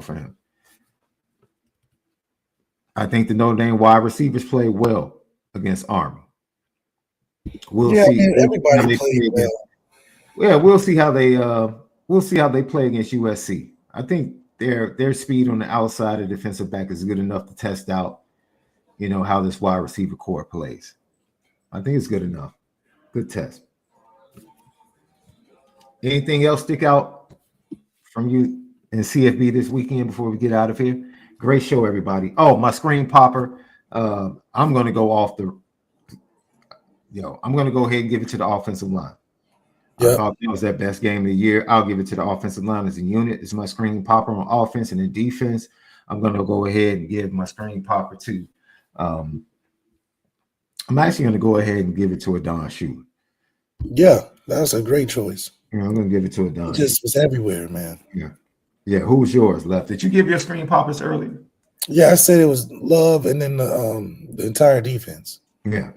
for him. I think the Notre Dame wide receivers play well against Army. We'll see. Man, everybody played well. Yeah, we'll see how they play against USC. I think their speed on the outside of defensive back is good enough to test out, how this wide receiver core plays. I think it's good enough. Good test. Anything else stick out from you in CFB this weekend before we get out of here? Great show, everybody. Oh, my screen popper. I'm going to go ahead and give it to the offensive line. Yep. I thought that was their best game of the year. I'll give it to the offensive line as a unit. It's my screen popper on offense, and in defense, I'm going to go ahead and give my screen popper to I'm actually going to go ahead and give it to Adon Schuler. Yeah, that's a great choice. I'm going to give it to Adon. It just was everywhere, man. Yeah. Who was yours, Left? Did you give your screen poppers earlier? Yeah, I said it was Love and then the entire defense. Yeah.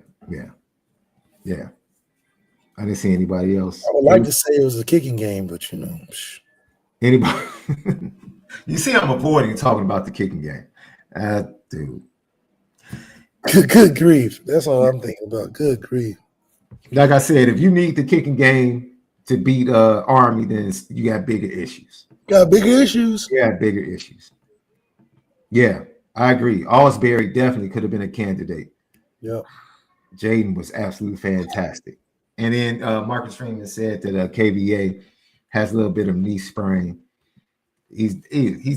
I didn't see anybody else. I would like to say it was a kicking game, but anybody? You see, I'm avoiding talking about the kicking game, dude. Good grief! That's all I'm thinking about. Good grief! Like I said, if you need the kicking game to beat Army, then you got bigger issues. Got bigger issues. Yeah, bigger issues. Yeah, I agree. Alsbury definitely could have been a candidate. Yeah. Jaden was absolutely fantastic. And then Marcus Freeman said that KVA has a little bit of knee sprain. He's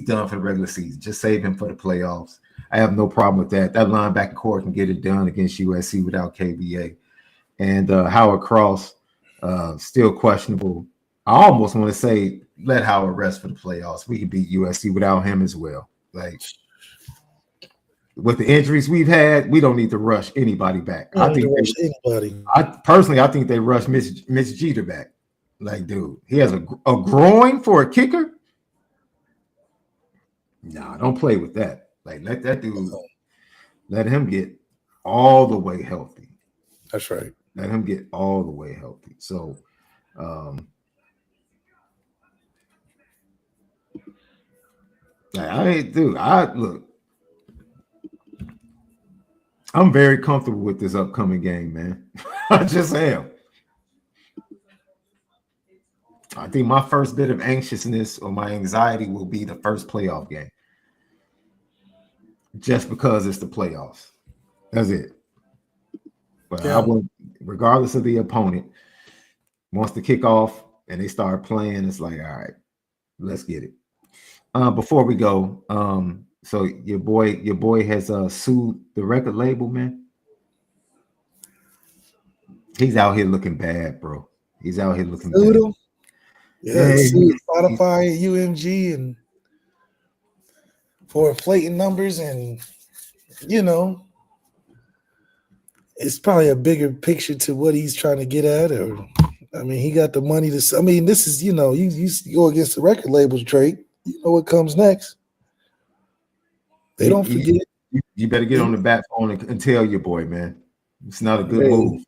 done for the regular season. Just save him for the playoffs. I have no problem with that. That linebacker core can get it done against USC without KVA. And Howard Cross, still questionable. I almost want to say let Howard rest for the playoffs. We could beat USC without him as well. Like, with the injuries we've had, we don't need to rush anybody back. I think I think they rushed Mitch Jeter back. Like, dude, he has a groin for a kicker. Nah, don't play with that. Like, let that dude, let him get all the way healthy. That's right. Let him get all the way healthy. So, look. I'm very comfortable with this upcoming game, man. I just am. I think my first bit of anxiousness or my anxiety will be the first playoff game. Just because it's the playoffs. That's it. But I will, regardless of the opponent, once the kickoff and they start playing, it's like, all right, let's get it. Before we go, so your boy has sued the record label, man. He's out here looking bad, bro. He's out here looking bad. Yeah, Spotify, UMG, and for inflating numbers, and it's probably a bigger picture to what he's trying to get at. Or, I mean, he got the money to. I mean, this is you go against the record labels, Drake. You know what comes next. They don't forget. You better get on the bat phone and tell your boy, man. It's not a good move.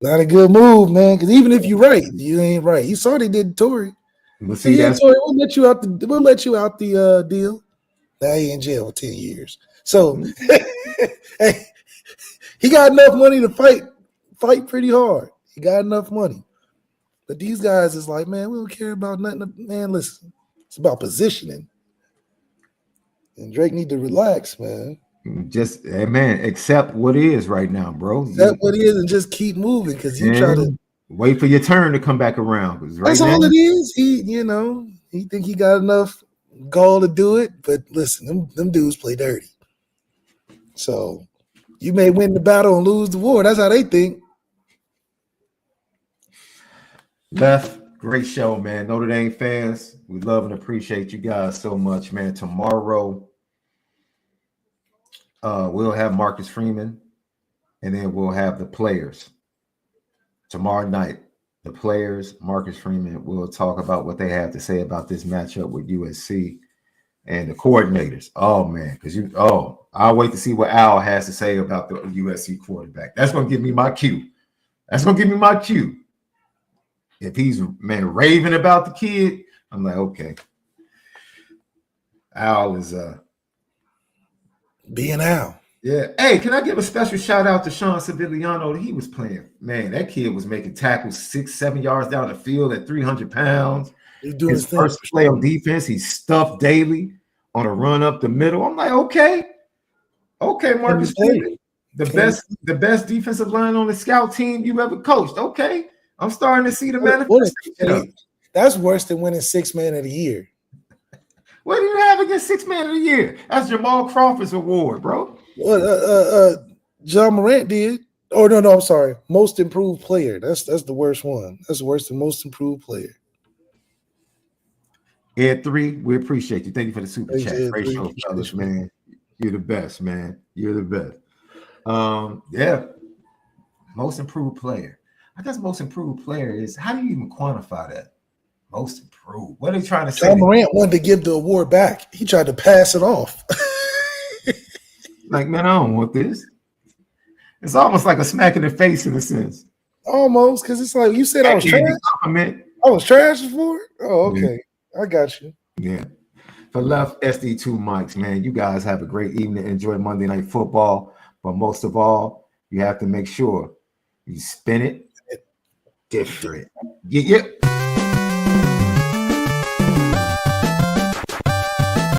Not a good move, man. Because even if you're right, you ain't right. You saw they did Tory. But see, Tory, we'll let you out the deal. Now he in jail for 10 years. So hey, he got enough money to fight pretty hard. He got enough money. But these guys is like, man, we don't care about nothing. Man, listen, it's about positioning. And Drake need to relax, man. Just, man, accept what is right now, bro. Accept what is and just keep moving, because you try to wait for your turn to come back around. That's all it is. He think he got enough gall to do it, but listen, them dudes play dirty. So you may win the battle and lose the war. That's how they think. Left, great show, man. Notre Dame fans, we love and appreciate you guys so much, man. Tomorrow, we'll have Marcus Freeman, and then we'll have the players tomorrow night. The players, Marcus Freeman, will talk about what they have to say about this matchup with USC, and the coordinators. Oh man, I'll wait to see what Al has to say about the USC quarterback. That's gonna give me my cue. If he's raving about the kid, I'm like, okay. Al is being Al. Yeah. Hey, can I give a special shout out to Sean Sevillano? He was playing. Man, that kid was making tackles 6-7 yards down the field at 300 pounds. He's doing his first play on defense. He stuffed Daly on a run up the middle. I'm like, okay, Marcus Freeman, the best defensive line on the scout team you ever coached. Okay, I'm starting to see the manifestation. That's worse than winning 6th man of the year. What do you have against 6th man of the year? That's Jamal Crawford's award, bro. John Morant did. Oh no, I'm sorry. Most improved player. That's the worst one. That's worse than most improved player. Ed 3, we appreciate you. Thank you for the super chat. Great show, fellas, man. You're the best, man. You're the best. Yeah. Most improved player. I guess most improved player is, how do you even quantify that? Most improved. What are they trying to say? John Morant wanted to give the award back. He tried to pass it off. Like, man, I don't want this. It's almost like a smack in the face in a sense. Almost, because it's like you said I was trash. I was trash for it. Oh, okay. Yeah. I got you. Yeah. For Left SD2 mics, man, you guys have a great evening. Enjoy Monday Night Football. But most of all, you have to make sure you spin it different. Yeah.